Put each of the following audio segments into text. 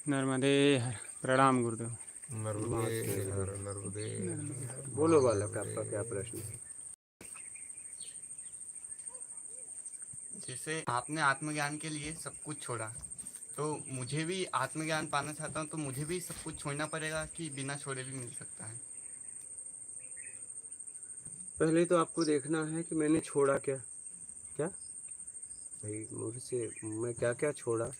नर्मदे हर। प्रणाम गुरुदेव। नर्मदे हर नर्मदे। बोलो बालक, आपका क्या प्रश्न है? जैसे आपने आत्मज्ञान के लिए सब कुछ छोड़ा, तो मुझे भी आत्मज्ञान पाना चाहता हूँ, तो मुझे भी सब कुछ छोड़ना पड़ेगा कि बिना छोड़े भी मिल सकता है? पहले तो आपको देखना है कि मैंने छोड़ा क्या क्या भाई, मुझसे मैं क्या क्या छोड़ा।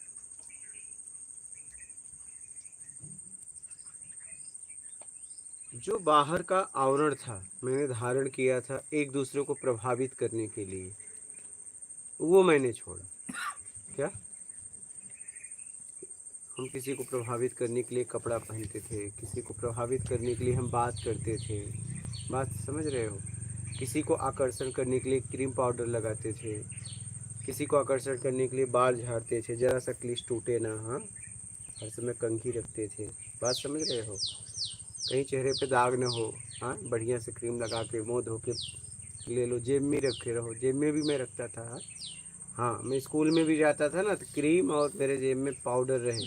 जो बाहर का आवरण था, मैंने धारण किया था एक दूसरे को प्रभावित करने के लिए, वो मैंने छोड़ा। क्या हम किसी को प्रभावित करने के लिए कपड़ा पहनते थे, किसी को प्रभावित करने के लिए हम बात करते थे, बात समझ रहे हो? किसी को आकर्षण करने के लिए क्रीम पाउडर लगाते थे, किसी को आकर्षण करने के लिए बाल झाड़ते थे, जरा सा क्लिच टूटे ना, हाँ, हर समय कंघी रखते थे। बात समझ रहे हो? कहीं चेहरे पे दाग न हो, हाँ, बढ़िया से क्रीम लगा के मुँह धो के ले लो, जेब में रखे रहो। जेब में भी मैं रखता था, हाँ हाँ, मैं स्कूल में भी जाता था ना, तो क्रीम और मेरे जेब में पाउडर रहे,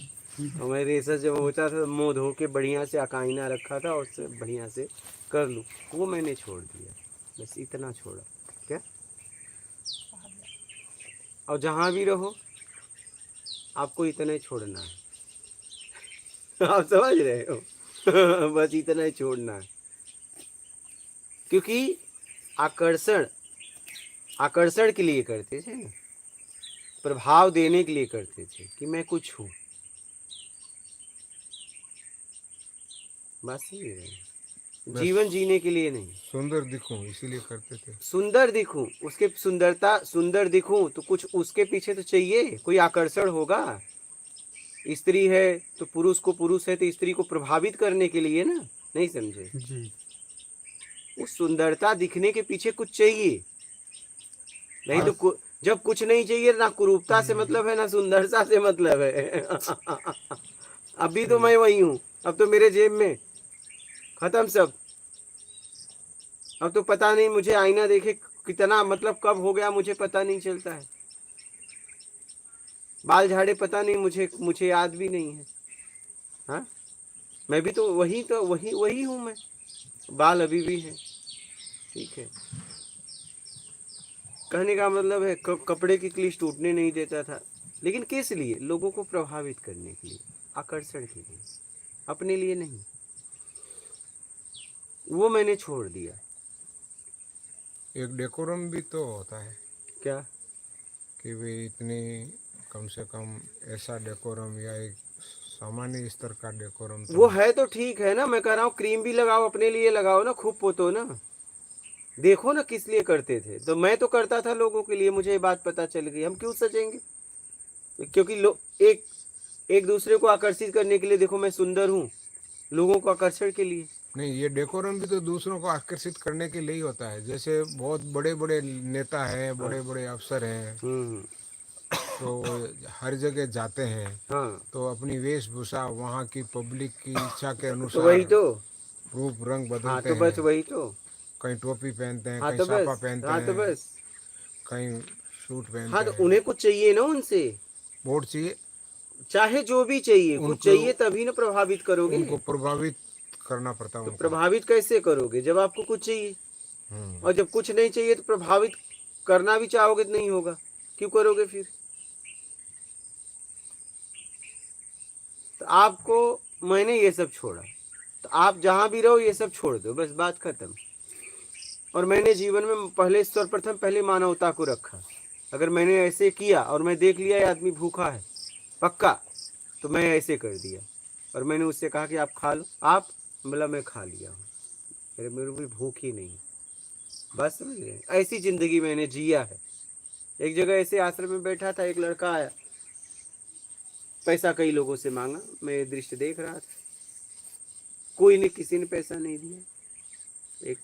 और मैं रेसर जब होता था मुँह धो के बढ़िया से अकाईना रखा था, और उससे बढ़िया से कर लूँ। वो मैंने छोड़ दिया, बस इतना छोड़ा। क्या? और जहाँ भी रहो आपको इतना ही छोड़ना है। आप समझ रहे हो? बस इतना ही छोड़ना है, क्योंकि आकर्षण आकर्षण के लिए करते थे ना, प्रभाव देने के लिए करते थे कि मैं कुछ हूँ। बात सही है? मैं जीवन जीने के लिए नहीं। सुंदर दिखूं इसीलिए करते थे। सुंदर दिखूं, उसके सुंदरता, सुंदर दिखूं तो कुछ उसके पीछे तो चाहिए, कोई आकर्षण होगा। स्त्री है तो पुरुष को, पुरुष है तो स्त्री को प्रभावित करने के लिए ना, नहीं समझे? जी। उस सुंदरता दिखने के पीछे कुछ चाहिए, नहीं तो जब कुछ नहीं चाहिए, ना कुरूपता से मतलब है, ना सुंदरता से मतलब है। अभी तो मैं वही हूँ, अब तो मेरे जेब में खत्म सब। अब तो पता नहीं मुझे आईना देखे कितना, मतलब कब हो गया मुझे पता नहीं चलता है। बाल झाड़े पता नहीं, मुझे मुझे याद भी नहीं है। हाँ, मैं भी तो वही वही हूँ मैं, बाल अभी भी है। ठीक है, कहने का मतलब है कपड़े की क्लीच टूटने नहीं देता था, लेकिन किस लिए? लोगों को प्रभावित करने के लिए, आकर्षण के लिए, अपने लिए नहीं। वो मैंने छोड़ दिया। एक डेकोरम भी तो होता है क्या? कि भाई इतनी, कम से कम ऐसा डेकोरम या एक सामान्य स्तर का डेकोरम तो वो है तो ठीक है ना, मैं कह रहा हूँ क्रीम भी लगाओ, अपने लिए लगाओ ना, खूब पोतो ना। देखो ना किस लिए करते थे, तो मैं तो करता था लोगों के लिए, मुझे ये बात पता चल गई। हम क्यों सजेंगे? क्योंकि लोग एक एक दूसरे को आकर्षित करने के लिए, देखो मैं सुंदर हूँ, लोगों को आकर्षण के लिए। नहीं। ये डेकोरम भी तो दूसरों को आकर्षित करने के लिए ही होता है। जैसे बहुत बड़े बड़े नेता हैं, हाँ। बड़े बड़े अफसर हैं, हम्म। तो हर जगह जाते हैं, हाँ, तो अपनी वेशभूषा वहाँ की पब्लिक की इच्छा के तो वही अनुसार तो। रूप रंग हाँ बदलते तो हैं। बस वही तो। कहीं टोपी पहनते हैं, हाँ कहीं तो साफा बस। पहनते हाँ तो हैं, बस। कहीं सूट हाँ पहनते तो हैं। उन्हें कुछ चाहिए ना उनसे, वोट चाहिए चाहे जो भी चाहिए, कुछ उनको, चाहिए तभी ना प्रभावित करोगे। उनको प्रभावित करना पड़ता है तो उनको। प्रभावित कैसे करोगे जब आपको कुछ चाहिए? हम्म। और जब कुछ नहीं चाहिए तो प्रभावित करना भी चाहोगे तो नहीं होगा, क्यों करोगे फिर? तो आपको, मैंने ये सब छोड़ा, तो आप जहां भी रहो ये सब छोड़ दो, बस बात खत्म। और मैंने जीवन में पहले, सर्वप्रथम पहले मानवता को रखा। अगर मैंने ऐसे किया और मैं देख लिया ये आदमी भूखा है पक्का, तो मैं ऐसे कर दिया। और मैंने उससे कहा कि आप खा लो। आप बोला मैं खा लिया हूँ, मेरे मेरे को भूख ही नहीं। बस समझ रहे हैं? ऐसी जिंदगी मैंने जिया है। एक जगह ऐसे आश्रम में बैठा था, एक लड़का आया, पैसा कई लोगों से मांगा, मैं दृश्य देख रहा था, कोई ने, किसी ने पैसा नहीं दिया। एक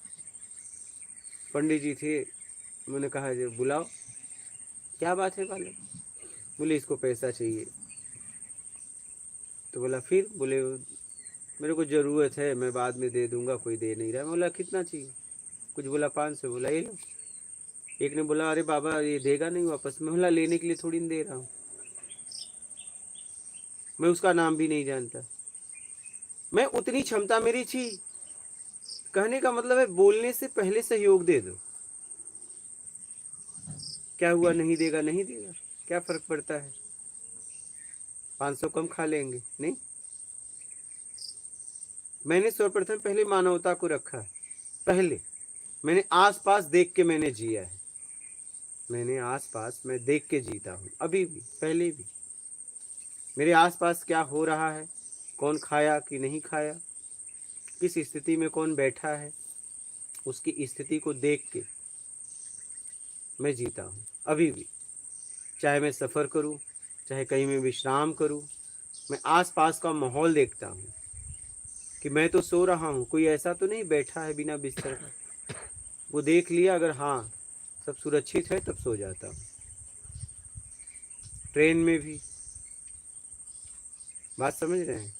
पंडित जी थे, मैंने कहा जो बुलाओ, क्या बात है बालक? बोले इसको पैसा चाहिए। तो बोला फिर? बोले मेरे को ज़रूरत है, मैं बाद में दे दूंगा, कोई दे नहीं रहा। मैं बोला कितना चाहिए? कुछ बोला 500। बोला ये लो। एक ने बोला अरे बाबा ये देगा नहीं वापस। मैं बोला लेने के लिए थोड़ी ना दे रहा हूँ। मैं उसका नाम भी नहीं जानता। मैं उतनी क्षमता मेरी थी। कहने का मतलब है बोलने से पहले सहयोग दे दो। क्या हुआ, नहीं देगा नहीं देगा, क्या फर्क पड़ता है, 500 कम खा लेंगे, नहीं। मैंने सर्वप्रथम पहले मानवता को रखा। पहले मैंने आसपास देख के मैंने जिया है। मैंने आसपास मैं देख के जीता हूँ, अभी भी, पहले भी। मेरे आसपास क्या हो रहा है, कौन खाया कि नहीं खाया, किस स्थिति में कौन बैठा है, उसकी स्थिति को देख के मैं जीता हूँ अभी भी। चाहे मैं सफ़र करूँ, चाहे कहीं मैं विश्राम करूँ, मैं आसपास का माहौल देखता हूँ कि मैं तो सो रहा हूँ, कोई ऐसा तो नहीं बैठा है बिना बिस्तर का। वो देख लिया, अगर हाँ सब सुरक्षित है तब सो जाता हूँ। ट्रेन में भी, बात समझ रहे हैं।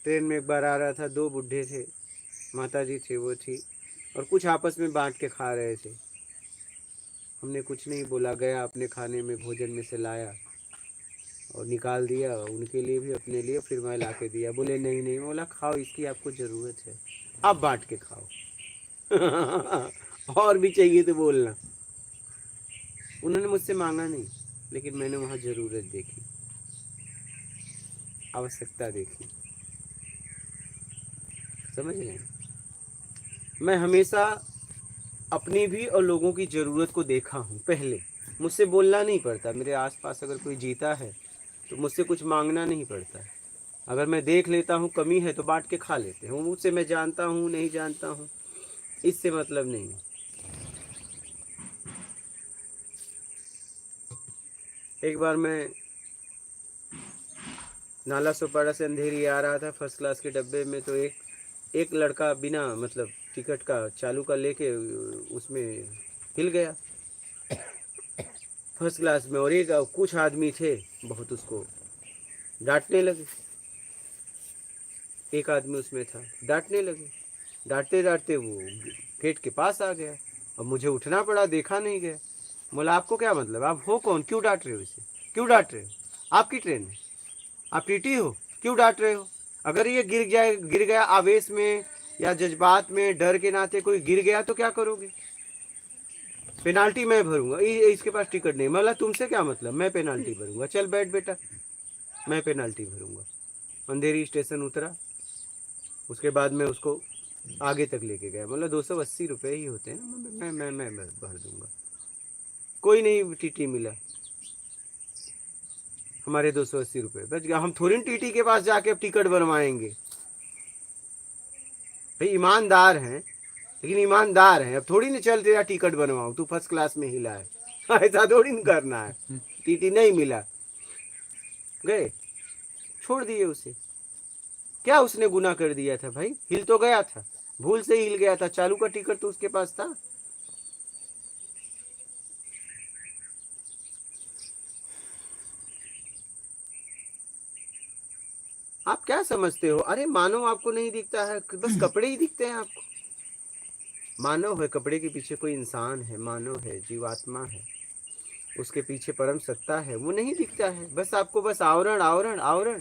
ट्रेन में एक बार आ रहा था, 2 बुढ़े थे, माता जी थे, वो थी, और कुछ आपस में बांट के खा रहे थे। हमने कुछ नहीं बोला, गया अपने खाने में भोजन में से लाया और निकाल दिया, उनके लिए भी अपने लिए, फिर मैं ला के दिया। बोले नहीं नहीं, मैं बोला खाओ, इसकी आपको ज़रूरत है, आप बांट के खाओ। और भी चाहिए तो बोलना। उन्होंने मुझसे मांगा नहीं, लेकिन मैंने वहाँ ज़रूरत देखी, आवश्यकता देखी। समझ रहे हैं। मैं हमेशा अपनी भी और लोगों की ज़रूरत को देखा हूँ। पहले मुझसे बोलना नहीं पड़ता, मेरे आसपास अगर कोई जीता है तो मुझसे कुछ मांगना नहीं पड़ता। अगर मैं देख लेता हूँ कमी है तो बांट के खा लेते हैं। मुझसे मैं जानता हूँ नहीं जानता हूँ, इससे मतलब नहीं है। एक बार मैं नाला सोपारा से अंधेरी आ रहा था फर्स्ट क्लास के डब्बे में, तो एक लड़का बिना मतलब टिकट का चालू का लेके उसमें हिल गया फर्स्ट क्लास में, और एक कुछ आदमी थे बहुत उसको डांटने लगे। एक आदमी उसमें था, डांटने लगे, डांटते डांटते वो गेट के पास आ गया। अब मुझे उठना पड़ा, देखा नहीं गया। बोला आपको क्या मतलब, आप हो कौन, क्यों डांट रहे हो इसे, क्यों डांट रहे हो, आपकी ट्रेन है, आप टीटी हो, क्यों डांट रहे हो। अगर ये गिर गया आवेश में या जज्बात में, डर के नाते कोई गिर गया तो क्या करोगे। पेनाल्टी मैं भरूंगा, इसके पास टिकट नहीं। बोला तुमसे क्या मतलब, मैं पेनाल्टी भरूंगा, चल बैठ बेटा, मैं पेनाल्टी भरूंगा। अंधेरी स्टेशन उतरा, उसके बाद मैं उसको आगे तक लेके गया। मतलब 280 रुपये ही होते हैं, मैं भर दूंगा। कोई नहीं टीटी मिला, हमारे 280 रुपये बच गया। हम थोड़ी टीटी के पास जाके अब टिकट बनवाएंगे। भाई ईमानदार हैं, लेकिन ईमानदार हैं, अब थोड़ी ना चल तेरा टिकट बनवाऊं, तू फर्स्ट क्लास में हिला है, ऐसा थोड़ी ना करना है। टीटी नहीं मिला, गए, छोड़ दिए उसे। क्या उसने गुनाह कर दिया था भाई, हिल तो गया था, भूल से हिल गया था, चालू का टिकट तो उसके पास था। आप क्या समझते हो, अरे मानव आपको नहीं दिखता है, बस कपड़े ही दिखते हैं आपको। मानव है, कपड़े के पीछे कोई इंसान है, मानव है, जीवात्मा है, उसके पीछे परम सत्ता है, वो नहीं दिखता है। बस आपको बस आवरण आवरण आवरण।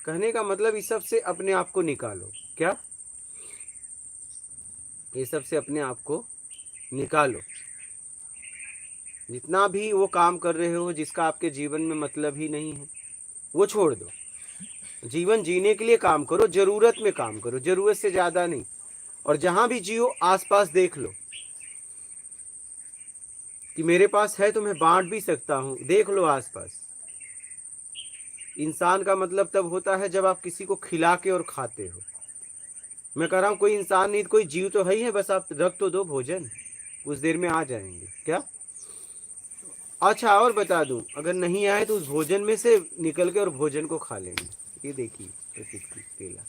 कहने का मतलब इस सब से अपने आप को निकालो। क्या, ये सब से अपने आप को निकालो। जितना भी वो काम कर रहे हो जिसका आपके जीवन में मतलब ही नहीं है, वो छोड़ दो। जीवन जीने के लिए काम करो, जरूरत में काम करो, जरूरत से ज्यादा नहीं। और जहां भी जियो आसपास देख लो कि मेरे पास है तो मैं बांट भी सकता हूं, देख लो आसपास। इंसान का मतलब तब होता है जब आप किसी को खिला के और खाते हो। मैं कह रहा हूं कोई इंसान नहीं, कोई जीव तो है ही है, बस आप रख तो दो भोजन, कुछ देर में आ जाएंगे। क्या, अच्छा और बता दूं, अगर नहीं आए तो उस भोजन में से निकल के और भोजन को खा लेंगे। ये देखिए प्रकृति केला,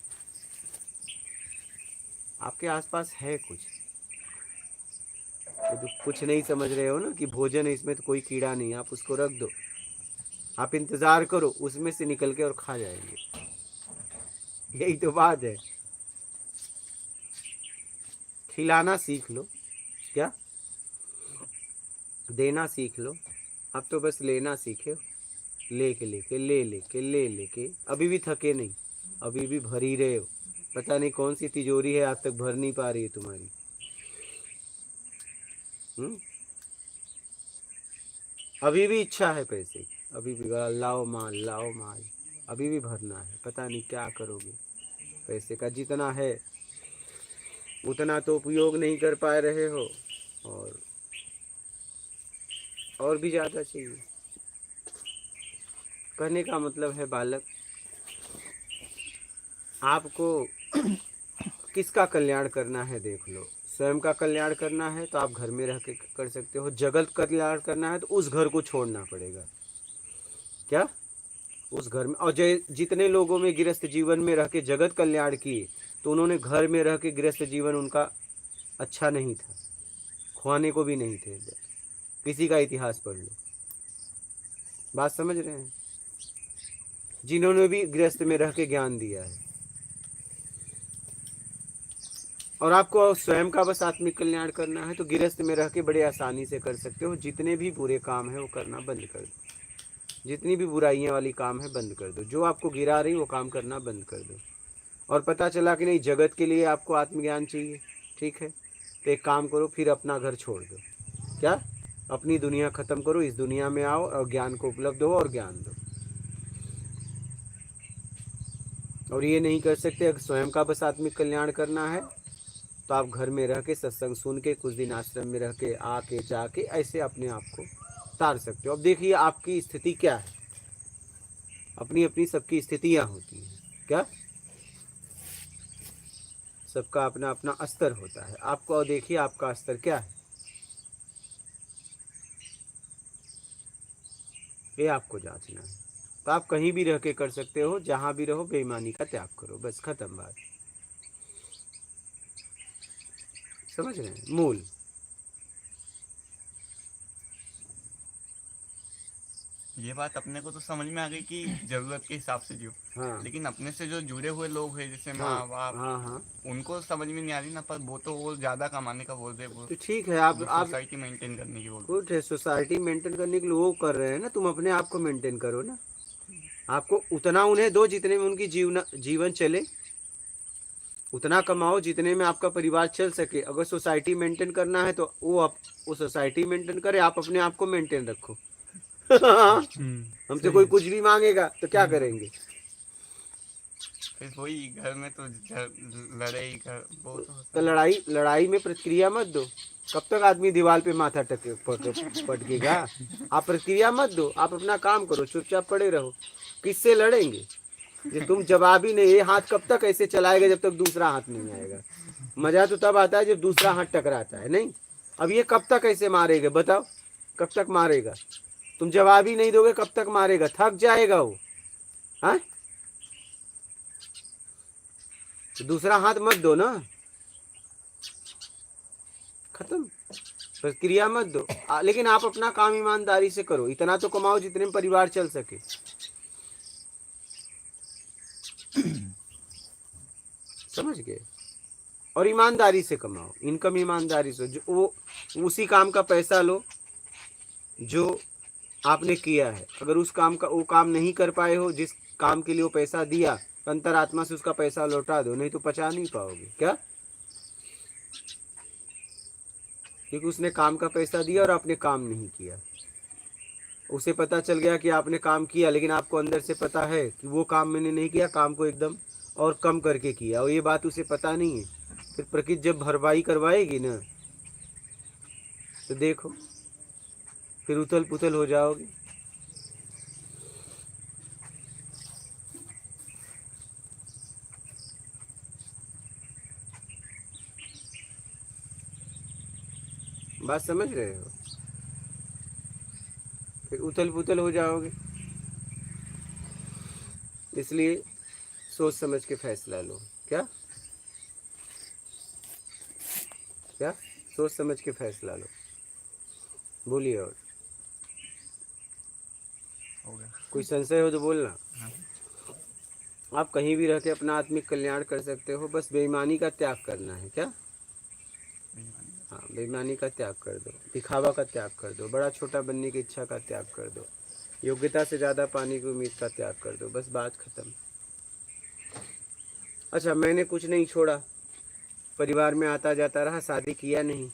आपके आसपास है कुछ, तो कुछ नहीं समझ रहे हो ना कि भोजन है, इसमें तो कोई कीड़ा नहीं, आप उसको रख दो। आप इंतजार करो, उसमें से निकल के और खा जाएंगे। यही तो बात है। खिलाना सीख लो, क्या देना सीख लो। अब तो बस लेना सीखे हो। लेके लेके ले लेके ले लेके अभी भी थके नहीं, अभी भी भर ही रहे हो। पता नहीं कौन सी तिजोरी है आज तक भर नहीं पा रही है तुम्हारी। अभी भी इच्छा है पैसे की, अभी भी लाओ माल लाओ माल, अभी भी भरना है। पता नहीं क्या करोगे पैसे का। जितना है उतना तो उपयोग नहीं कर पा रहे हो, और भी ज़्यादा चाहिए। कहने का मतलब है बालक, आपको किसका कल्याण करना है देख लो। स्वयं का कल्याण करना है तो आप घर में रह के कर सकते हो। जगत कल्याण करना है तो उस घर को छोड़ना पड़ेगा। क्या उस घर में, और जितने लोगों में गृहस्थ जीवन में रह के जगत कल्याण किए, तो उन्होंने घर में रह के गृहस्थ जीवन उनका अच्छा नहीं था, खुआने को भी नहीं थे। किसी का इतिहास पढ़ लो, बात समझ रहे हैं। जिन्होंने भी गृहस्थ में रह के ज्ञान दिया है। और आपको स्वयं का बस आत्मिक कल्याण करना है तो गृहस्थ में रह के बड़े आसानी से कर सकते हो। जितने भी बुरे काम है वो करना बंद कर दो, जितनी भी बुराइयां वाली काम है बंद कर दो, जो आपको गिरा रही वो काम करना बंद कर दो। और पता चला कि नहीं जगत के लिए आपको आत्मज्ञान चाहिए, ठीक है, तो एक काम करो, फिर अपना घर छोड़ दो। क्या अपनी दुनिया खत्म करो, इस दुनिया में आओ और ज्ञान को उपलब्ध हो और ज्ञान दो। और ये नहीं कर सकते, अगर स्वयं का बस आत्मिक कल्याण करना है तो आप घर में रह के सत्संग सुन के, कुछ दिन आश्रम में रह के आके जाके ऐसे अपने आप को तार सकते हो। अब देखिए आपकी स्थिति क्या है, अपनी अपनी सबकी स्थितियां होती हैं। क्या सबका अपना अपना स्तर होता है। आपको देखिए आपका स्तर क्या है, ये आपको जांचना है। तो आप कहीं भी रह के कर सकते हो, जहां भी रहो बेईमानी का त्याग करो, बस खत्म बात। समझ रहे हैं मूल। ये बात अपने को तो समझ में आ गई कि जरूरत के हिसाब से जियो। हाँ लेकिन अपने से जो जुड़े हुए लोग हैं जैसे हाँ माँ बाप, हाँ हाँ, उनको समझ में नहीं आ रही ना। पर वो तो वो ज्यादा कमाने का बोल रहे, वो तो ठीक है। आप सोसाइटी मेंटेन करने की बोल रहे। गुड है, सोसाइटी मेंटेन करने के लिए वो कर रहे हैं ना, तुम अपने आप को मेंटेन करो ना। आपको उतना उन्हें दो जितने में उनकी जीवन चले, उतना कमाओ जितने में आपका परिवार चल सके। अगर सोसाइटी मेंटेन करना है तो वो सोसाइटी मेंटेन करे, आप अपने आप को मेंटेन रखो। हमसे कोई कुछ भी मांगेगा तो क्या करेंगे। फिर वही घर में तो लड़ाई कर वो तो लड़ाई में प्रतिक्रिया मत दो। कब तक आदमी दीवार पे माथा पटकेगा। आप प्रतिक्रिया मत दो, आप अपना काम करो, चुपचाप पड़े रहो। किससे लड़ेंगे। ये तुम जवाब ही नहीं, ये हाथ कब तक ऐसे चलाएगा जब तक दूसरा हाथ नहीं आएगा। मजा तो तब आता है जब दूसरा हाथ टकराता है। नहीं, अब ये कब तक ऐसे मारेगा बताओ, कब तक मारेगा। तुम जवाब ही नहीं दोगे कब तक मारेगा, थक जाएगा वो। हाँ, तो दूसरा हाथ मत दो ना, खत्म। प्रक्रिया मत दो। लेकिन आप अपना काम ईमानदारी से करो, इतना तो कमाओ जितने में परिवार चल सके। समझ गए। और ईमानदारी से कमाओ, इनकम ईमानदारी से। जो वो उसी काम का पैसा लो जो आपने किया है। अगर उस काम का वो काम नहीं कर पाए हो जिस काम के लिए वो पैसा दिया, अंतरात्मा से उसका पैसा लौटा दो, नहीं तो पचा नहीं पाओगे। क्या, क्योंकि उसने काम का पैसा दिया और आपने काम नहीं किया। उसे पता चल गया कि आपने काम किया, लेकिन आपको अंदर से पता है कि वो काम मैंने नहीं किया, काम को एकदम और कम करके किया, और ये बात उसे पता नहीं है। फिर प्रकृति जब भरपाई करवाएगी ना, तो देखो फिर उथल पुथल हो जाओगे। बात समझ रहे हो, फिर उथल पुथल हो जाओगे। इसलिए सोच समझ के फैसला लो। क्या क्या सोच समझ के फैसला लो। बोलिए। और हो गया। कोई संशय हो तो बोलना। हाँ। आप कहीं भी रह के अपना आत्मिक कल्याण कर सकते हो, बस बेईमानी का त्याग करना है। क्या? हाँ, बेईमानी का त्याग कर दो, दिखावा का त्याग कर दो, बड़ा छोटा बनने की इच्छा का त्याग कर दो, योग्यता से ज़्यादा पाने की उम्मीद का त्याग कर दो, बस बात खत्म। अच्छा, मैंने कुछ नहीं छोड़ा, परिवार में आता जाता रहा, शादी किया नहीं,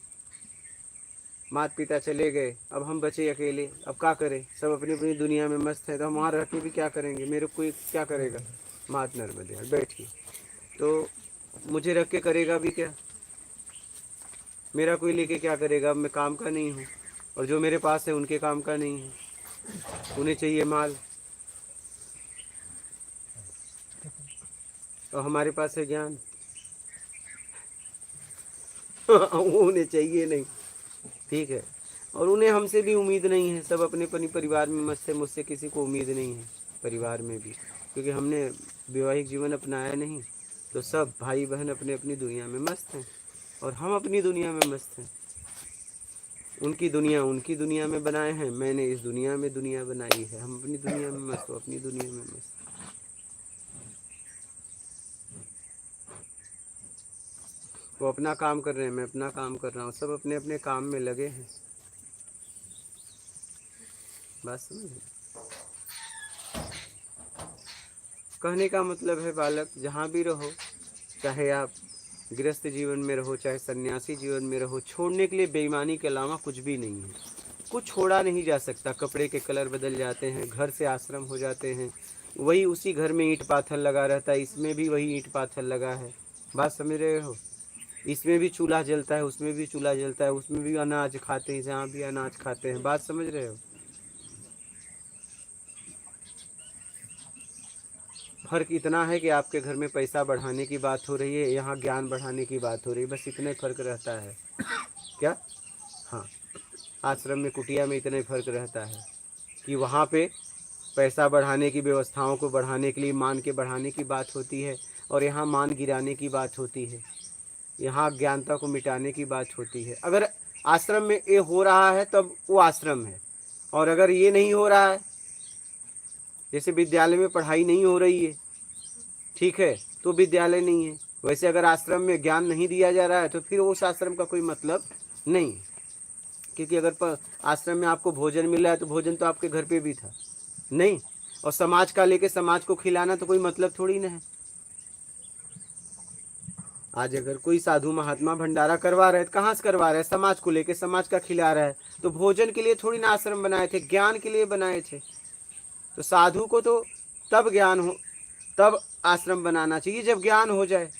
माता पिता चले गए, अब हम बचे अकेले, अब क्या करें? सब अपनी अपनी दुनिया में मस्त है, तो हम वहाँ रह के भी क्या करेंगे? मेरे कोई क्या करेगा? मात नर्मदे बैठिए, तो मुझे रख के करेगा भी क्या? मेरा कोई लेके क्या करेगा? अब मैं काम का नहीं हूँ, और जो मेरे पास है उनके काम का नहीं है, उन्हें चाहिए माल, और हमारे पास है ज्ञान। उन्हें चाहिए नहीं, ठीक है, और उन्हें हमसे भी उम्मीद नहीं है, सब अपने अपने परिवार में मस्त है, मुझसे किसी को उम्मीद नहीं है परिवार में भी, क्योंकि हमने वैवाहिक जीवन अपनाया नहीं, तो सब भाई बहन अपने अपनी दुनिया में मस्त हैं, और हम अपनी दुनिया में मस्त हैं। उनकी दुनिया में बनाए हैं, मैंने इस दुनिया में दुनिया बनाई है, हम अपनी दुनिया में मस्त हो, अपनी दुनिया में मस्त। वो अपना काम कर रहे हैं, मैं अपना काम कर रहा हूँ, सब अपने अपने काम में लगे हैं। बात समझ? कहने का मतलब है बालक, जहाँ भी रहो, चाहे आप गृहस्थ जीवन में रहो, चाहे सन्यासी जीवन में रहो, छोड़ने के लिए बेईमानी के अलावा कुछ भी नहीं है। कुछ छोड़ा नहीं जा सकता। कपड़े के कलर बदल जाते हैं, घर से आश्रम हो जाते हैं, वही उसी घर में ईंट पाथर लगा रहता है, इसमें भी वही ईंट पाथर लगा है। बात समझ रहे हो? इसमें भी चूल्हा जलता है, उसमें भी चूल्हा जलता है, उसमें भी अनाज खाते हैं, जहाँ भी अनाज खाते हैं। बात समझ रहे हो? फर्क इतना है कि आपके घर में पैसा बढ़ाने की बात हो रही है, यहाँ ज्ञान बढ़ाने की बात हो रही है, बस इतना ही फर्क रहता है। क्या? हाँ, आश्रम में, कुटिया में इतना ही फर्क रहता है कि वहाँ पे पैसा बढ़ाने की, व्यवस्थाओं को बढ़ाने के लिए मान के बढ़ाने की बात होती है, और यहाँ मान गिराने की बात होती है, यहाँ ज्ञानता को मिटाने की बात होती है। अगर आश्रम में ये हो रहा है तब वो आश्रम है, और अगर ये नहीं हो रहा है, जैसे विद्यालय में पढ़ाई नहीं हो रही है, ठीक है, तो विद्यालय नहीं है। वैसे अगर आश्रम में ज्ञान नहीं दिया जा रहा है तो फिर उस आश्रम का कोई मतलब नहीं, क्योंकि अगर आश्रम में आपको भोजन मिल रहा है तो भोजन तो आपके घर पे भी था नहीं, और समाज का लेके समाज को खिलाना तो कोई मतलब थोड़ी ना है। आज अगर कोई साधु महात्मा भंडारा करवा रहे हैं तो कहाँ से करवा रहे हैं? समाज को लेके, समाज का खिला रहा है। तो भोजन के लिए थोड़ी ना आश्रम बनाए थे, ज्ञान के लिए बनाए थे। तो साधु को तो तब ज्ञान हो, तब आश्रम बनाना चाहिए जब ज्ञान हो जाए।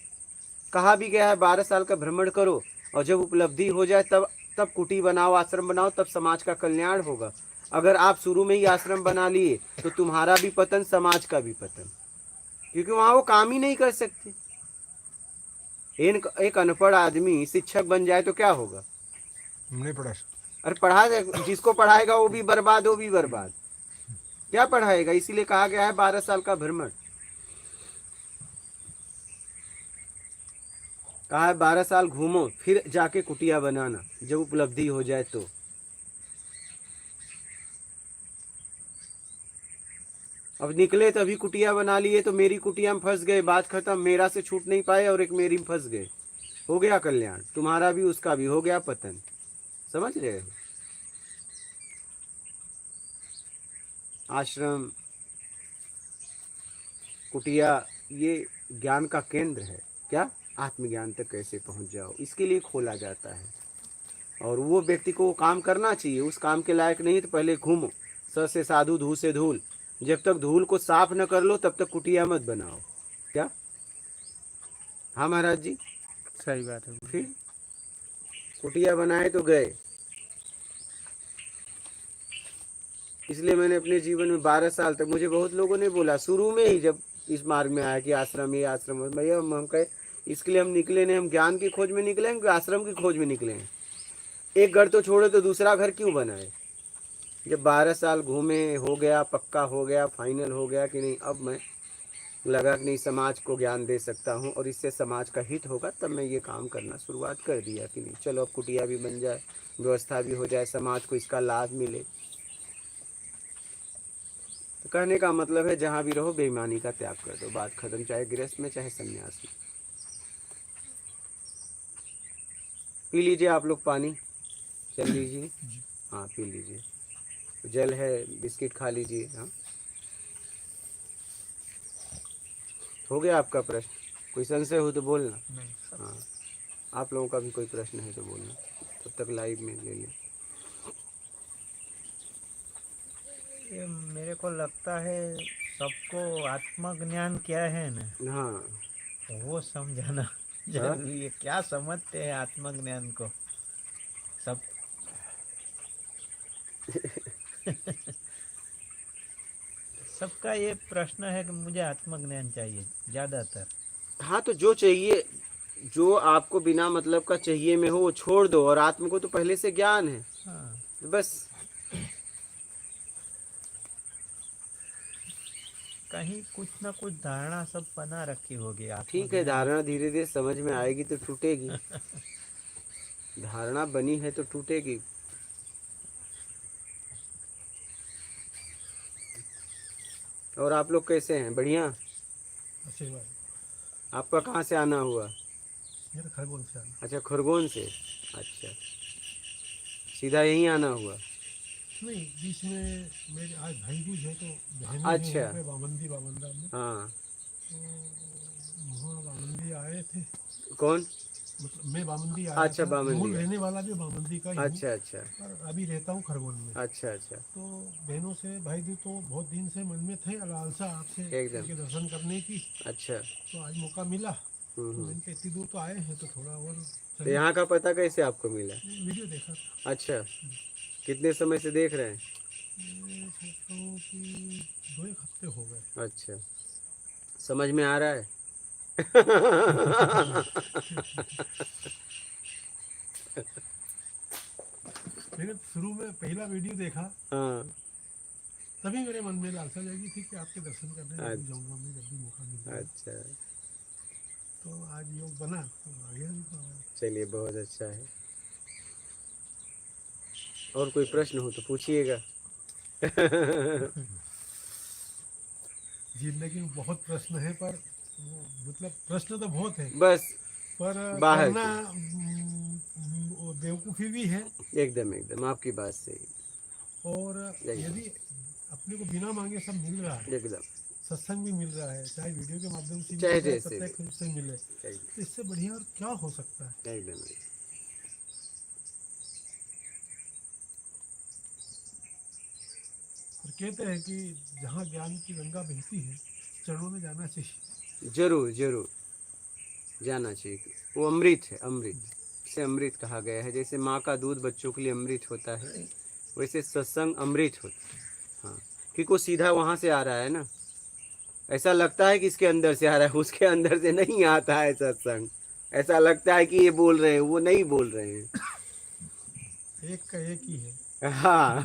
कहा भी गया है 12 साल का भ्रमण करो, और जब उपलब्धि हो जाए तब कुटी बनाओ, आश्रम बनाओ, तब समाज का कल्याण होगा। अगर आप शुरू में ही आश्रम बना लिए तो तुम्हारा भी पतन, समाज का भी पतन, क्योंकि वहाँ वो काम ही नहीं कर सकते। एक अनपढ़ आदमी शिक्षक बन जाए तो क्या होगा? नहीं पढ़ा। अरे पढ़ा, जिसको पढ़ाएगा वो भी बर्बाद, वो भी बर्बाद, क्या पढ़ाएगा? इसीलिए कहा गया है 12 साल का भ्रमण। कहा है 12 साल घूमो, फिर जाके कुटिया बनाना, जब उपलब्धि हो जाए तो। अब निकले तभी कुटिया बना लिए तो मेरी कुटिया में फंस गए, बात खत्म, मेरा से छूट नहीं पाए और एक मेरी में फंस गए, हो गया कल्याण, तुम्हारा भी उसका भी, हो गया पतन। समझ रहे हो? आश्रम, कुटिया, ये ज्ञान का केंद्र है। क्या? आत्मज्ञान तक कैसे पहुंच जाओ, इसके लिए खोला जाता है। और वो व्यक्ति को काम करना चाहिए, उस काम के लायक नहीं तो पहले घूमो, स से साधु, धू से धूल, जब तक धूल को साफ न कर लो तब तक कुटिया मत बनाओ। क्या? हाँ महाराज जी, सही बात है। फिर कुटिया बनाए तो गए। इसलिए मैंने अपने जीवन में 12 साल तक, मुझे बहुत लोगों ने बोला शुरू में ही जब इस मार्ग में आया कि आश्रम, ये आश्रम, भैया हम कहे इसके लिए हम निकले नहीं, हम ज्ञान की खोज में निकले हैं, आश्रम की खोज में निकले हैं। एक घर तो छोड़ो तो दूसरा घर क्यों बनाए? जब 12 साल घूमे, हो गया, पक्का हो गया, फाइनल हो गया कि नहीं, अब मैं लगा कि नहीं समाज को ज्ञान दे सकता हूँ और इससे समाज का हित होगा, तब मैं ये काम करना शुरुआत कर दिया कि नहीं चलो अब कुटिया भी बन जाए, व्यवस्था भी हो जाए, समाज को इसका लाभ मिले। तो कहने का मतलब है जहाँ भी रहो बेईमानी का त्याग कर दो, बात खत्म, चाहे गृहस्थ में चाहे सन्यास में। पी लीजिए आप लोग पानी, चल लीजिए। हाँ पी लीजिए, जल है, बिस्किट खा लीजिए। हाँ हो गया आपका प्रश्न? कोई संशय हो तो बोलना। हाँ आप लोगों का भी कोई प्रश्न है तो बोलना, तब तक लाइव में ले लें। ये मेरे को लगता है सबको आत्मज्ञान क्या है ना, हाँ वो समझाना जरूरी है। क्या समझते हैं आत्मज्ञान को सब? सबका ये प्रश्न है कि मुझे आत्मज्ञान चाहिए ज्यादातर। हाँ तो जो चाहिए, जो आपको बिना मतलब का चाहिए में हो वो छोड़ दो, और आत्म को तो पहले से ज्ञान है हाँ, बस। कहीं कुछ ना कुछ धारणा सब बना रखी होगी। ठीक है, धारणा धीरे धीरे समझ में आएगी तो टूटेगी। धारणा बनी है तो टूटेगी। और आप लोग कैसे हैं? बढ़िया। आपका कहाँ से आना हुआ? मेरा खरगोन से आना। अच्छा खरगोन से। अच्छा सीधा यहीं आना हुआ? नहीं, बीच में मेरे आज भाई दूज है तो बहनें अच्छा। हैं वहाँ पे बामंदी बामंदा में, हाँ तो वहाँ बामंदी आए थे। कौन? मतलब मैं बामंदी आया अच्छा, था। बामंदी मूल आया। रहने वाला भी बामंदी का ही हूँ, अच्छा अच्छा पर अभी रहता हूँ खरगोन में। अच्छा अच्छा तो बहनों से भाई दूज तो बहुत दिन से मन में थे, लालसा आपसे एकदम। उनके दर्शन करने की। अच्छा। तो आज मौका मिला तो हम्म। मैंने कहा इतनी दूर तो आए हैं तो थोड़ा और तो चलिए। यहाँ का पता कैसे आपको मिला? वीडियो देखा था। अच्छा कितने समय से देख रहे हैं? मैं सोचता हूँ कि 2 एक हफ्ते हो गए। अच्छा समझ में आ रहा है? मैंने शुरू में पहला वीडियो देखा, हाँ तभी मेरे मन में लालसा जागी थी कि आपके दर्शन करने जरूर अच्छा। जाऊंगा मैं जब भी मौका मिलता है। अच्छा तो आज योग बना तो आ गया भी तो। चलिए बहुत अच्छा है। और कोई प्रश्न हो तो पूछिएगा। जिंदगी में बहुत प्रश्न है, पर वो मतलब प्रश्न तो बहुत है, बस पर बाहर करना वो बेवकूफ़ी भी है। एकदम एकदम आपकी बात सही। और यदि अपने को बिना मांगे सब मिल रहा है, एकदम सत्संग भी मिल रहा है, चाहे वीडियो के माध्यम से चाहे मिले, चाहे जैसे भी। प्रत्यक्ष रूप से मिले, तो इससे बढ़िया और क्या हो सकता है। एकदम और कहते हैं कि जहाँ ज्ञान की गंगा बहती है चरणों में जाना चाहिए। जरूर जरूर जाना चाहिए। वो अमृत है, अमृत से अमृत कहा गया है। जैसे माँ का दूध बच्चों के लिए अमृत होता है, वैसे सत्संग अमृत होता है। हाँ क्योंकि वो सीधा वहाँ से आ रहा है ना। ऐसा लगता है कि इसके अंदर से आ रहा है, उसके अंदर से नहीं आता है सत्संग। ऐसा लगता है कि ये बोल रहे हैं, वो नहीं बोल रहे हैं। एक का एक ही है। हाँ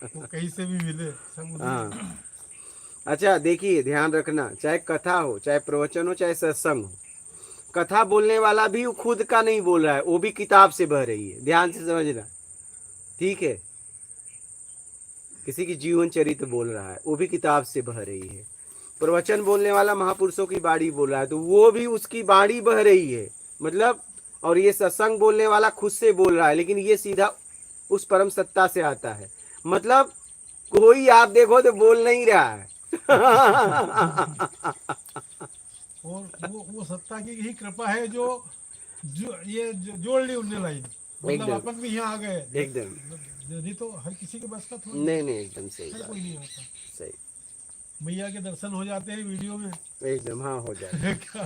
वो कहीं से भी मिले सब उन्हीं हाँ का। अच्छा देखिए ध्यान रखना, चाहे कथा हो, चाहे प्रवचन हो, चाहे सत्संग हो, कथा बोलने वाला भी वो खुद का नहीं बोल रहा है, वो भी किताब से बह रही है। ध्यान से समझना, ठीक है? किसी की जीवन चरित्र बोल रहा है, वो भी किताब से बह रही है। प्रवचन बोलने वाला महापुरुषों की बाणी बोल रहा है, तो वो भी उसकी बाणी बह रही है मतलब। और ये सत्संग बोलने वाला खुद से बोल रहा है, लेकिन ये सीधा उस परम सत्ता से आता है। मतलब कोई आप देखो तो बोल नहीं रहा है। और वो सत्ता की ही कृपा है जो ये जोड़ ली उनने लाइन। मतलब एकदम। अपन भी यहाँ आ गए एकदम नहीं तो हर किसी के बस का थोड़ा नहीं नहीं एकदम सही हर बात, कोई नहीं आता। सही मैया के दर्शन हो जाते हैं वीडियो में। एकदम। हाँ हो जाए। क्या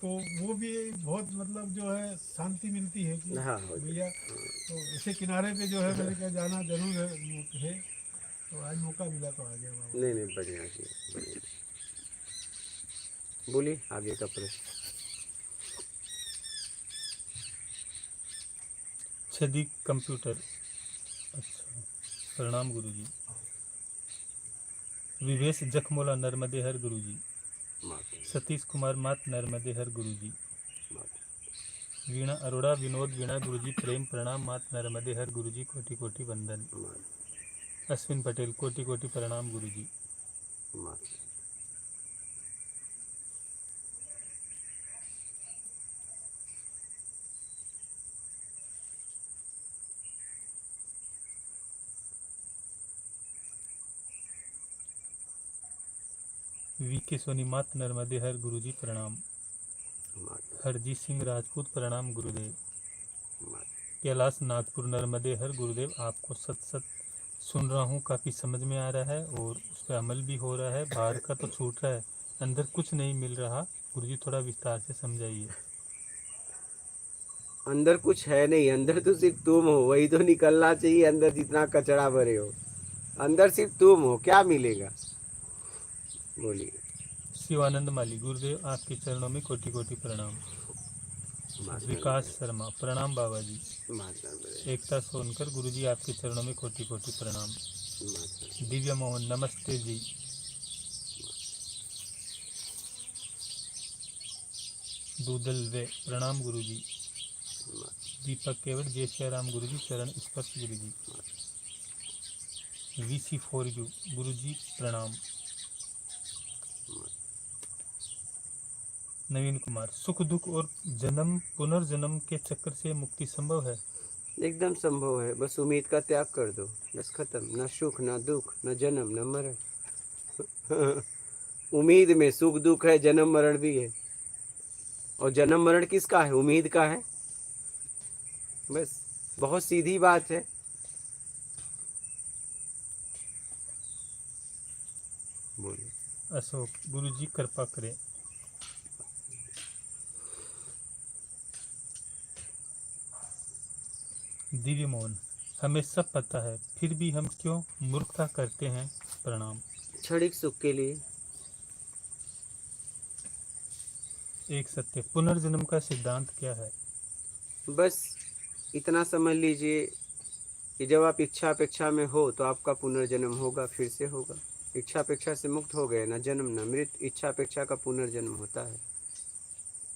तो वो भी बहुत मतलब जो है शांति मिलती है कि हाँ, हो भैया तो ऐसे किनारे पे जो है मैंने कहा जाना जरूर है। तो आज मौका मिला तो आ गया बाबा। नहीं नहीं बढ़िया जी, बढ़िया। बोलिए आगे का प्रश्न। छदी कंप्यूटर। अच्छा प्रणाम गुरुजी। विवेश जखमोला नर्मदे हर गुरुजी। सतीश कुमार मात नर्मदे हर गुरुजी। वीणा अरोड़ा विनोद वीणा गुरुजी प्रेम प्रणाम मात नर्मदे हर गुरुजी कोटि कोटि वंदन। अश्विन पटेल कोटि कोटि प्रणाम गुरुजी। माता। वी के सोनी मात नर्मदे हर गुरुजी प्रणाम। माता। हरजीत सिंह राजपूत प्रणाम गुरुदेव। माता। कैलाश नागपुर नर्मदे हर गुरुदेव, आपको सत सत सुन रहा हूँ, काफ़ी समझ में आ रहा है और उस पर अमल भी हो रहा है। बाहर का तो छूट रहा है, अंदर कुछ नहीं मिल रहा। गुरुजी थोड़ा विस्तार से समझाइए। अंदर कुछ है नहीं, अंदर तो सिर्फ तुम हो, वही तो निकलना चाहिए। अंदर जितना कचरा भरे हो, अंदर सिर्फ तुम हो, क्या मिलेगा? बोलिए। शिवानंद माली गुरुदेव, आपके चरणों में कोटि कोटि प्रणाम। विकास शर्मा प्रणाम बाबा जी। माता। एकता सोनकर गुरुजी, आपके चरणों में कोटि कोटि प्रणाम। दिव्या मोहन नमस्ते जी। दूदल वे प्रणाम गुरुजी। दीपक केवट जय श्री राम गुरुजी, चरण स्पर्श गुरुजी। वीसी फॉर यू गुरुजी प्रणाम। नवीन कुमार, सुख दुख और जन्म पुनर्जन्म के चक्कर से मुक्ति संभव है? एकदम संभव है, बस उम्मीद का त्याग कर दो, बस खत्म। न सुख न दुख, न जन्म न मरण। उम्मीद में सुख दुख है, जन्म मरण भी है। और जन्म मरण किसका है? उम्मीद का है। बस बहुत सीधी बात है। बोलिए। अशोक गुरुजी कृपा करें। दिव्य मोहन, हमें सब पता है, फिर भी हम क्यों मूर्खता करते हैं? प्रणाम। क्षणिक सुख के लिए। एक सत्य, पुनर्जन्म का सिद्धांत क्या है? बस इतना समझ लीजिए कि जब आप इच्छा अपेक्षा में हो तो आपका पुनर्जन्म होगा, फिर से होगा। इच्छा अपेक्षा से मुक्त हो गए, न जन्म न मृत्यु, इच्छा अपेक्षा का पुनर्जन्म होता है।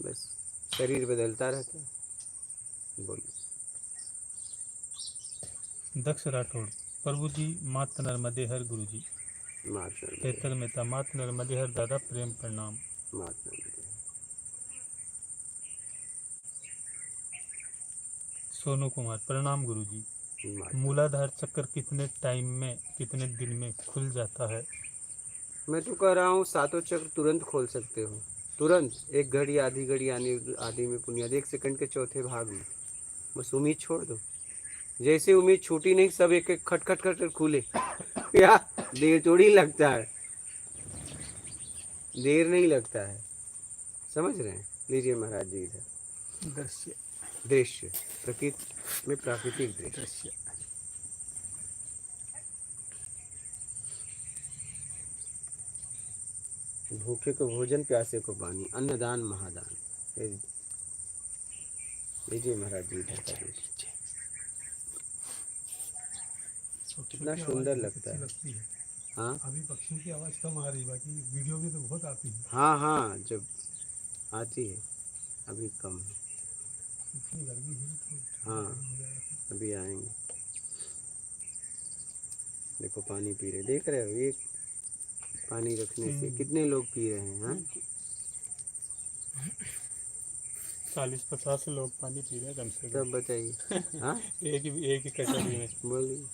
बस शरीर बदलता रहता है। बोलिए। दक्ष राठौड़, प्रभु जी मात नर्मदे हर गुरु जी। माता। तेतर मेहता, मात नर्मदे हर दादा प्रेम प्रणाम। माता। सोनू कुमार प्रणाम गुरु जी। माता। मूलाधार चक्र कितने टाइम में, कितने दिन में खुल जाता है? मैं तो कह रहा हूँ सातों चक्र तुरंत खोल सकते हो, तुरंत। एक घड़ी, आधी घड़ी, आधी में पुनियाद, 1 सेकंड के चौथे भाग में। बस उम्मीद छोड़ दो। जैसे उम्मीद छूटी नहीं, सब एक एक खट खट खट खट खुले। या देर थोड़ी लगता है, देर नहीं लगता है। समझ रहे हैं? लीजिए महाराज जी इधर। दृश्य दृश्य, प्रकृति में प्राकृतिक दृश्य। दृश्य भूखे को भोजन, प्यासे को पानी, अन्नदान महादान। लीजिए महाराज जी इधर का दृश्य। कितना सुंदर लगता है। लगती है। हाँ अभी पक्षियों की आवाज़ कम आ रही, बाकी वीडियो में तो बहुत आती है। हाँ हाँ, जब आती है, अभी कम है। इतनी गर्मी है तो हाँ हो जाएगा। अभी आएंगे। देखो पानी पी रहे, देख रहे हो? एक पानी रखने से कितने लोग पी रहे हैं। हाँ 40-50 लोग पानी पी रहे हैं कम से तब बताइए। हाँ एक ही कटोरी में बोलिए।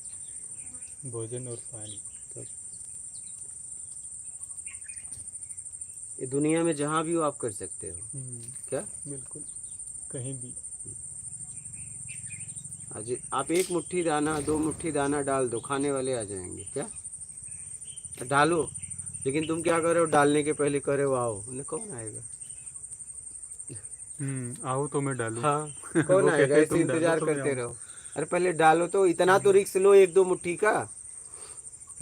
भोजन और पानी। तब ये दुनिया में जहाँ भी हो आप कर सकते हो। क्या? बिल्कुल, कहीं भी। आज आप 1 मुट्ठी दाना, 2 मुट्ठी दाना डाल दो, खाने वाले आ जाएंगे। क्या? डालो, लेकिन तुम क्या कर रहे हो? डालने के पहले कह रहे हो आओ, उन्हें कौन आएगा? आओ तो मैं डालूं। हाँ कौन वो आएगा? कहते हैं, ऐसे तुम डालो इंतजार तो मैं करते आऊं। रहो। अरे पहले डालो तो, इतना तो रिक्स लो 1-2 मुट्ठी का।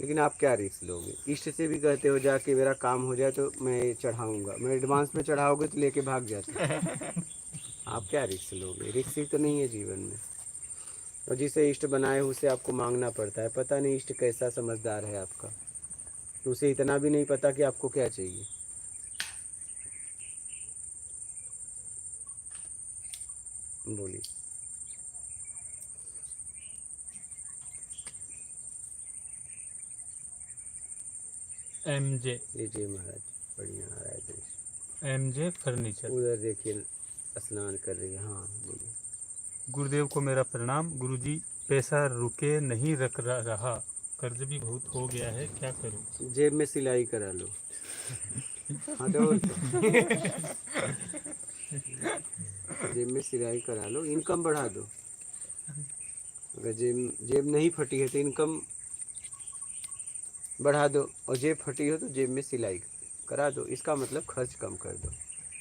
लेकिन आप क्या रिक्स लोगे? इष्ट से भी कहते हो जाके मेरा काम हो जाए तो मैं चढ़ाऊंगा, मैं एडवांस में चढ़ाओगे तो लेके भाग जाते हो। आप क्या रिक्स लोगे? रिक्स ही तो नहीं है जीवन में। और जिसे इष्ट बनाए उसे आपको मांगना पड़ता है। पता नहीं इष्ट कैसा समझदार है आपका, तो उसे इतना भी नहीं पता कि आपको क्या चाहिए। बोलिए। MJ जी महाराज, बढ़िया आ रहा है दृश्य। MJ furniture. उधर देखिए स्नान कर रही है। हाँ बोलिए। गुरुदेव को मेरा प्रणाम। गुरुजी, पैसा रुके नहीं रहा, कर्ज भी बहुत हो गया है, क्या करूं? जेब में सिलाई करा लो। हाँ तो और क्या? जेब में सिलाई करा लो, इनकम बढ़ा दो। अगर जेब नहीं फटी है तो इनकम बढ़ा दो, और जेब फटी हो तो जेब में सिलाई करा दो। इसका मतलब खर्च कम कर दो।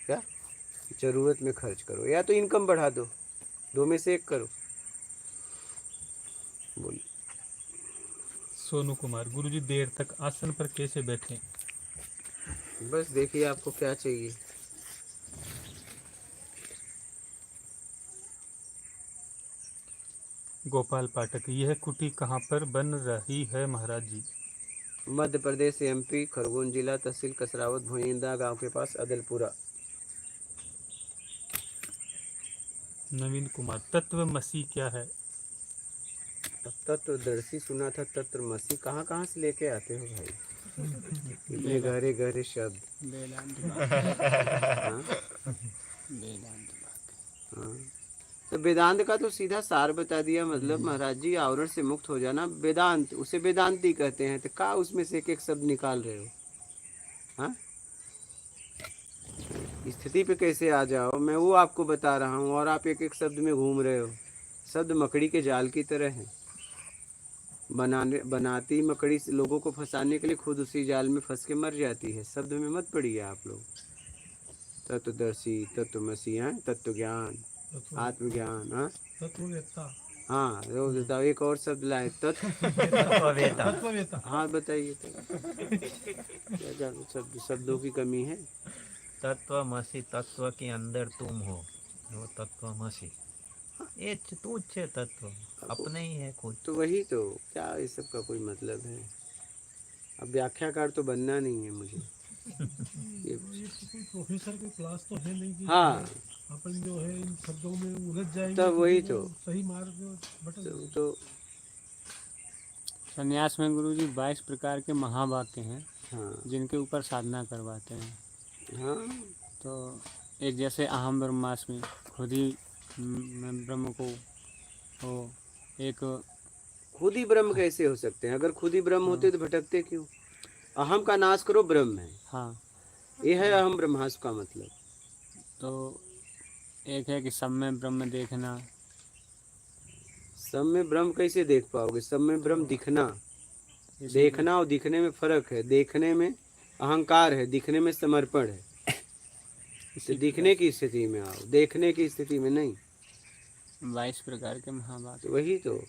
क्या जरूरत में खर्च करो या तो इनकम बढ़ा दो, दो में से एक करो। बोलिए। सोनू कुमार, गुरुजी देर तक आसन पर कैसे बैठें? बस देखिए आपको क्या चाहिए। गोपाल पाठक, यह कुटी कहाँ पर बन रही है महाराज जी? मध्य प्रदेश MP खरगोन जिला, तहसील कसरावत, भोइंदा गांव के पास, अदलपुरा। नवीन कुमार, तत्वमसी क्या है? तत्वदर्शी सुना था, तत्वमसी कहाँ कहाँ से लेके आते हो भाई? इतने गहरे गहरे शब्द। वेदांत हाँ? वेदांत बात। हाँ। तो वेदांत का तो सीधा सार बता दिया। मतलब महाराज जी आवरण से मुक्त हो जाना वेदांत, उसे वेदांती कहते हैं। तो का उसमें से एक एक शब्द निकाल रहे हो? हाँ, स्थिति पे कैसे आ जाओ, मैं वो आपको बता रहा हूँ और आप एक एक शब्द में घूम रहे हो। शब्द मकड़ी के जाल की तरह है। बनाती मकड़ी से लोगों को फंसाने के लिए खुद उसी जाल में फंस के मर जाती है। शब्द में मत पड़िए आप लोग। तत्वदर्शी, तत्वमसी है, तत्व ज्ञान, आत्मज्ञान। हाँ तत्ववेत्ता। हाँ, वो बताओ एक और शब्द लाए। तत्ववेत्ता। हाँ बताइए तो क्या जानो शब्दों की कमी है। तत्वमसि, तत्व के अंदर तुम हो, वो तत्वमसि। ये तू छे तत्व, अपने ही है खुद। तो वही तो, क्या इस सब का कोई मतलब है? अब व्याख्याकार तो बनना नहीं है मुझे। ये तो कोई प्रोफेसर की क्लास तो है नहीं कि हाँ, अपन जो है इन शब्दों में उलझ जाएंगे। तब वही वो तो। सही मार्ग भटक तो संन्यास में गुरुजी 22 प्रकार के महावाक्य हैं हाँ जिनके ऊपर साधना करवाते हैं। हाँ तो एक जैसे अहम ब्रह्मास्मि, खुद ही मैं ब्रह्म को हो। एक खुद ही ब्रह्म कैसे हो सकते हैं? अगर खुद ही ब्रह्म होते तो भटकते क्यों? अहम का नाश करो, ब्रह्म है। हाँ, ये है अहम ब्रह्मास्म का मतलब। तो एक है कि सब में ब्रह्म देखना। सब में ब्रह्म कैसे देख पाओगे? सब में ब्रह्म दिखना। देखना और दिखने में फर्क है। देखने में अहंकार है, दिखने में समर्पण है। इसे दिखने की स्थिति में आओ, देखने की स्थिति में नहीं। 22 प्रकार के महावाक्य। तो वही तो।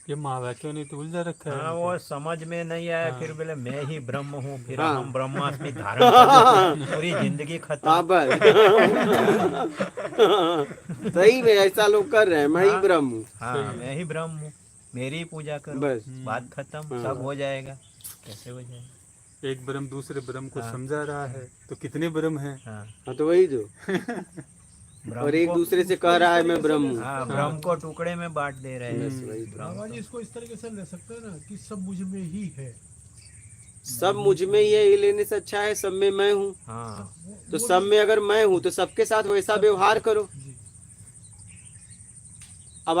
ये महावाक्यों ने तो उलझा रखा है हाँ, इनको। वो समझ में नहीं आया। हाँ। फिर बोले मैं ही ब्रह्म हूँ, फिर हाँ। हम ब्रह्मास्मि धारण कर, पूरी जिंदगी खत्म। हाँ बस सही में ऐसा लोग कर रहे हैं, मैं ही ब्रह्म हूँ। हाँ, मैं ही ब्रह्म हूँ, मेरी ही पूजा करो, बस। बात खत्म, हाँ। सब हो जाएगा। कैसे हो जाएगा? एक ब्रह्म दूसरे ब्रह्म को हाँ। समझा रहा है, तो कितने ब्रह्म हैं? हाँ, हाँ तो वही तो। ब्रह्म और एक को- दूसरे से कह रहा है मैं ब्रह्म हूँ। हाँ, ब्रह्म को टुकड़े में बांट दे रहे हैं। बस वही तो। बाबा जी इसको इस तरीके से ले सकते हैं ना कि सब मुझ में ही है। सब मुझ में ही है, ये लेने से अच्छा है सब में मैं हूँ। हाँ, तो सब में अगर मैं हूँ तो सबके साथ वैसा व्यवहार करो। जी। अब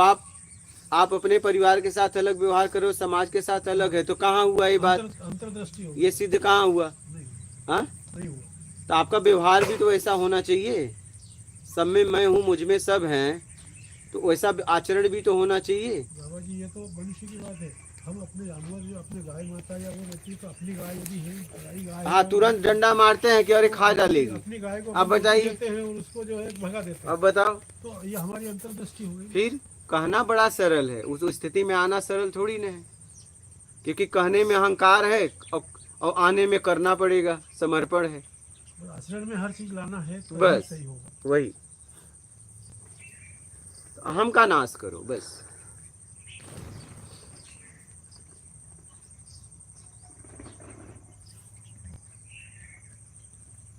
आप अपने परिवार के साथ अलग व्यवहार करो, समाज के साथ अलग है, तो कहाँ हुआ ये बात? अंतर्दृष्टि हो ये सिद्ध कहाँ हुआ? नहीं, हाँ, नहीं हुआ। तो आपका व्यवहार भी तो वैसा होना चाहिए। सब में मैं हूँ, मुझ में सब हैं, तो वैसा आचरण भी तो होना चाहिए। बाबा जी ये तो मनुष्य की बात है। हम अपने जानवर जो अपने गाय माता या वो रहती है, तो अपनी गाय यदि है, पराई गाय हाँ, है, तुरंत डंडा मारते हैं कि अरे खा डालेगी। अपनी गाय को आप बताइए। देते हैं और उसको जो है भगा देते हैं। अब बताओ, तो ये हमारी अंतर्दृष्टि हो गई। फिर कहना बड़ा सरल है, उस स्थिति में आना सरल थोड़ी ना है। क्योंकि कहने में अहंकार है और आने में करना पड़ेगा, समर्पण है। और आचरण में हर चीज लाना है तो बस। ही सही होगा। वही तो अहम का नाश करो बस।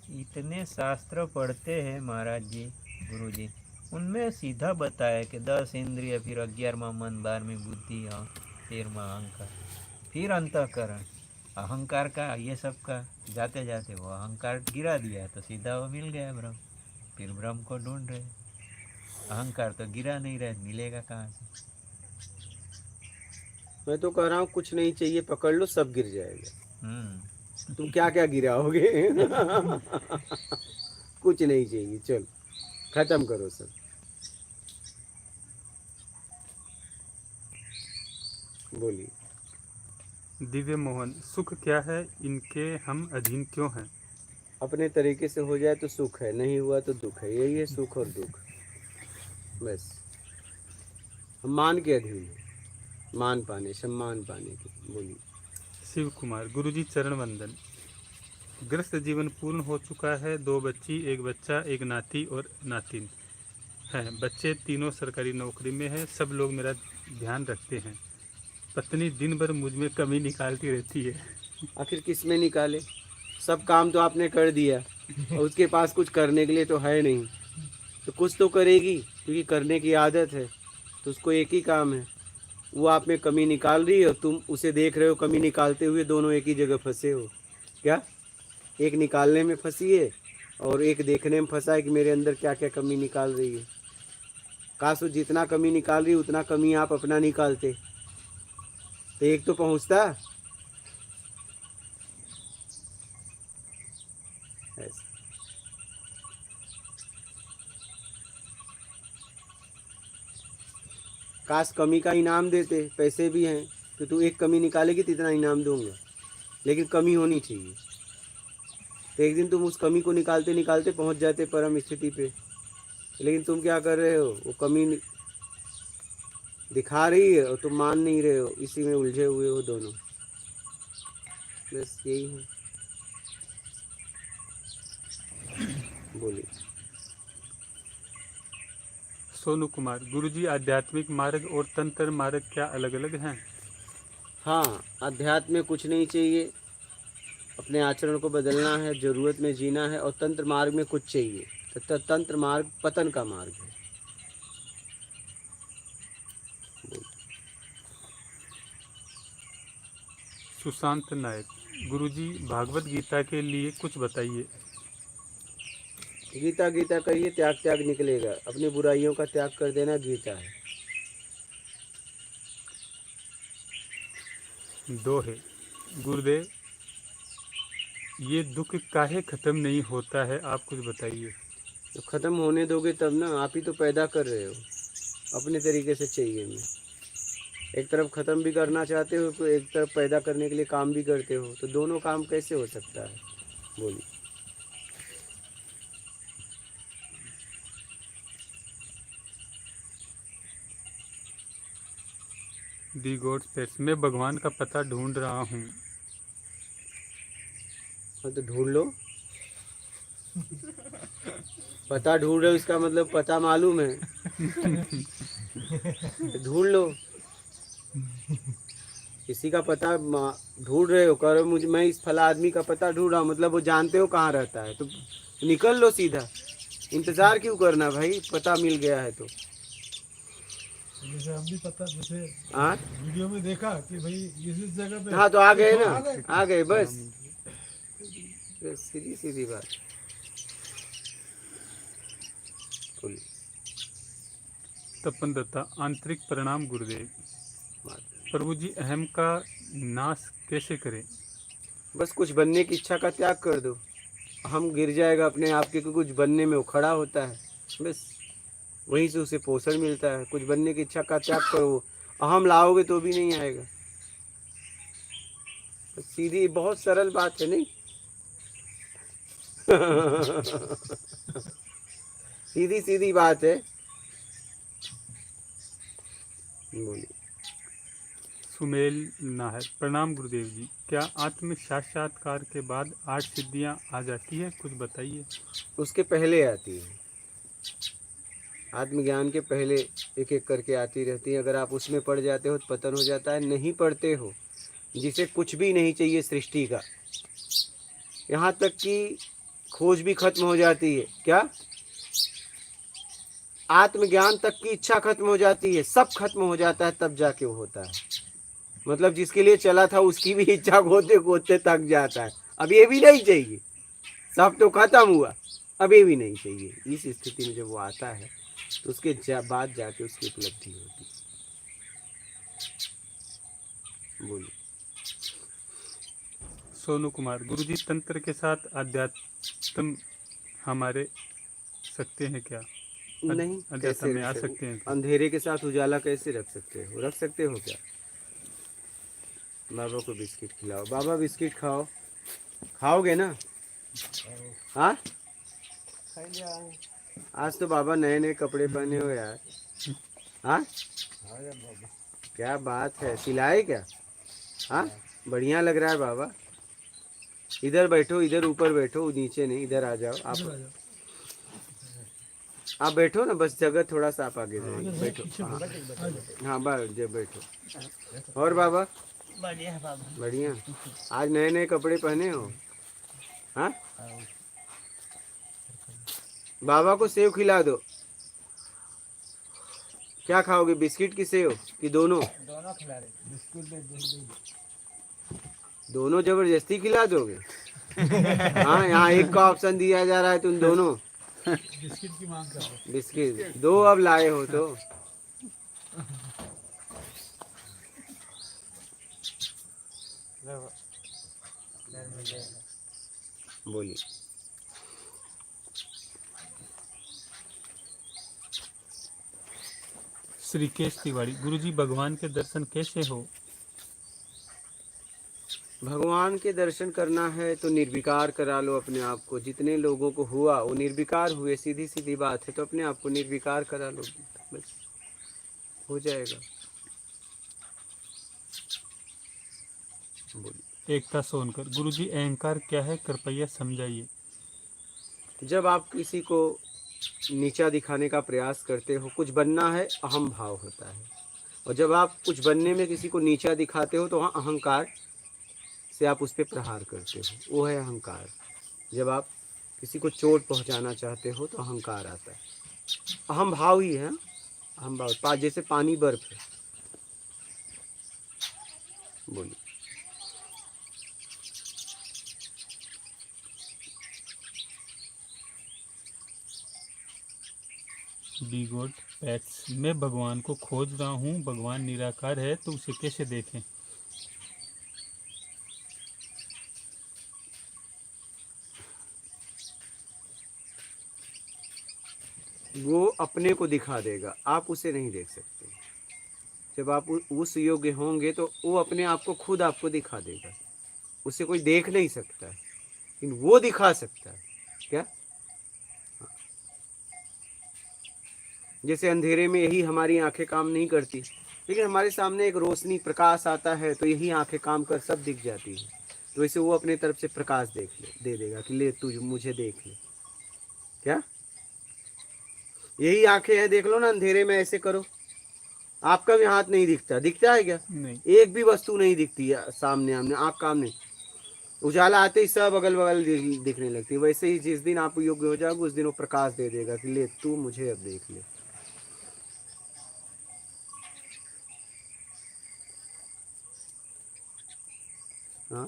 इतने शास्त्र पढ़ते हैं महाराज जी, गुरु जी, उनमें सीधा बताया कि 10 इंद्रिय, फिर 11वां मन, 12वीं बुद्धि और 13वां अहंकार, फिर अंतःकरण। अहंकार का, ये सब का, जाते जाते वो अहंकार गिरा दिया तो सीधा वो मिल गया ब्रह्म। फिर ब्रह्म को ढूंढ रहे, अहंकार तो गिरा नहीं रहे, मिलेगा कहाँ से? मैं तो कह रहा हूँ कुछ नहीं चाहिए, पकड़ लो सब गिर जाएगा। तुम क्या क्या गिराओगे? कुछ नहीं चाहिए, चलो खत्म करो सब। बोलिए। दिव्य मोहन, सुख क्या है, इनके हम अधीन क्यों हैं? अपने तरीके से हो जाए तो सुख है, नहीं हुआ तो दुख है। यही है सुख और दुख, बस। हम मान के अधीन हैं, मान पाने, सम्मान पाने के। बोलिए। शिव कुमार, गुरुजी चरण वंदन। ग्रस्त जीवन पूर्ण हो चुका है। 2 बच्ची, 1 बच्चा, 1 नाती और नातिन हैं। बच्चे तीनों सरकारी नौकरी में हैं। सब लोग मेरा ध्यान रखते हैं। पत्नी दिन भर मुझ में कमी निकालती रहती है। आखिर किस में निकाले? सब काम तो आपने कर दिया और उसके पास कुछ करने के लिए तो है नहीं, तो कुछ तो करेगी, क्योंकि करने की आदत है। तो उसको एक ही काम है, वो आप में कमी निकाल रही है और तुम उसे देख रहे हो कमी निकालते हुए। दोनों एक ही जगह फंसे हो क्या? एक निकालने में फंसी है और एक देखने में फंसा है कि मेरे अंदर क्या क्या कमी निकाल रही है। काश वो जितना कमी निकाल रही है उतना कमी आप अपना निकालते, तो एक तो पहुंचता। ऐसा काश कमी का इनाम देते, पैसे भी हैं तो तू एक कमी निकालेगी तो इतना इनाम दूंगा, लेकिन कमी होनी चाहिए। तो एक दिन तुम उस कमी को निकालते निकालते पहुंच जाते परम स्थिति पे। लेकिन तुम क्या कर रहे हो? वो कमी दिखा रही है और तुम मान नहीं रहे हो, इसी में उलझे हुए हो दोनों। बस यही है। बोलिए। सोनू कुमार, गुरुजी आध्यात्मिक मार्ग और तंत्र मार्ग क्या अलग अलग हैं? हाँ, अध्यात्म में कुछ नहीं चाहिए, अपने आचरण को बदलना है, जरूरत में जीना है। और तंत्र मार्ग में कुछ चाहिए, तो तंत्र मार्ग पतन का मार्ग है। सुशांत नायक, गुरुजी भागवत गीता के लिए कुछ बताइए। गीता गीता कहिए, त्याग त्याग निकलेगा। अपनी बुराइयों का त्याग कर देना गीता है। 2 है, गुरुदेव ये दुख काहे खत्म नहीं होता है, आप कुछ बताइए। तो ख़त्म होने दोगे तब ना, आप ही तो पैदा कर रहे हो। अपने तरीके से चाहिए मैं। एक तरफ ख़त्म भी करना चाहते हो तो एक तरफ पैदा करने के लिए काम भी करते हो, तो दोनों काम कैसे हो सकता है? बोलिए। दी गॉड्स पेट्स, मैं भगवान का पता ढूंढ रहा हूँ। हाँ तो ढूंढ लो। पता ढूंढ रहे हो इसका मतलब पता मालूम है। ढूंढ लो। किसी का पता ढूंढ रहे हो, करो मुझे मैं इस फला आदमी का पता ढूंढ रहा हूँ, मतलब वो जानते हो कहाँ रहता है, तो निकल लो सीधा। इंतजार क्यों करना भाई, पता मिल गया है तो। जैसे हम भी पता, जैसे हाँ वीडियो में देखा कि भाई इस जगह पे, हाँ, तो आ गए ना, आ गए। आ गए बस। सीधी सीधी बात। बोलिए। तपन दत्ता, आंतरिक परिणाम गुरुदेव। बात। प्रभु जी अहम का नाश कैसे करें? बस कुछ बनने की इच्छा का त्याग कर दो, हम गिर जाएगा अपने आप के, कुछ बनने में वो खड़ा होता है, बस वहीं से उसे पोषण मिलता है। कुछ बनने की इच्छा का त्याग करो, अहम लाओगे तो भी नहीं आएगा। सीधी, बहुत सरल बात है नहीं? सीधी सीधी बात है। बोलिए। सुमेल नाहर, प्रणाम गुरुदेव जी। क्या आत्म साक्षात्कार के बाद 8 सिद्धियां आ जाती है, कुछ बताइए। उसके पहले आती है, आत्मज्ञान के पहले एक एक करके आती रहती है। अगर आप उसमें पड़ जाते हो तो पतन हो जाता है। नहीं पढ़ते हो, जिसे कुछ भी नहीं चाहिए सृष्टि का, यहाँ तक कि खोज भी खत्म हो जाती है। क्या? आत्मज्ञान तक की इच्छा खत्म हो जाती है, सब खत्म हो जाता है, तब जाके वो होता है। मतलब जिसके लिए चला था उसकी भी इच्छा खोदते खोदते थक जाता है, अब ये भी नहीं चाहिए, सब तो खत्म हुआ, अब ये भी नहीं चाहिए। इस स्थिति में जब वो आता है तो उसके बाद जाके उसकी उपलब्धि होती है। बोलिए। सोनू कुमार, गुरुजी तंत्र के साथ अध्यात्म हमारे सकते हैं क्या? नहीं, अध्यात्म कैसे में आ रख सकते हैं क्या? अंधेरे के साथ उजाला कैसे रख सकते हो? रख सकते हो क्या? बाबा को बिस्किट खिलाओ। बाबा बिस्किट खाओ, खाओगे ना? हाँ, आज तो बाबा नए नए कपड़े पहने हो यार। हाँ, क्या बात है, सिलाए क्या? हाँ, बढ़िया लग रहा है बाबा। इधर बैठो, इधर ऊपर बैठो, नीचे नहीं, इधर आ जाओ। आप बैठो ना, बस जगह थोड़ा सा आप आगे जाइए, बैठो। हाँ बस जब बैठो। और बाबा? बढ़िया बाबा, बढ़िया। आज नए नए कपड़े पहने हो? हाँ, बाबा को सेव खिला दो। क्या खाओगे, बिस्किट की सेव कि दोनों? दोनों खिला रहे, बिस्कुट दे दोनों जबरदस्ती खिला दोगे? हाँ, यहाँ एक का ऑप्शन दिया जा रहा है, तुम दोनों बिस्किट की मांग कर रहे बिस्किट दो अब लाए हो तो। बोलिए। श्रीकेश तिवारी, गुरुजी भगवान के दर्शन कैसे हो? भगवान के दर्शन करना है तो निर्विकार करा लो अपने आप को। जितने लोगों को हुआ वो निर्विकार हुए, सीधी सीधी बात है। तो अपने आप को निर्विकार करा लो, बस हो जाएगा। बोलिए। एकता सोनकर, गुरुजी अहंकार क्या है, कृपया समझाइए। जब आप किसी को नीचा दिखाने का प्रयास करते हो, कुछ बनना है, अहम भाव होता है। और जब आप कुछ बनने में किसी को नीचा दिखाते हो तो वहाँ अहंकार से आप उस पर प्रहार करते हो, वो है अहंकार। जब आप किसी को चोट पहुंचाना चाहते हो तो अहंकार आता है। अहम भाव ही है, अहम भाव, जैसे पानी बर्फ है। बोलिए। बी गॉड पैट्स, मैं भगवान को खोज रहा हूँ, भगवान निराकार है तो उसे कैसे देखें? वो अपने को दिखा देगा, आप उसे नहीं देख सकते। जब आप उस योग्य होंगे तो वो अपने आप को खुद आपको दिखा देगा। उसे कोई देख नहीं सकता है, लेकिन वो दिखा सकता है। क्या? जैसे अंधेरे में यही हमारी आंखें काम नहीं करती, लेकिन हमारे सामने एक रोशनी प्रकाश आता है तो यही आंखें काम कर सब दिख जाती है। तो वैसे वो अपने तरफ से प्रकाश दे देगा कि ले तू मुझे देख ले। क्या? यही आंखें हैं, देख लो ना, अंधेरे में ऐसे करो, आपका भी हाथ नहीं दिखता, दिखता है क्या? नहीं। एक भी वस्तु नहीं दिखती है सामने, हमने आँख काम नहीं। उजाला आते ही सब अगल बगल दिखने लगती है। वैसे ही जिस दिन आप योग्य हो जाओगे उस दिन वो प्रकाश दे देगा कि ले तू मुझे अब देख ले। हाँ,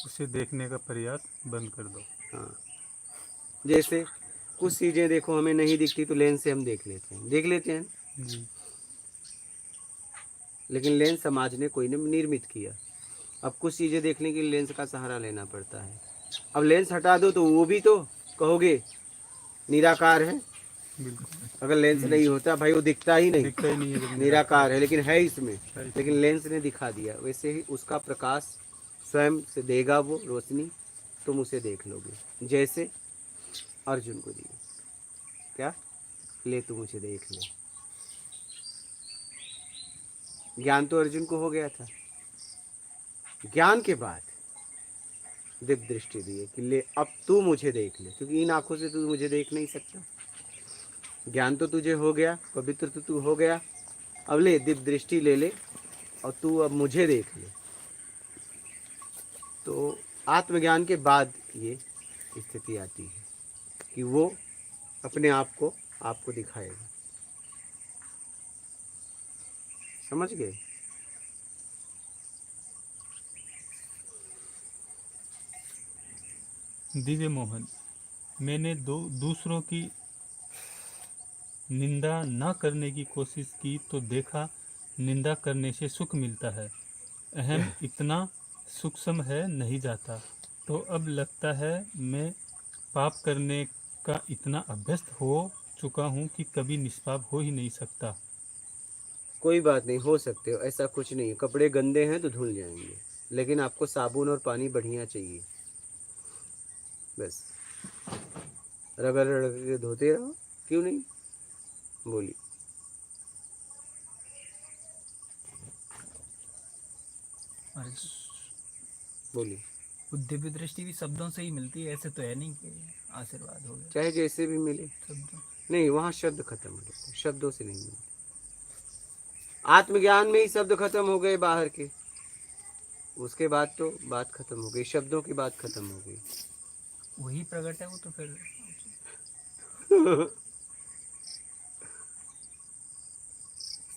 उसे देखने का प्रयास बंद कर दो। हाँ। जैसे कुछ चीजें देखो हमें नहीं दिखती तो लेंस से हम देख लेते हैं, जी। लेकिन लेंस समाज ने कोई ने निर्मित किया। अब कुछ चीजें देखने के लिए लेंस का सहारा लेना पड़ता है। अब लेंस हटा दो तो वो भी तो कहोगे निराकार है। बिल्कुल अगर लेंस नहीं होता भाई वो दिखता ही नहीं, दिखता ही नहीं है जब निराकार है, लेकिन है इसमें, है। लेकिन लेंस ने दिखा दिया। वैसे ही उसका प्रकाश स्वयं से देगा वो रोशनी, तुम उसे देख लोगे। जैसे अर्जुन को दिया, क्या ले तू मुझे देख ले। ज्ञान तो अर्जुन को हो गया था, ज्ञान के बाद दिव्य दृष्टि दी कि ले अब तू मुझे देख ले, क्योंकि इन आंखों से तू मुझे देख नहीं सकता। ज्ञान तो तुझे हो गया, पवित्र तो तू हो गया, अब ले दिव्य दृष्टि ले ले और तू अब मुझे देख ले। तो आत्मज्ञान के बाद ये स्थिति आती है कि वो अपने आप को आपको दिखाएगा। समझ गए? दिव्य मोहन, मैंने दूसरों की निंदा न करने की कोशिश की तो देखा निंदा करने से सुख मिलता है। अहम इतना सूक्ष्म है नहीं जाता। तो अब लगता है मैं पाप करने का इतना अभ्यस्त हो चुका हूँ कि कभी निष्पाप हो ही नहीं सकता। कोई बात नहीं, हो सकते हो, ऐसा कुछ नहीं है। कपड़े गंदे हैं तो धुल जाएंगे, लेकिन आपको साबुन और पानी बढ़िया चाहिए। बस रगड़ रगड़ के धोते रहो, क्यों नहीं? बोलिए। और बोलिए। वो दिव्य दृष्टि भी शब्दों से ही मिलती है, ऐसे तो है नहीं कि आशीर्वाद हो गया चाहे जैसे भी मिले, शब्दों। नहीं, वहाँ शब्द खत्म हो जाते हैं, शब्दों से नहीं मिलते। आत्मज्ञान में ही शब्द खत्म हो गए बाहर के, उसके बाद तो बात खत्म हो गई, शब्दों की बात खत्म हो गई। वही प्रकट है वो तो फिर।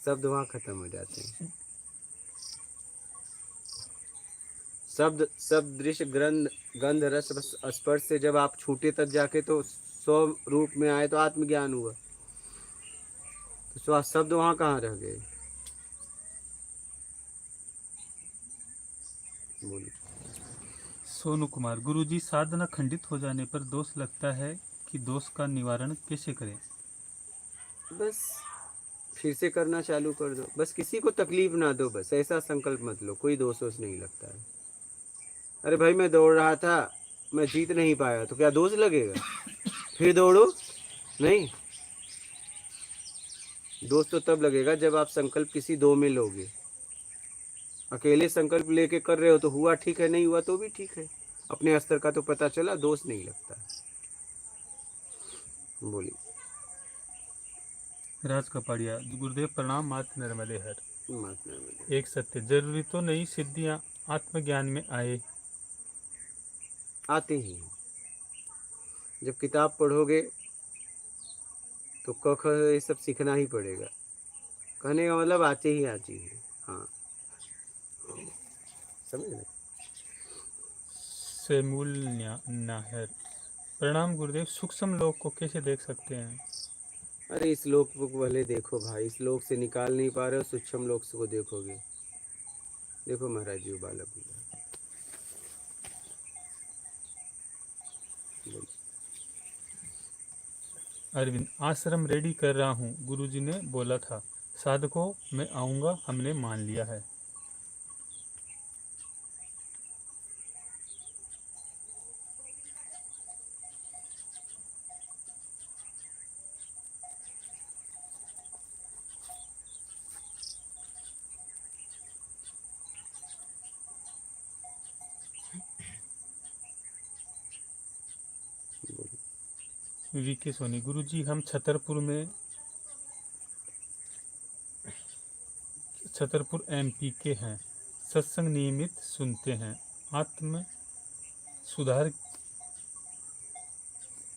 शब्द वहाँ खत्म हो जाते हैं। शब्द शब्द दृश्य ग्रंथ गंध रस स्पर्श से जब आप छूटे तब जाके तो स्व रूप में आए तो आत्मज्ञान हुआ। तो शब्द वहाँ कहाँ रह गए? बोलिए। सोनू कुमार, गुरुजी, साधना खंडित हो जाने पर दोष लगता है कि दोष का निवारण कैसे करें? बस फिर से करना चालू कर दो, बस किसी को तकलीफ ना दो, बस ऐसा संकल्प मत लो। कोई दोष वोष नहीं लगता है। अरे भाई, मैं दौड़ रहा था, मैं जीत नहीं पाया, तो क्या दोष लगेगा? फिर दौड़ो नहीं। दोष तो तब लगेगा जब आप संकल्प किसी दो में लोगे। अकेले संकल्प लेके कर रहे हो तो हुआ ठीक है, नहीं हुआ तो भी ठीक है, अपने स्तर का तो पता चला, दोष नहीं लगता। बोलिए। राज कपाड़िया, गुरुदेव प्रणाम, मात नर्मदे हर। महात्मा में एक सत्य, जरूरी तो नहीं सिद्धियां आत्मज्ञान में आए। आते ही हैं। जब किताब पढ़ोगे तो क ख ये सब सीखना ही पड़ेगा। कहने का मतलब आते ही आती है। हाँ, समझ रहे? सेमूल नाहर, प्रणाम गुरुदेव, सूक्ष्म लोक को कैसे देख सकते हैं? अरे इस लोक को पहले देखो भाई, इस लोक से निकाल नहीं पा रहे हो, सूक्ष्म लोक को देखोगे। देखो महाराज जी, बालक अरविंद, आश्रम रेडी कर रहा हूँ, गुरुजी ने बोला था साधकों मैं आऊँगा, हमने मान लिया है। वीके सोनी, गुरुजी हम छतरपुर एमपी के हैं, सत्संग नियमित सुनते हैं, आत्म सुधार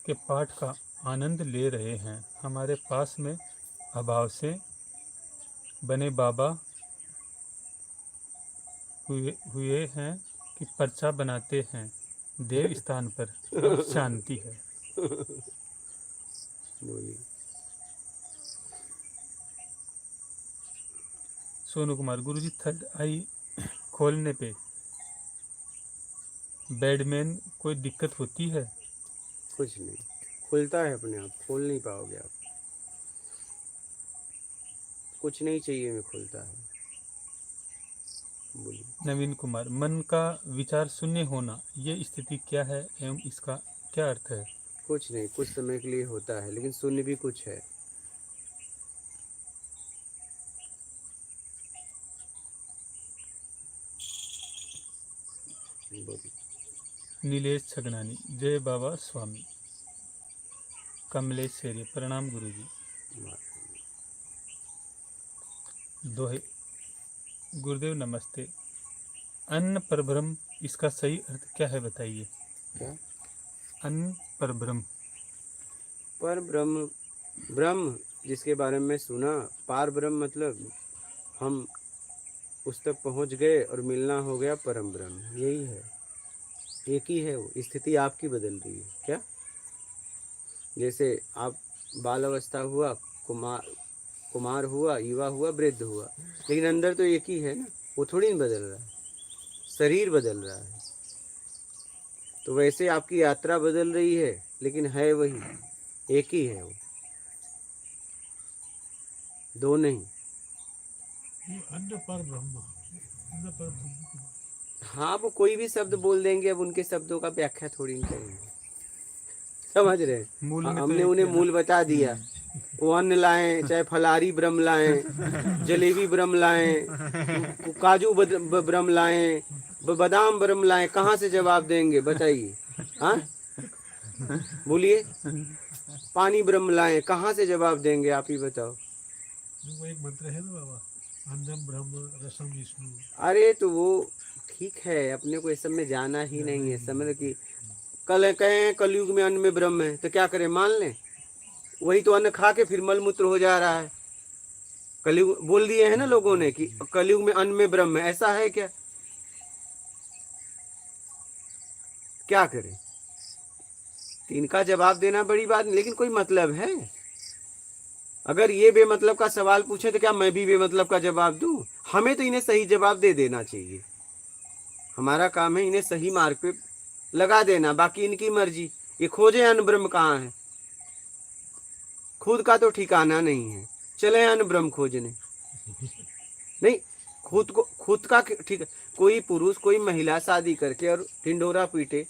के पाठ का आनंद ले रहे हैं। हमारे पास में अभाव से बने बाबा हुए हैं कि पर्चा बनाते हैं, देव स्थान पर अब शांति है। बोलिए। सोनू कुमार, गुरुजी थर्ड आई खोलने पे बेडमैन कोई दिक्कत होती है? कुछ नहीं, खुलता है अपने आप, खोल नहीं पाओगे आप। कुछ नहीं चाहिए में खुलता है। बोलिए। नवीन कुमार, मन का विचार शून्य होना, ये स्थिति क्या है एवं इसका क्या अर्थ है? कुछ नहीं, कुछ समय के लिए होता है, लेकिन शून्य भी कुछ है। बोलिए। नीलेश छगनानी, जय बाबा स्वामी। कमलेश शेरी, प्रणाम गुरुजी। दोहे, गुरुदेव नमस्ते, अन्न परब्रह्म, इसका सही अर्थ क्या है बताइए? क्या? अन्न परब्रह्म, पर ब्रह्म, ब्रह्म जिसके बारे में सुना, पार ब्रह्म मतलब हम उस तक पहुंच गए और मिलना हो गया परम ब्रह्म, यही है। एक ही है वो, स्थिति आपकी बदल रही है क्या। जैसे आप बाल अवस्था हुआ, कुमार हुआ, युवा हुआ, वृद्ध हुआ, लेकिन अंदर तो एक ही है ना, वो थोड़ी नहीं बदल रहा है, शरीर बदल रहा है। तो वैसे आपकी यात्रा बदल रही है, लेकिन है वही, एक ही है वो, दो नहीं। ये अन्य पर ब्रह्म, अन्य पर ब्रह्म की बात। हाँ, वो कोई भी शब्द बोल देंगे, अब उनके शब्दों का व्याख्या थोड़ी नहीं करेंगे, समझ रहे हैं? मूल में तो हमने एक उन्हें है ना। मूल बता दिया। वो अन्न लाएं, चाहे फलारी ब्रह्म लाएं, जलेबी ब्रह्म लाएं, काजू ब्रह्म लाएं, बादाम ब्रह्म लाएं, कहाँ से जवाब देंगे बताइए? हाँ, बोलिए। पानी ब्रह्म लाएं, कहाँ से जवाब देंगे, आप ही बताओ। वो एक मंत्र है ना बाबा, अन्नम ब्रह्म रसम विष्णु। अरे तो वो ठीक है, अपने को इस सब में जाना ही नहीं है। समझ कि कल कहें कलयुग में अन्न में ब्रह्म है, तो क्या करें, मान लें? वही तो अन्न खा के फिर मलमूत्र हो जा रहा है। कलयुग बोल दिए हैं ना लोगों ने कि कलयुग में अन्न में ब्रह्म है, ऐसा है क्या? क्या करें? तो इनका जवाब देना बड़ी बात नहीं, लेकिन कोई मतलब है? अगर ये बेमतलब का सवाल पूछे तो क्या मैं भी बेमतलब का जवाब दूं? हमें तो इन्हें सही जवाब दे देना चाहिए। हमारा काम है इन्हें सही मार्ग पे लगा देना, बाकी इनकी मर्जी। ये खोजे अन्न ब्रह्म कहाँ है, खुद का तो ठिकाना नहीं है, चले अन्न ब्रह्म खोजने। नहीं, खुद का ठीक। कोई पुरुष कोई महिला शादी करके और ढिंढोरा पीटे,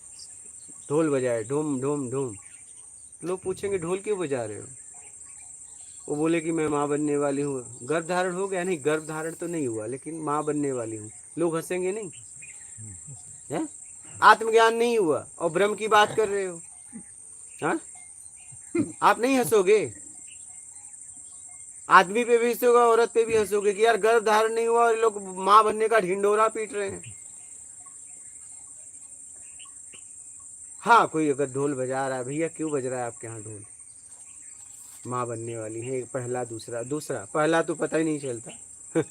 ढोल बजाए, ढोम ढोम ढोम, लोग पूछेंगे ढोल क्यों बजा रहे हो? वो बोले कि मैं माँ बनने वाली हूँ। गर्भ धारण हो गया? नहीं, गर्भ धारण तो नहीं हुआ, लेकिन माँ बनने वाली हूँ। लोग हंसेंगे नहीं है? आत्मज्ञान नहीं हुआ और ब्रह्म की बात कर रहे हो। हाँ, आप नहीं हंसोगे? आदमी पे भी हंसोगे, औरत पे भी हंसोगे कि यार गर्भ धारण नहीं हुआ और लोग माँ बनने का ढिंडोरा पीट रहे हैं। हाँ, कोई अगर ढोल बजा रहा है, भैया क्यों बज रहा है आपके यहाँ ढोल? माँ बनने वाली है, पहला दूसरा पहला तो पता ही नहीं चलता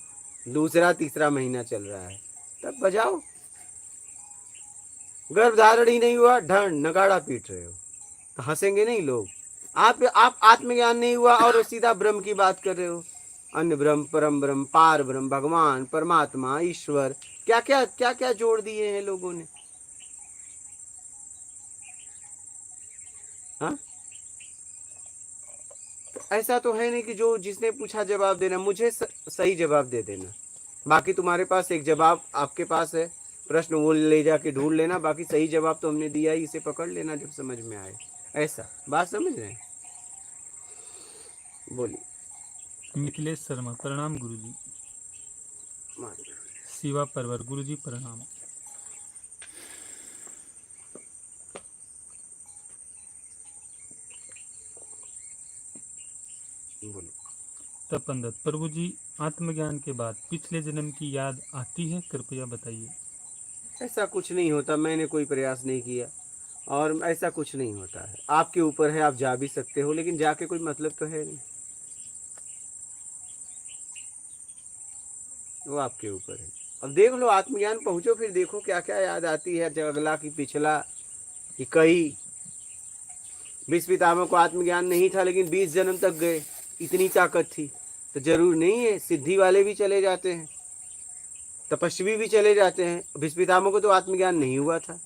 दूसरा तीसरा महीना चल रहा है, तब बजाओ। गर्भ धारण ही नहीं हुआ, ढंड नगाड़ा पीट रहे हो, तो हंसेंगे नहीं लोग? आप आत्मज्ञान नहीं हुआ और सीधा ब्रह्म की बात कर रहे हो। अन्य ब्रह्म, परम ब्रह्म, पार ब्रह्म, भगवान, परमात्मा, ईश्वर, क्या क्या क्या क्या जोड़ दिए हैं लोगों ने। हाँ, ऐसा तो है नहीं कि जो जिसने पूछा जवाब देना, मुझे सही जवाब दे देना। बाकी तुम्हारे पास एक जवाब आपके पास है, प्रश्न वो ले जाके ढूंढ लेना, बाकी सही जवाब तो हमने दिया ही, इसे पकड़ लेना जब समझ में आए। ऐसा बात समझ रहे हैं? बोलिए। मिथिलेश शर्मा, प्रणाम गुरुजी। शिवा परवर, गुरुजी प्रणाम। बोलो। तपन दत्त, प्रभु जी आत्मज्ञान के बाद पिछले जन्म की याद आती है, कृपया बताइए। ऐसा कुछ नहीं होता, मैंने कोई प्रयास नहीं किया और ऐसा कुछ नहीं होता है। आपके ऊपर है, आप जा भी सकते हो, लेकिन जाके कोई मतलब तो है नहीं, वो आपके ऊपर है। अब देख लो, आत्मज्ञान पहुंचो, फिर देखो क्या क्या याद आती है, अगला की पिछला कि कई। 20 पितामह को आत्मज्ञान नहीं था, लेकिन 20 जन्म तक गए, इतनी ताकत थी। तो जरूर नहीं है, सिद्धि वाले भी चले जाते हैं, तपस्वी भी चले जाते हैं। 20 पितामह को तो आत्मज्ञान नहीं हुआ था,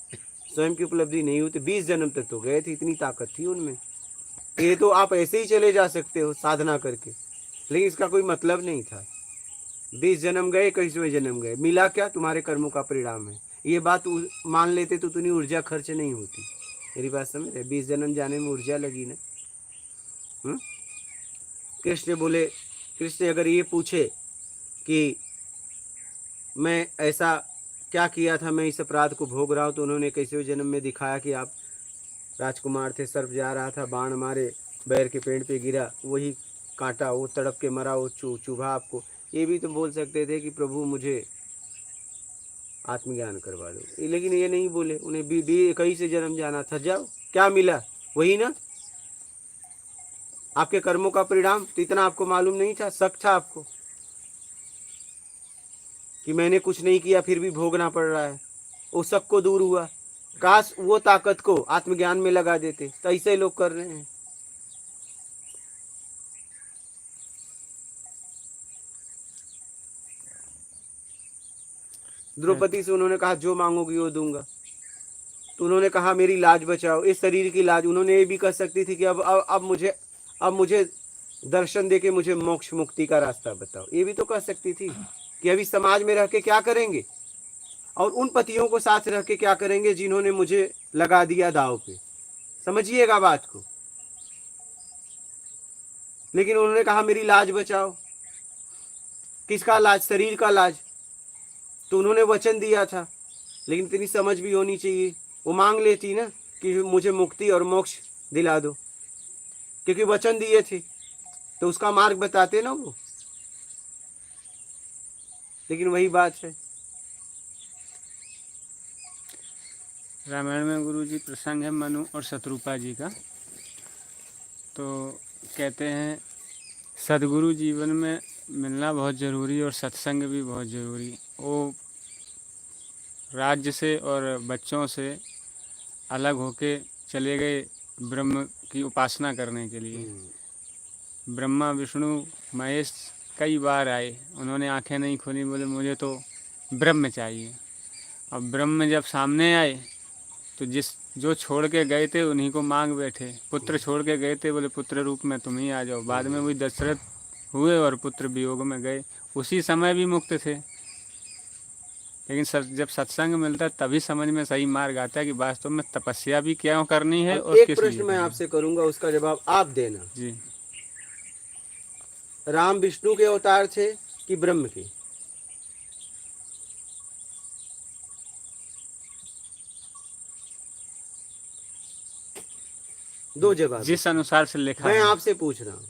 स्वयं की उपलब्धि नहीं हुई, 20 जन्म तक तो गए थे, इतनी ताकत थी उनमें। ये तो आप ऐसे ही चले जा सकते हो साधना करके, लेकिन इसका कोई मतलब नहीं था। 20 जन्म गए, 21वें जन्म गए, मिला क्या? तुम्हारे कर्मों का परिणाम है। ये बात मान लेते तो इतनी ऊर्जा खर्च नहीं होती। मेरी बात समझ रहे? 20 जन्म जाने में ऊर्जा लगी ना। कृष्ण बोले, कृष्ण अगर ये पूछे कि मैं ऐसा क्या किया था, मैं इस अपराध को भोग रहा हूँ, तो उन्होंने 21वें जन्म में दिखाया कि आप राजकुमार थे, सर्प जा रहा था, बाण मारे, बैर के पेड़ पे गिरा, वही काटा, वो तड़प के मरा, वो चुभा आपको। ये भी तो बोल सकते थे कि प्रभु मुझे आत्मज्ञान करवा दो, लेकिन ये नहीं बोले। उन्हें 21 जन्म जाना था, जाओ, क्या मिला? वही ना, आपके कर्मों का परिणाम। तो इतना आपको मालूम नहीं था, शक था आपको कि मैंने कुछ नहीं किया फिर भी भोगना पड़ रहा है। वो शक को दूर हुआ, काश वो ताकत को आत्मज्ञान में लगा देते, तो ऐसे ही लोग कर रहे हैं। द्रौपदी से उन्होंने कहा जो मांगोगी वो दूंगा, तो उन्होंने कहा मेरी लाज बचाओ, इस शरीर की लाज। उन्होंने ये भी कह सकती थी कि अब मुझे दर्शन देके मुझे मोक्ष मुक्ति का रास्ता बताओ, ये भी तो कह सकती थी कि अभी समाज में रह के क्या करेंगे, और उन पतियों को साथ रह के क्या करेंगे जिन्होंने मुझे लगा दिया दाव पे। समझिएगा बात को। लेकिन उन्होंने कहा मेरी लाज बचाओ। किसका लाज? शरीर का लाज। तो उन्होंने वचन दिया था, लेकिन इतनी समझ भी होनी चाहिए, वो मांग लेती ना कि मुझे मुक्ति और मोक्ष दिला दो, क्योंकि वचन दिए थे तो उसका मार्ग बताते ना वो। लेकिन वही बात है। रामायण में गुरु जी प्रसंग है मनु और शत्रुपा जी का। तो कहते हैं सदगुरु जीवन में मिलना बहुत ज़रूरी और सत्संग भी बहुत ज़रूरी। वो राज्य से और बच्चों से अलग होके चले गए ब्रह्म की उपासना करने के लिए। ब्रह्मा विष्णु महेश कई बार आए, उन्होंने आंखें नहीं खोली, बोले मुझे तो ब्रह्म चाहिए। अब ब्रह्म जब सामने आए तो जो छोड़ के गए थे उन्हीं को मांग बैठे। पुत्र छोड़ के गए थे, बोले पुत्र रूप में तुम ही आ जाओ। बाद में वही दशरथ हुए और पुत्र वियोग में गए, उसी समय भी मुक्त थे। लेकिन जब सत्संग मिलता है तभी समझ में सही मार्ग आता है कि वास्तव में तपस्या भी क्यों करनी है और एक किस प्रश्न लिए मैं करनी आपसे करूंगा, उसका जवाब आप देना। जी। राम विष्णु के अवतार थे कि ब्रह्म के? दो जवाब। जिस अनुसार से लिखा मैं है, आपसे पूछ रहा हूँ,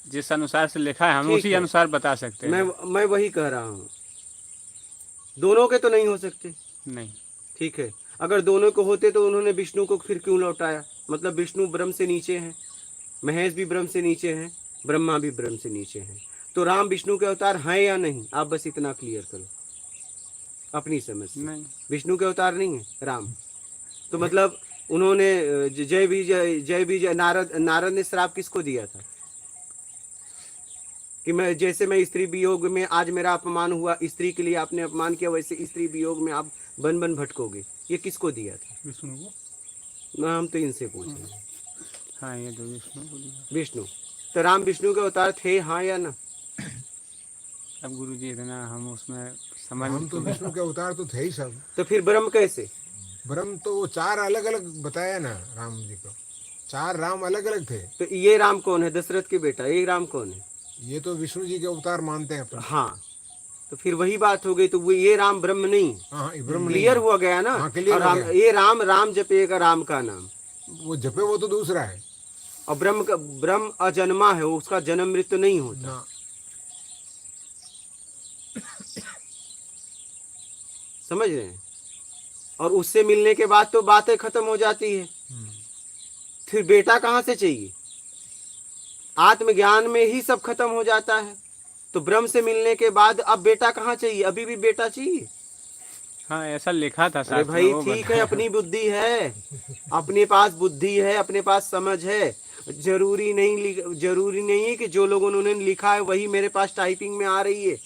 जिस अनुसार से लिखा है हम ठीक उसी है। अनुसार बता सकते हैं। मैं वही कह रहा हूँ, दोनों के तो नहीं हो सकते। नहीं, ठीक है, अगर दोनों को होते तो उन्होंने विष्णु को फिर क्यों लौटाया? मतलब विष्णु ब्रह्म से नीचे हैं, महेश भी ब्रह्म से नीचे हैं, ब्रह्मा भी ब्रह्म से नीचे हैं। तो राम विष्णु के अवतार हैं या नहीं? आप बस इतना क्लियर करो अपनी समझ से। नहीं, विष्णु के अवतार नहीं है राम। तो मतलब उन्होंने जय विजय नारद ने श्राप किसको दिया था कि मैं स्त्री वियोग में आज मेरा अपमान हुआ, स्त्री के लिए आपने अपमान किया, वैसे स्त्री वियोग में आप बन बन भटकोगे। ये किसको दिया था? विष्णु को। ना, हम तो इनसे पूछ रहे हैं। हाँ, ये तो विष्णु को दिया। विष्णु। तो राम विष्णु के अवतार थे, हाँ या ना? अब गुरु जी इतना हम उसमें समझ हम तो विष्णु के अवतार तो थे ही सब। तो फिर ब्रह्म कैसे? ब्रह्म तो वो चार अलग अलग बताया ना राम जी को, चार राम अलग अलग थे। तो ये राम कौन है? दशरथ के बेटा, ये राम कौन है? ये तो विष्णु जी के अवतार मानते हैं अपन। हाँ, तो फिर वही बात हो गई। तो वो ये राम ब्रह्म नहीं, हाँ, ये ब्रह्म नहीं क्लियर है। हुआ गया ना। हाँ, क्लियर और हो राम, गया। ये राम जपेगा राम का नाम। वो जपे वो तो दूसरा है और ब्रह्म अजन्मा है, उसका जन्म मृत्यु नहीं होता ना। समझ रहे हैं? और उससे मिलने के बाद तो बातें खत्म हो जाती है। फिर बेटा कहाँ से चाहिए? आत्मज्ञान में ही सब खत्म हो जाता है। तो ब्रह्म से मिलने के बाद अब बेटा कहाँ चाहिए? अभी भी बेटा चाहिए? हाँ, ऐसा लिखा था अरे शास्त्र भाई में, वो ठीक है, बताया। अपनी बुद्धि है, अपने पास बुद्धि है, अपने पास समझ है। जरूरी नहीं है कि जो लोगों ने लिखा है वही मेरे पास टाइपिंग में आ रही है।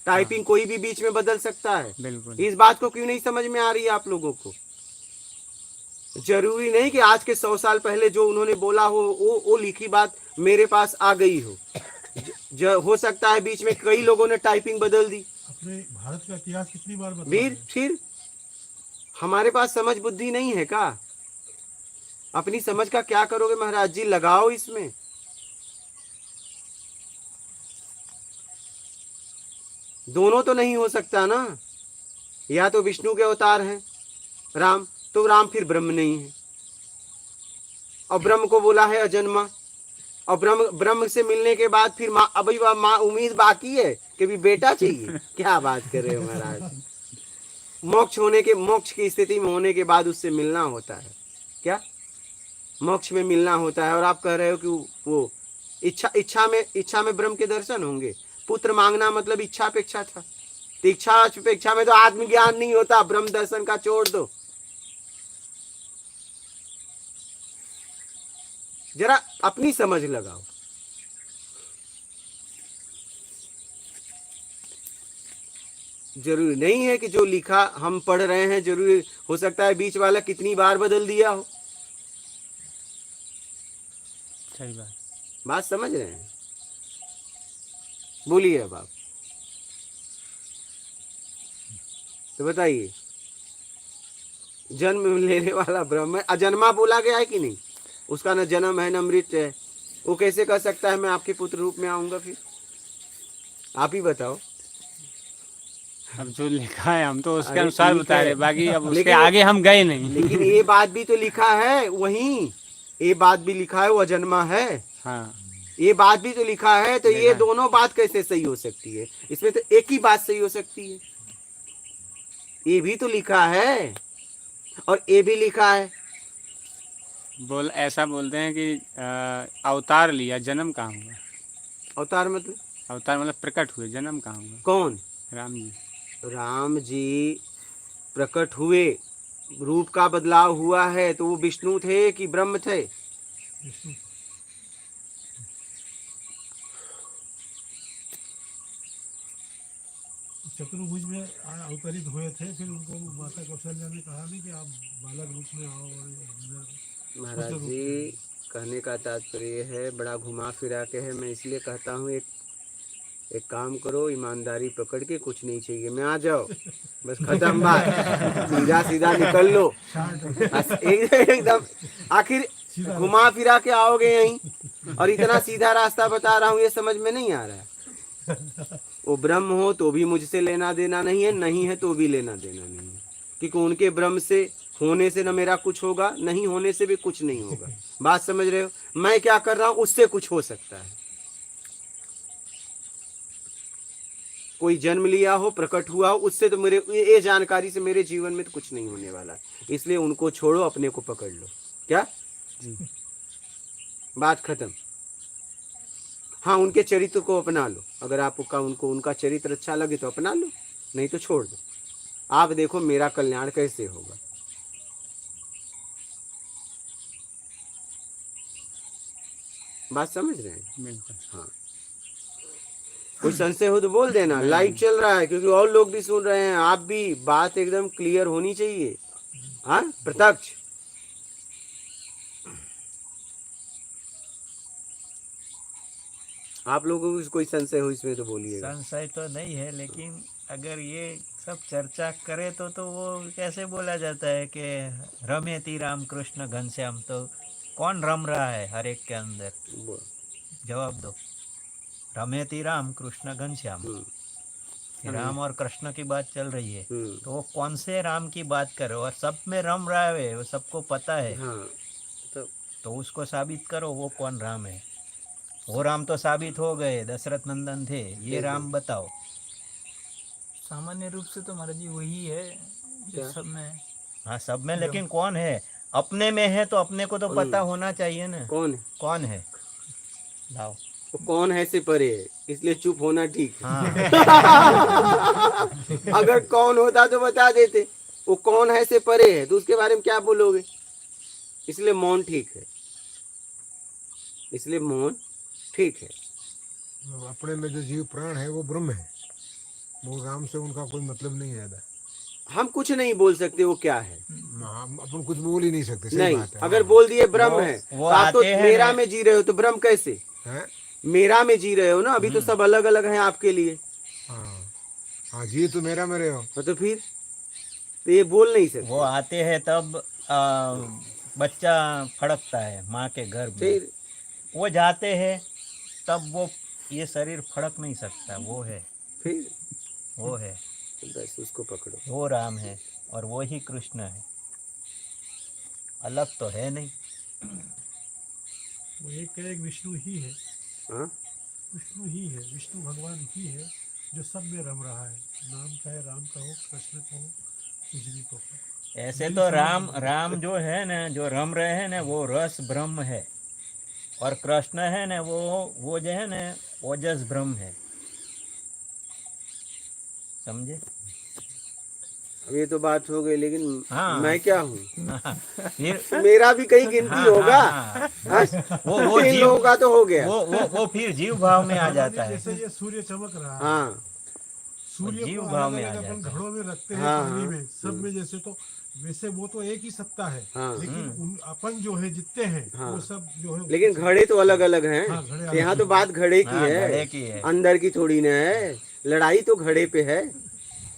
टाइपिंग कोई भी बीच में बदल सकता है। बिल्कुल। इस बात को क्यों नहीं समझ में आ रही है आप लोगों को? जरूरी नहीं कि आज के 100 साल पहले जो उन्होंने बोला हो वो लिखी बात मेरे पास आ गई हो। हो सकता है बीच में कई लोगों ने टाइपिंग बदल दी। अपने भारत का इतिहास कितनी बार बदला वीर, है? फिर हमारे पास समझ बुद्धि नहीं है का? अपनी समझ का क्या करोगे महाराज जी? लगाओ इसमें। दोनों तो नहीं हो सकता ना। या तो विष्णु के अवतार हैं राम, तो राम फिर ब्रह्म नहीं है। और ब्रह्म को बोला है अजन्मा। और ब्रह्म से मिलने के बाद फिर अभी उम्मीद बाकी है कि भी बेटा चाहिए। क्या बात कर रहे हो महाराज? मोक्ष की स्थिति में होने के बाद उससे मिलना होता है। क्या मोक्ष में मिलना होता है? और आप कह रहे हो कि वो इच्छा में ब्रह्म के दर्शन होंगे। पुत्र मांगना मतलब इच्छा अपेक्षा था। तो इच्छा अपेक्षा में तो आत्मज्ञान नहीं होता। ब्रह्म दर्शन का छोड़ दो। जरा अपनी समझ लगाओ। जरूरी नहीं है कि जो लिखा हम पढ़ रहे हैं जरूरी हो सकता है बीच वाला कितनी बार बदल दिया हो। सही बात। बात समझ रहे हैं? बोलिए अब आप तो बताइए। जन्म लेने वाला ब्रह्म है, अजन्मा बोला गया है कि नहीं? उसका न जन्म है न मृत्यु है, वो कैसे कह सकता है मैं आपके पुत्र रूप में आऊंगा? फिर आप ही बताओ। अब जो लिखा है हम तो उसके अरे अनुसार ठीक बता है, रहे, बाकी अब उसके लेकिन- आगे हम गए नहीं। लेकिन ये बात भी तो लिखा है वहीं, ये बात भी लिखा है वो अजन्मा है, हाँ, ये बात भी तो लिखा है। तो ये लिखा है। दोनों बात कैसे सही हो सकती है? इसमें तो एक ही बात सही हो सकती है। ये भी तो लिखा है और ये भी लिखा है। बोल ऐसा बोलते हैं कि अवतार लिया, जन्म कहाँ हुआ? अवतार मतलब अवतार मतलब प्रकट हुए, जन्म कहाँ हुआ? कौन? राम जी। राम जी प्रकट हुए, रूप का बदलाव हुआ है, तो वो विष्णु थे कि ब्रह्म थे? विष्णु चतुर्भुज में अवतरित हुए थे, फिर उनको माता कौशल्या ने कहा नहीं कि आप बालक रूप में आओ और अंदर महाराज जी कहने का तात्पर्य है, बड़ा घुमा फिरा के है। मैं इसलिए कहता हूँ एक काम करो, ईमानदारी पकड़ के, कुछ नहीं चाहिए, मैं आ जाओ, बस खत्म बात, सीधा सीधा निकल लो, बस एकदम आखिर घुमा फिरा के आओगे यहीं, और इतना सीधा रास्ता बता रहा हूँ ये समझ में नहीं आ रहा है। वो ब्रह्म हो तो भी मुझसे लेना देना नहीं है, नहीं है तो भी लेना देना नहीं है, क्योंकि उनके ब्रह्म से होने से न मेरा कुछ होगा, नहीं होने से भी कुछ नहीं होगा। बात समझ रहे हो? मैं क्या कर रहा हूँ उससे कुछ हो सकता है। कोई जन्म लिया हो, प्रकट हुआ हो, उससे तो मेरे ये जानकारी से मेरे जीवन में तो कुछ नहीं होने वाला, इसलिए उनको छोड़ो, अपने को पकड़ लो। क्या बात खत्म? हाँ, उनके चरित्र को अपना लो, अगर आपका उनका चरित्र अच्छा लगे तो अपना लो, नहीं तो छोड़ दो। आप देखो मेरा कल्याण कैसे होगा। बात समझ रहे हैं? बिल्कुल। हाँ, कोई संशय हो तो बोल देना। लाइव चल रहा है क्योंकि और लोग भी सुन रहे हैं, आप भी, बात एकदम क्लियर होनी चाहिए। हाँ, प्रत्यक्ष। आप लोगों को कोई संशय हो इसमें तो बोलिएगा। संशय तो नहीं है, लेकिन अगर ये सब चर्चा करे तो वो कैसे बोला जाता है कि रमेति राम कृष्ण घनश्याम, तो कौन रम रहा है हर एक के अंदर? जवाब दो। रमेति राम कृष्ण घनश्याम, राम और कृष्ण की बात चल रही है, तो वो कौन से राम की बात करे? और सब में रम रहा है, वो सबको पता है। हाँ, तो उसको साबित करो वो कौन राम है। वो राम तो साबित हो गए, दशरथ नंदन थे, ये राम बताओ। सामान्य रूप से तो महाराज जी वही है जो सब में है। हाँ, सब में, लेकिन कौन है? अपने में है तो अपने को तो पता होना चाहिए ना। कौन है? कौन है? लाओ। वो कौन है से परे है, इसलिए चुप होना ठीक है। हाँ। अगर कौन होता तो बता देते, वो कौन है से परे है तो उसके बारे में क्या बोलोगे, इसलिए मौन ठीक है, इसलिए मौन ठीक है। अपने में जो जीव प्राण है वो ब्रह्म है, वो राम से उनका कोई मतलब नहीं है। हम कुछ नहीं बोल सकते वो क्या है, हम अपन कुछ बोल ही नहीं सकते। सही नहीं। बात है। अगर बोल दिए ब्रह्म वो- है वो तो आप तो आते हैं मेरा ना। में जी रहे हो, तो ब्रह्म कैसे? हैं? मेरा में जी रहे हो ना, अभी तो सब अलग अलग हैं आपके लिए। हाँ हाँ, जी तो मेरा मेरे हो। तो फिर तो ये बोल नहीं सकते। वो आते हैं तब बच्चा फड़कता है माँ के गर्भ में। फिर वो जाते हैं तब वो ये शरीर फड़क नहीं सकता। वो है, फिर वो है, बस उसको पकड़ो। वो राम है और वो ही कृष्ण है, अलग तो है नहीं। वो एक विष्णु ही है, हाँ, विष्णु ही है, विष्णु भगवान ही है जो सब में रम रहा है। नाम चाहे राम का हो, कृष्ण का हो, कुछ भी को हो। ऐसे तो राम जो है ना, जो रम रहे हैं ना, वो रस ब्रह्म है, और कृष्ण है ना, वो जो है ना, ओजस ब्रह्म है। समझे? अब ये तो बात हो गई, लेकिन हाँ। मैं क्या हूँ? फिर मेरा भी कहीं गिनती हाँ, होगा। हाँ, हाँ। वो इन जीव लोगों का तो हो गया। वो फिर जीव भाव में आ जाता है। जैसे ये सूर्य चमक रहा है, हाँ सूर्य जीव को भाव अलग में अलग आ अपन जाता है। घड़ों में रखते हैं, हाँ, पानी हाँ, में, सब में, जैसे तो वैसे वो तो एक ही सत्ता है, हाँ। लेकिन अपन जो है जितने हैं हाँ। वो सब जो है लेकिन घड़े तो अलग अलग हैं। हाँ, घड़े तो यहाँ अलग तो बात घड़े की हाँ, है, घड़े की है। अंदर की थोड़ी ना है। लड़ाई तो घड़े पे है।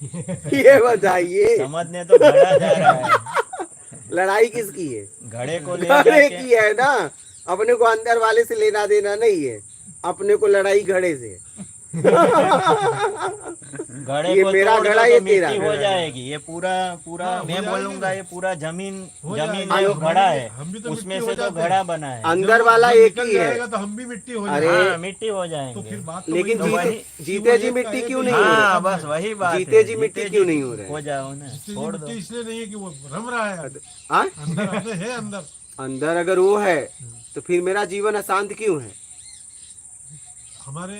ये बताइए, समझने तो घड़ा जा रहा है, लड़ाई किसकी है? घड़े को ले घड़े जाके की है ना। अपने को अंदर वाले से लेना देना नहीं है, अपने को लड़ाई घड़े से है। घड़े ये को मेरा तोड़ दो घड़ा, तो ये तेरा मिट्टी हो घड़ा। जाएगी। ये पूरा पूरा हाँ, हो मैं जाएगी बोलूंगा ना। ये पूरा जमीन हो जमीन जाएगी। है, वो हमारे घड़ा भी- है, हम भी तो उसमें मिट्टी से हो तो जाते हैं। घड़ा बना है। अंदर जब वाला जब एक निकल ही है। जाएगा तो हम भी मिट्टी हो अरे, जाएंगे। हाँ, मिट्टी हो तो जाएंगे। फिर बात तो लेकिन वही तो है वही- कि जीते वो जी एक का मिट्टी एक क्यों ही नहीं हो है। रहे? हाँ, बस वही बात जीते है। जी मिट्टी जीते क्यों जी नहीं हो रहे? हो जाओ ना, जितनी छोड़ दो। मिट्टी इसलिए नहीं है कि वो रम रहा है, हाँ? अंदर अपने है अंदर। अंदर अगर वो है तो फिर मेरा जीवन अशांत क्यों है? हमारे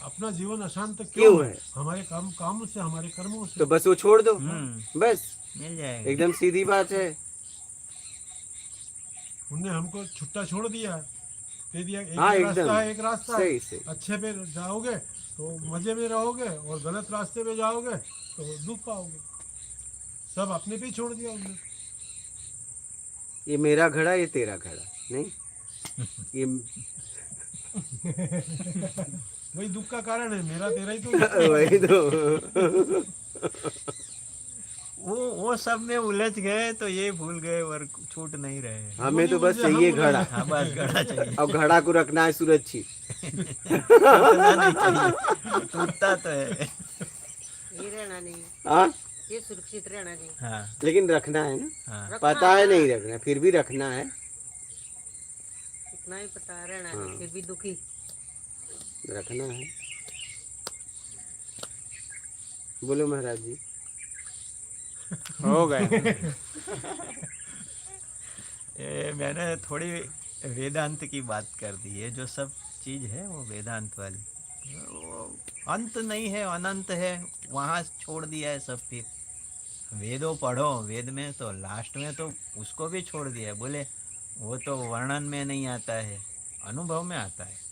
अपना जीवन अशांत क्यों क्यों है? है? हमारे काम से, हमारे कर्मों से। तो बस वो छोड़ दो, बस। मिल जाएगा। एकदम सीधी बात है। उनने हमको छुट्टा छोड़ दिया, दे दिया, एक हाँ, ही एकदम रास्ता है, एक रास्ता है। सही सही। अच्छे पे जाओगे तो मजे में रहोगे, और गलत रास्ते पे जाओगे तो दुख पाओगे। सब अपने पे ही छोड़ दिया उन्होंने। ये मेरा घड़ा, ये तेरा घड़ा नहीं। ये वही दुख का कारण है, मेरा तेरा ही तो। वही तो। वो सब में उलझ गए तो ये भूल गए और छूट नहीं रहे। हमें तो बस मुझे हम चाहिए बोले घड़ा, हाँ, बस घड़ा चाहिए। और घड़ा को रखना है सुरक्षित। टूटना नहीं चाहिए, टूटता तो है। ये रहना नहीं, हाँ, ये सुरक्षित रहना नहीं। हाँ, लेकिन रखना है ना। हाँ। रखना पता है ना, नहीं रखना, फिर भी रखना है। इतना ही पता है, रहना हाँ। नहीं, फिर भी दुखी। रखना है। बोलो महाराज जी। हो गए। मैंने थोड़ी वेदांत की बात कर दी है। जो सब चीज है वो वेदांत वाली, वो अंत नहीं है, अनंत है, वहाँ छोड़ दिया है सब। फिर वेदों पढ़ो, वेद में तो लास्ट में तो उसको भी छोड़ दिया है। बोले वो तो वर्णन में नहीं आता है, अनुभव में आता है,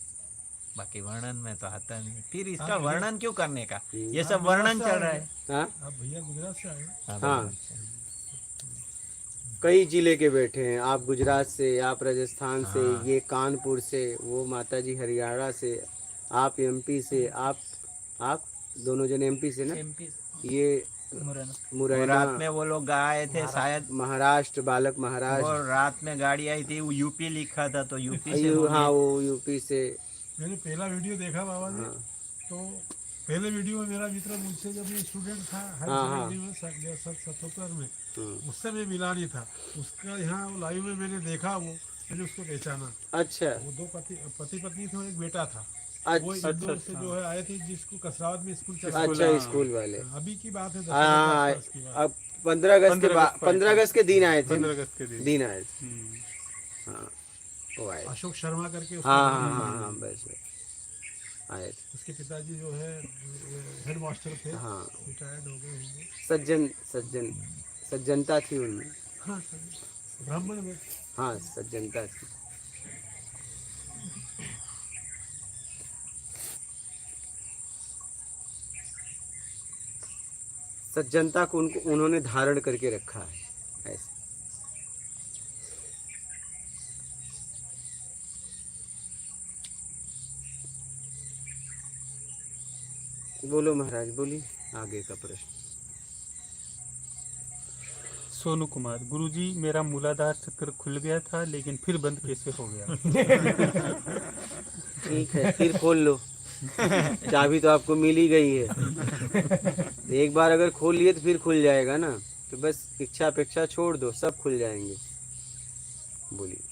बाकी वर्णन में तो आता नहीं। फिर इसका वर्णन क्यों करने का? ये सब वर्णन चल रहा है। हाँ, आप भैया गुजरात से आए? हाँ। कई जिले के बैठे हैं। आप गुजरात से, आप राजस्थान से, हाँ। ये कानपुर से, वो माता जी हरियाणा से, आप एमपी से, आप दोनों जन एमपी से ना। एमपी ये मुरैना। वो मुरैना, रात में वो लोग आए थे शायद, महाराष्ट्र, बालक वो महाराष्ट्र। रात में गाड़ी आई थी, वो यूपी लिखा था तो यूपी से हो हाँ, गए। वो यूपी से। मैंने पहला वीडियो देखा बाबा जी, हाँ, तो पहले वीडियो में मेरा मित्र मुझसे, जब मैं स्टूडेंट था हाई हाँ, हाँ। सेकेंडरी में 77 में, हम्म। उससे मैं मिला नहीं था। उसका यहाँ लाइव में मैंने देखा, वो मैंने उसको पहचाना। अच्छा वो दो पति पत्नी थे और एक बेटा था। वो अच्छा इंदौर से जो है आए थे, जिसको कसरावत में स्कूल चला। अच्छा, स्कूल वाले। अभी की बात है, 10 हाँ, साल की बात। अब 15 अगस्त के बाद, 15 अगस्त के दिन आए थे। 15 अगस्त के दिन। दिन आए थे। हाँ, वो आए थे। अशोक शर्मा करके उसका हाँ, नाम हाँ, था। हाँ, हाँ, बस आए थे। उसके पिताजी जो है हेड मास्टर थे, हाँ, रिटायर्ड हो गए होंगे। सज्जनता थी उनमें। हाँ सर, ब्राह्मण में। हाँ, सज्जनता थी। सज्जनता को उन्होंने धारण करके रखा है ऐसे। बोलो महाराज, बोलिए आगे का प्रश्न। सोनू कुमार, गुरुजी मेरा मूलाधार चक्र खुल गया था लेकिन फिर बंद कैसे हो गया? ठीक है, फिर खोल लो। चाबी तो आपको मिल ही गई है। एक बार अगर खोल लिए तो फिर खुल जाएगा ना। तो बस इच्छा अपेक्षा छोड़ दो, सब खुल जाएंगे। बोलिए।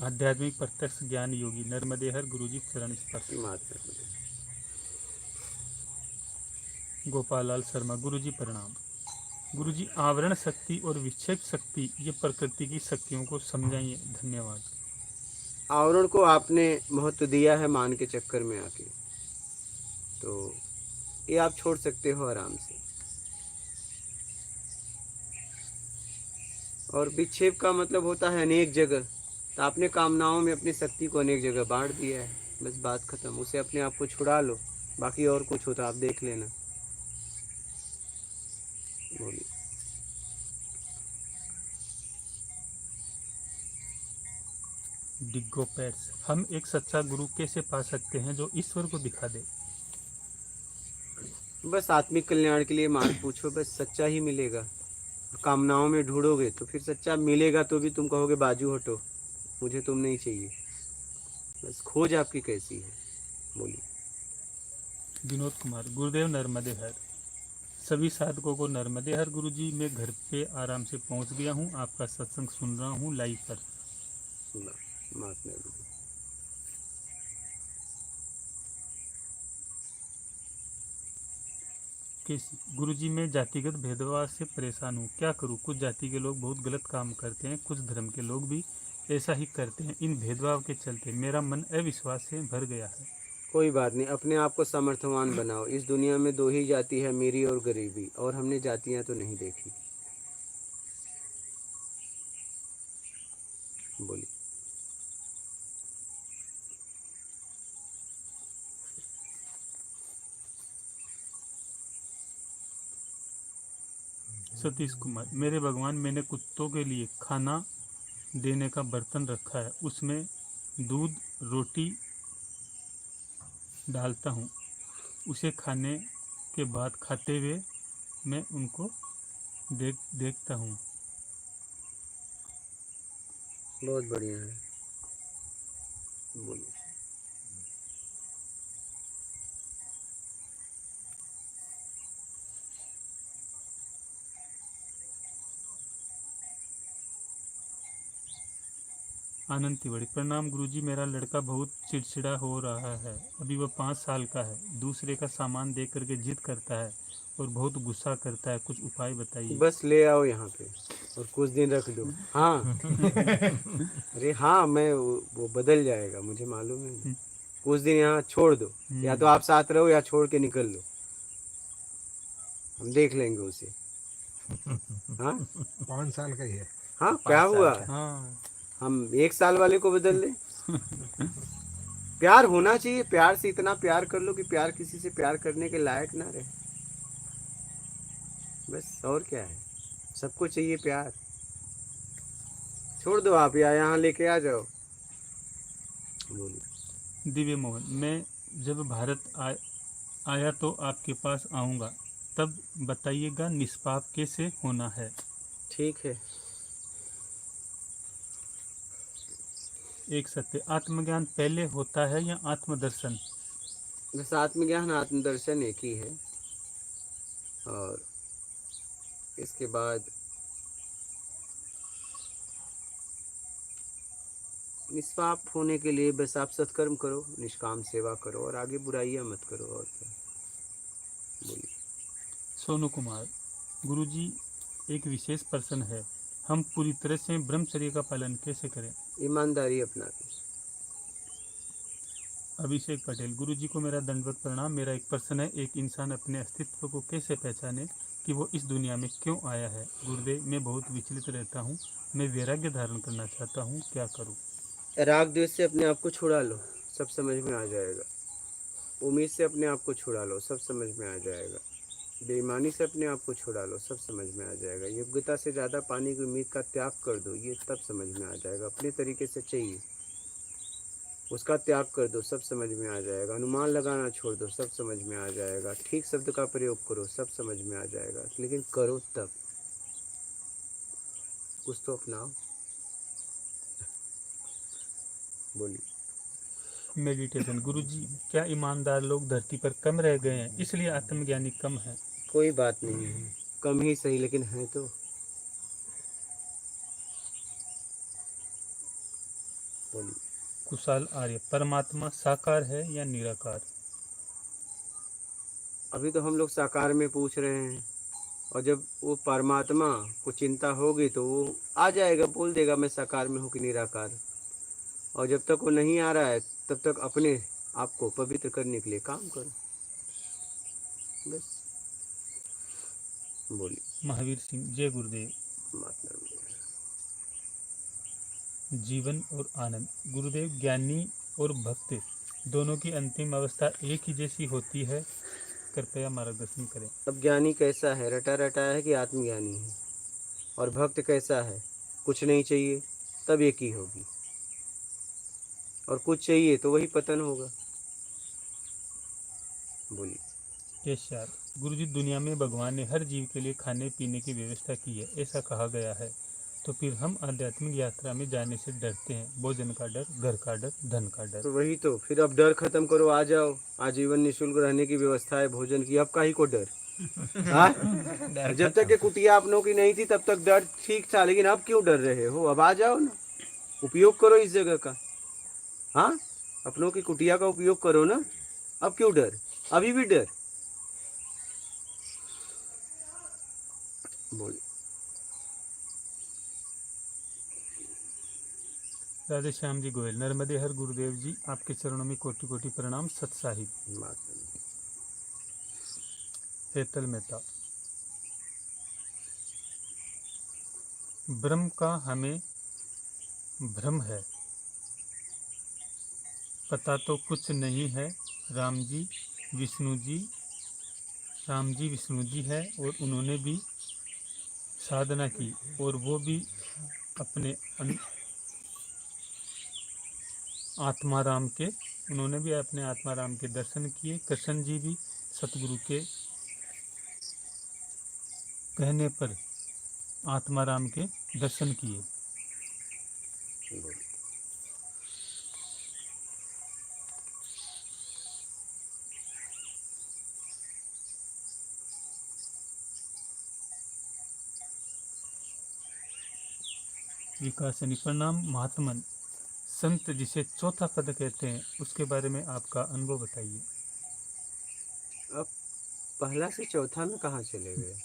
आध्यात्मिक प्रत्यक्ष ज्ञान योगी नर्मदे हर गुरुजी चरण स्पर्श। मात्र गोपाल लाल शर्मा, गुरुजी प्रणाम। गुरुजी आवरण शक्ति और विक्षेप शक्ति ये प्रकृति की शक्तियों को समझाइए, धन्यवाद। आवरण को आपने महत्व दिया है मान के चक्कर में आके, तो ये आप छोड़ सकते हो आराम से। और विक्षेप का मतलब होता है अनेक जगह। तो आपने कामनाओं में अपनी शक्ति को अनेक जगह बांट दिया है, बस बात खत्म। उसे अपने आप को छुड़ा लो, बाकी और कुछ होता आप देख लेना। बोलिए। डिग्गो पैट्स, हम एक सच्चा गुरु कैसे पा सकते हैं जो ईश्वर को दिखा दे? बस आत्मिक कल्याण के लिए मार्ग पूछो, बस सच्चा ही मिलेगा। कामनाओं में ढूंढोगे तो फिर सच्चा मिलेगा तो भी तुम कहोगे बाजू हटो, मुझे तुम नहीं चाहिए। बस खोज आपकी कैसी है, बोलिए। विनोद कुमार, गुरुदेव नर्मदे हर। सभी साधकों को नर्मदे हर गुरुजी। मैं घर पे आराम से पहुंच गया हूं, आपका सत्संग सुन रहा हूं लाइव पर। महात्मा गुरु। कैसी गुरुजी, मैं जातिगत भेदभाव से परेशान हूँ, क्या करूँ? कुछ जाति के लोग बहुत गलत काम करते हैं, कुछ धर्म के लोग भी ऐसा ही करते हैं। इन भेदभाव के चलते मेरा मन अविश्वास से भर गया है। कोई बात नहीं, अपने आप को सामर्थ्यवान बनाओ। इस दुनिया में दो ही जाति है, मेरी और गरीबी, और हमने जातियां तो नहीं देखी। बोलिए। सतीश कुमार, मेरे भगवान, मैंने कुत्तों के लिए खाना देने का बर्तन रखा है, उसमें दूध रोटी डालता हूँ, उसे खाने के बाद खाते हुए मैं उनको देखता हूँ। बहुत बढ़िया है, बोलिए। आनंद तिवारी, प्रणाम गुरुजी। मेरा लड़का बहुत चिड़चिड़ा हो रहा है, अभी वह 5 साल का है, दूसरे का सामान दे करके जिद करता है और बहुत गुस्सा करता है, कुछ उपाय बताइए। बस ले आओ यहाँ पे और कुछ दिन रख दो। हाँ अरे हाँ, मैं वो बदल जाएगा, मुझे मालूम है। कुछ दिन यहाँ छोड़ दो, या तो आप साथ रहो या छोड़ के निकल लो, हम देख लेंगे उसे। हाँ 5 साल का ही है। हाँ, क्या हुआ? हाँ, हम 1 साल वाले को बदल लें? प्यार होना चाहिए, प्यार से इतना प्यार कर लो कि प्यार किसी से प्यार करने के लायक ना रहे, बस। और क्या है, सबको चाहिए प्यार। छोड़ दो आप, या यहाँ लेके आ जाओ। बोलिए। दिव्य मोहन, मैं जब भारत आया तो आपके पास आऊँगा, तब बताइएगा निष्पाप कैसे होना है। ठीक है। एक सत्य, आत्मज्ञान पहले होता है या आत्मदर्शन? बस आत्मज्ञान आत्मदर्शन एक ही है, और इसके बाद निष्पाप होने के लिए बस आप सत्कर्म करो, निष्काम सेवा करो, और आगे बुराइयां मत करो। और क्या, बोलिए। सोनू कुमार, गुरुजी एक विशेष प्रश्न है, हम पूरी तरह से ब्रह्मचर्य का पालन कैसे करें? ईमानदारी अपना दी। अभिषेक पटेल, गुरुजी को मेरा दंडवत प्रणाम। मेरा एक प्रश्न है, एक इंसान अपने अस्तित्व को कैसे पहचाने कि वो इस दुनिया में क्यों आया है? गुरुदेव, मैं बहुत विचलित रहता हूँ, मैं वैराग्य धारण करना चाहता हूँ, क्या करूँ? राग द्वेष से अपने आप को छुड़ा लो, सब समझ में आ जाएगा। उम्मीद से अपने आप को छुड़ा लो, सब समझ में आ जाएगा। बेईमानी से अपने आप को छुड़ा लो, सब समझ में आ जाएगा। योग्यता से ज़्यादा पाने की उम्मीद का त्याग कर दो, ये तब समझ में आ जाएगा। अपने तरीके से चाहिए, उसका त्याग कर दो, सब समझ में आ जाएगा। अनुमान लगाना छोड़ दो, सब समझ में आ जाएगा। ठीक शब्द का प्रयोग करो, सब समझ में आ जाएगा, लेकिन करो तब। कुछ तो अपनाओ। बोलिए। मेडिटेशन, गुरुजी क्या ईमानदार लोग धरती पर कम रह गए हैं, इसलिए आत्मज्ञानी कम है? कोई बात नहीं है, कम ही सही, लेकिन है तो। बोलिए। कुशाल आर्य, परमात्मा साकार है या निराकार? अभी तो हम लोग साकार में पूछ रहे हैं, और जब वो परमात्मा को चिंता होगी तो वो आ जाएगा, बोल देगा मैं साकार में हूँ कि निराकार। और जब तक वो नहीं आ रहा है तब तक अपने आप को पवित्र करने के लिए काम करो, बस। बोलिए। महावीर सिंह, जय गुरुदेव। माता रानी। जीवन और आनंद। गुरुदेव, ज्ञानी और भक्त दोनों की अंतिम अवस्था एक ही जैसी होती है, कृपया मार्गदर्शन करें। अब ज्ञानी कैसा है, रटा रटा है कि आत्मज्ञानी है? और भक्त कैसा है, कुछ नहीं चाहिए तब एक ही होगी, और कुछ चाहिए तो वही पतन होगा। बोलिए। केशर, गुरुजी, दुनिया में भगवान ने हर जीव के लिए खाने पीने की व्यवस्था की है, ऐसा कहा गया है, तो फिर हम आध्यात्मिक यात्रा में जाने से डरते हैं। भोजन का डर, घर का डर, धन का डर। तो वही तो, फिर अब डर खत्म करो, आ जाओ। आजीवन निःशुल्क रहने की व्यवस्था है, भोजन की, अब काहे को डर? हाँ? जब तक ये कुटिया अपनों की नहीं थी तब तक डर ठीक था, लेकिन अब क्यों डर रहे हो? अब आ जाओ ना, उपयोग करो इस जगह का। हाँ, अपनों की कुटिया का उपयोग करो ना, अब क्यों डर? अभी भी डर? बोलिए। राधे श्याम जी गोयल, नर्मदे हर गुरुदेव जी, आपके चरणों में कोटि कोटि प्रणाम। सत साहिब। हेतल मेहता, ब्रह्म का हमें भ्रम है, पता तो कुछ नहीं है। राम जी विष्णु जी है, और उन्होंने भी साधना की, और वो भी अपने आत्माराम के दर्शन किए। कृष्ण जी भी सतगुरु के कहने पर आत्माराम के दर्शन किए। विकासनी, प्रणाम महात्मन। संत जिसे चौथा पद कहते हैं, उसके बारे में आपका अनुभव बताइए। अब पहला से चौथा में कहाँ चले गए?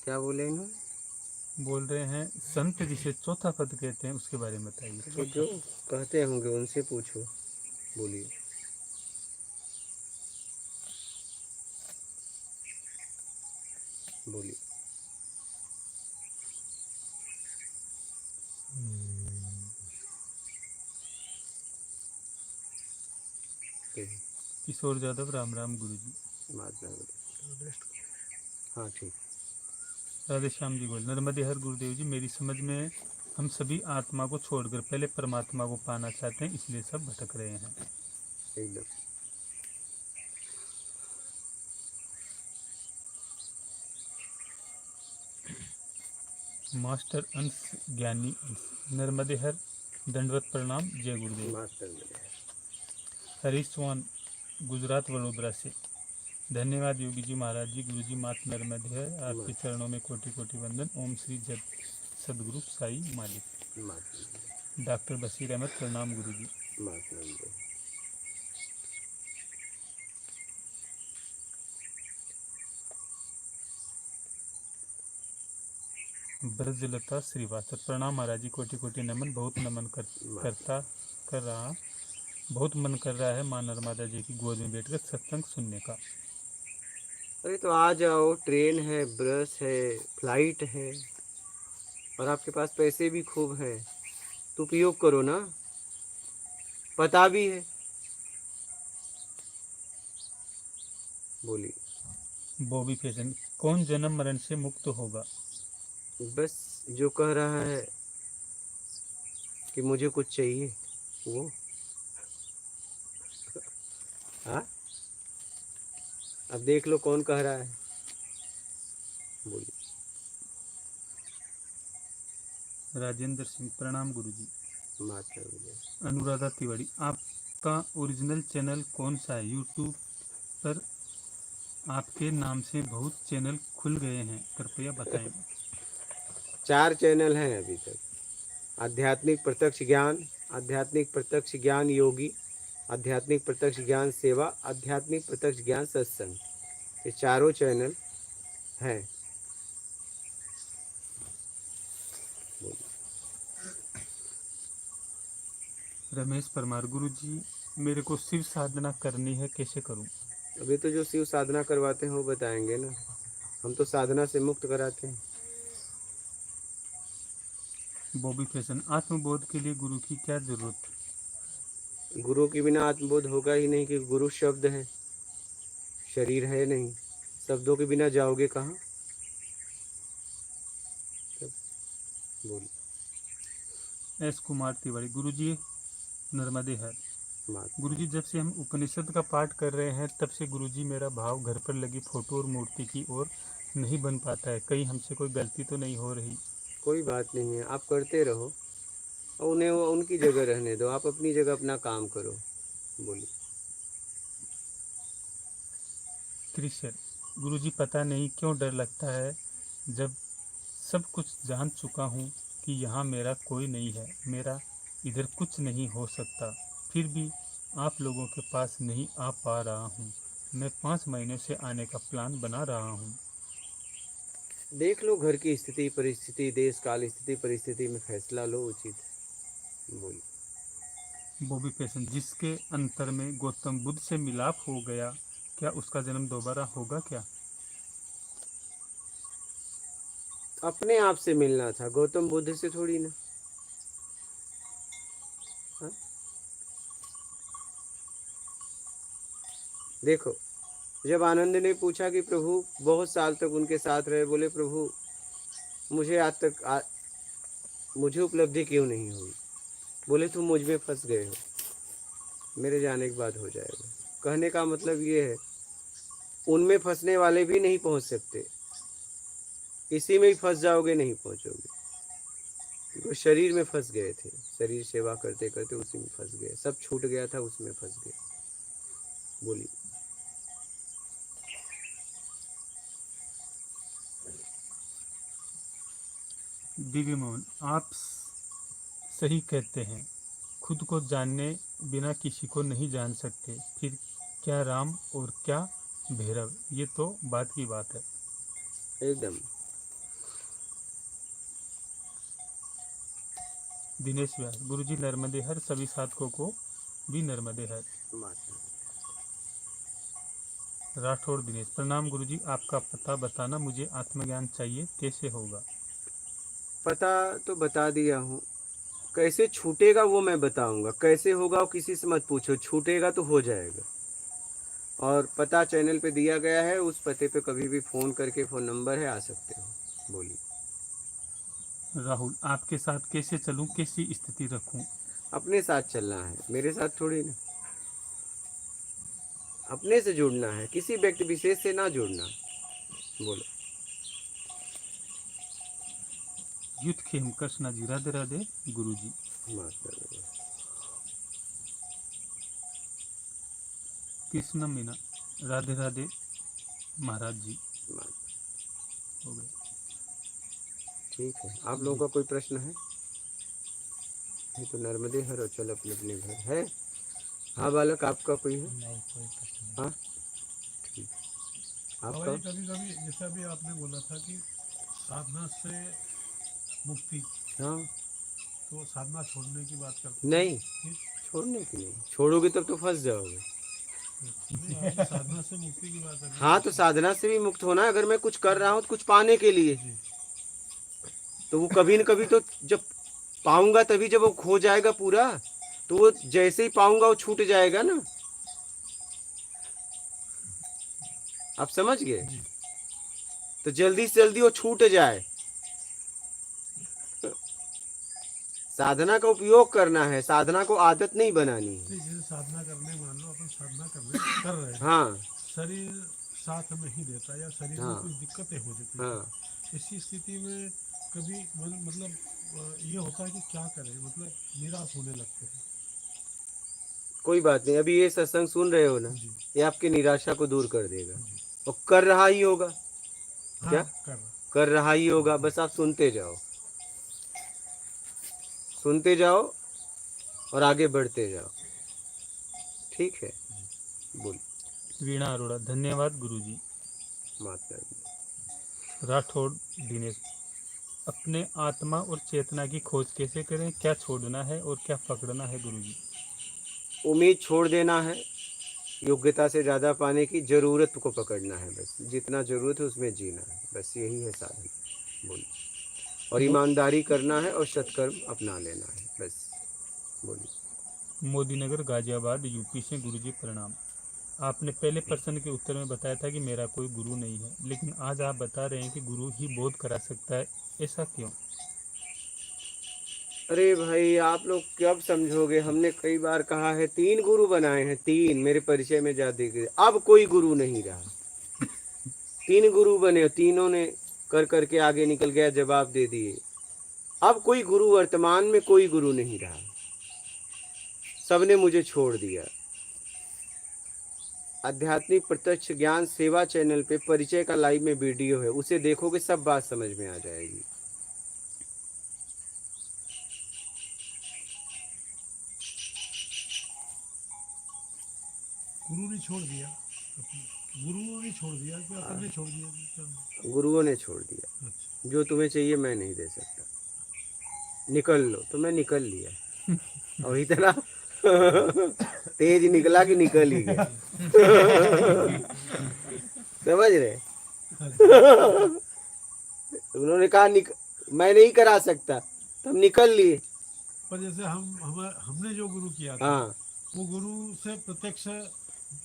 क्या बोले इन्होंने? बोल रहे हैं संत जिसे चौथा पद कहते हैं, उसके बारे में बताइए। तो जो कहते होंगे उनसे पूछो। बोलिए। बोलिए। किशोर यादव, राम राम गुरुजी। हाँ ठीक। राधे श्याम जी गोल, नर्मदे हर गुरुदेव जी, मेरी समझ में हम सभी आत्मा को छोड़कर पहले परमात्मा को पाना चाहते हैं, इसलिए सब भटक रहे हैं। एकदम। मास्टर अंश ज्ञानी अंश, नर्मदे हर, दंडवत प्रणाम, जय गुरुदेव। हरीश चौहान, गुजरात वडोदरा से, धन्यवाद योगी जी महाराज जी। गुरु जी मात नर्मदे है, आपके चरणों में कोटि कोटि वंदन। ओम श्री जब सदगुरु साई मालिक। डॉक्टर बशीर अहमद, प्रणाम गुरु जी। ब्रजलता श्रीवास्तव, प्रणाम महाराज जी, कोटि कोटि नमन। बहुत नमन बहुत मन कर रहा है माँ नर्मदा जी की गोद में बैठकर सत्संग सुनने का। अरे तो आ जाओ, ट्रेन है, बस है, फ्लाइट है, और आपके पास पैसे भी खूब हैं, तो उपयोग करो ना, पता भी है। बोलिए। बॉबी फैशन, कौन जन्म मरण से मुक्त होगा? बस जो कह रहा है कि मुझे कुछ चाहिए वो। हाँ, अब देख लो कौन कह रहा है। बोलिए। राजेंद्र सिंह, प्रणाम गुरुजी। माता। अनुराधा तिवारी, आपका ओरिजिनल चैनल कौन सा है? यूट्यूब पर आपके नाम से बहुत चैनल खुल गए हैं, कृपया बताएं। 4 चैनल हैं अभी तक। आध्यात्मिक प्रत्यक्ष ज्ञान, आध्यात्मिक प्रत्यक्ष ज्ञान योगी, आध्यात्मिक प्रत्यक्ष ज्ञान सेवा, आध्यात्मिक प्रत्यक्ष ज्ञान सत्संग, ये चारों चैनल हैं। रमेश परमार, गुरुजी मेरे को शिव साधना करनी है, कैसे करूं? अभी तो जो शिव साधना करवाते हैं वो बताएंगे ना, हम तो साधना से मुक्त कराते हैं। बॉबी फैशन, आत्मबोध के लिए गुरु की क्या जरूरत? गुरु के बिना आत्मबोध होगा ही नहीं, कि गुरु शब्द है, शरीर है नहीं। शब्दों के बिना जाओगे कहाँ? बोलिए। एस कुमार तिवारी, गुरुजी नर्मदे हर। बात गुरुजी, जब से हम उपनिषद का पाठ कर रहे हैं तब से गुरुजी मेरा भाव घर पर लगी फोटो और मूर्ति की ओर नहीं बन पाता है। कहीं हमसे कोई गलती तो नहीं हो रही? कोई बात नहीं है, आप करते रहो और उन्हें वो उनकी जगह रहने दो, आप अपनी जगह अपना काम करो। बोलिए। त्रिशर, गुरुजी पता नहीं क्यों डर लगता है जब सब कुछ जान चुका हूँ कि यहाँ मेरा कोई नहीं है, मेरा इधर कुछ नहीं हो सकता, फिर भी आप लोगों के पास नहीं आ पा रहा हूँ। मैं 5 महीने से आने का प्लान बना रहा हूँ। देख लो घर की स्थिति परिस्थिति, देश काल स्थिति परिस्थिति में फैसला लो उचित। बोलिए। बॉबी फैशन, जिसके अंतर में गौतम बुद्ध से मिलाप हो गया, क्या उसका जन्म दोबारा होगा क्या? अपने आप से मिलना था, गौतम बुद्ध से थोड़ी ना। हाँ? देखो, जब आनंद ने पूछा कि प्रभु, बहुत साल तक उनके साथ रहे, बोले प्रभु मुझे आज तक मुझे उपलब्धि क्यों नहीं हुई? बोले तुम मुझ में फंस गए हो, मेरे जाने के बाद हो जाएगा। कहने का मतलब ये है, उनमें फंसने वाले भी नहीं पहुंच सकते, इसी में ही फंस जाओगे, नहीं पहुंचोगे। वो शरीर में फंस गए थे, शरीर सेवा करते करते उसी में फंस गए, सब छूट गया था, उसमें फंस गए। बोलिए। दिव्य मोहन, आप सही कहते हैं, खुद को जानने बिना किसी को नहीं जान सकते, फिर क्या राम और क्या भैरव, ये तो बात की बात है। एकदम। दिनेश व्यास, गुरुजी नर्मदे हर, सभी साधकों को भी नर्मदे हर। राठौड़ दिनेश, प्रणाम गुरुजी, आपका पता बताना, मुझे आत्मज्ञान चाहिए, कैसे होगा? पता तो बता दिया हूँ, कैसे छूटेगा वो मैं बताऊंगा, कैसे होगा वो किसी से मत पूछो, छूटेगा तो हो जाएगा। और पता चैनल पे दिया गया है, उस पते पे कभी भी फ़ोन करके, फ़ोन नंबर है, आ सकते हो। बोलिए। राहुल, आपके साथ कैसे चलूं, कैसी स्थिति रखूं? अपने साथ चलना है, मेरे साथ थोड़ी ना। अपने से जुड़ना है, किसी व्यक्ति विशेष से ना जुड़ना। बोलो। युद्ध खेम कृष्णा जी, राधे राधे गुरुजी। कृष्ण मीना, राधे राधे महाराज जी। हो गए। ठीक है, आप लोगों का कोई प्रश्न है? ये तो नर्मदे हर और चल अपने अपने घर है। हाँ बालक, आपका कोई है? नहीं, कोई प्रश्न हाँ ठीक। और आपका? ये कभी कभी जैसा भी आपने बोला था कि साधना से मुक्ति, हाँ तो साधना छोड़ने की बात करते नहीं, हैं। छोड़ने की नहीं, छोड़ोगे तब तो फंस जाओगे। नहीं, आपने साधना से मुक्ति की बात है। हाँ तो साधना से भी मुक्त होना है। अगर मैं कुछ कर रहा हूँ तो कुछ पाने के लिए, तो वो कभी न कभी तो जब पाऊंगा तभी, जब वो खो जाएगा पूरा, तो वो जैसे ही पाऊंगा वो छूट जाएगा ना। आप समझ गए? तो जल्दी से जल्दी वो छूट जाए। साधना का उपयोग करना है, साधना को आदत नहीं बनानी है। जैसे साधना करने, मान लो अपन साधना कर रहे हैं, हाँ शरीर साथ नहीं देता या शरीर में हाँ कुछ दिक्कतें हो जाती हैं, हाँ, इसी स्थिति में कभी मतलब ये होता है कि क्या करें, मतलब निराश होने लगते हैं। कोई बात नहीं। अभी ये सत्संग सुन रहे हो ना, जी। ये आपकी निराशा को दूर कर देगा, और कर रहा ही होगा। हाँ, क्या कर रहा ही होगा? बस आप सुनते जाओ, सुनते जाओ और आगे बढ़ते जाओ। ठीक है, बोल। वीणा अरोड़ा, धन्यवाद गुरुजी। माता राठौड़ दिनेश, अपने आत्मा और चेतना की खोज कैसे करें, क्या छोड़ना है और क्या पकड़ना है गुरुजी? उम्मीद छोड़ देना है, योग्यता से ज़्यादा पाने की, ज़रूरत को पकड़ना है, बस जितना ज़रूरत है उसमें जीना है, बस यही है साधन। बोल। और ईमानदारी करना है और सत्कर्म अपना लेना है, बस। बोलिए। मोदीनगर गाजियाबाद यूपी से गुरुजी प्रणाम। आपने पहले प्रश्न के उत्तर में बताया था कि मेरा कोई गुरु नहीं है, लेकिन आज आप बता रहे हैं कि गुरु ही बोध करा सकता है, ऐसा क्यों? अरे भाई, आप लोग कब समझोगे? हमने कई बार कहा है, 3 गुरु बनाए हैं, 3 मेरे परिचय में जा देखे। अब कोई गुरु नहीं रहा। 3 गुरु बने, तीनों ने कर करके आगे निकल गया, जवाब दे दिए। अब कोई गुरु, वर्तमान में कोई गुरु नहीं रहा, सबने मुझे छोड़ दिया। आध्यात्मिक प्रत्यक्ष ज्ञान सेवा चैनल पे परिचय का लाइव में वीडियो है, उसे देखोगे सब बात समझ में आ जाएगी। गुरु ने छोड़ दिया, गुरुओं ने छोड़ दिया कि अपन ने छोड़ दिया? क्या? गुरुओं ने छोड़ दिया। अच्छा, जो तुम्हें चाहिए मैं नहीं दे सकता, निकल लो। तो मैं निकल लिया और इतना तेज निकला कि निकल ही गया। समझ रहे? उन्होंने कहा मैं नहीं करा सकता, तो हम निकल लिए। पर जैसे हमने जो गुरु किया था, हाँ वो गुरु से प्रत्यक्ष,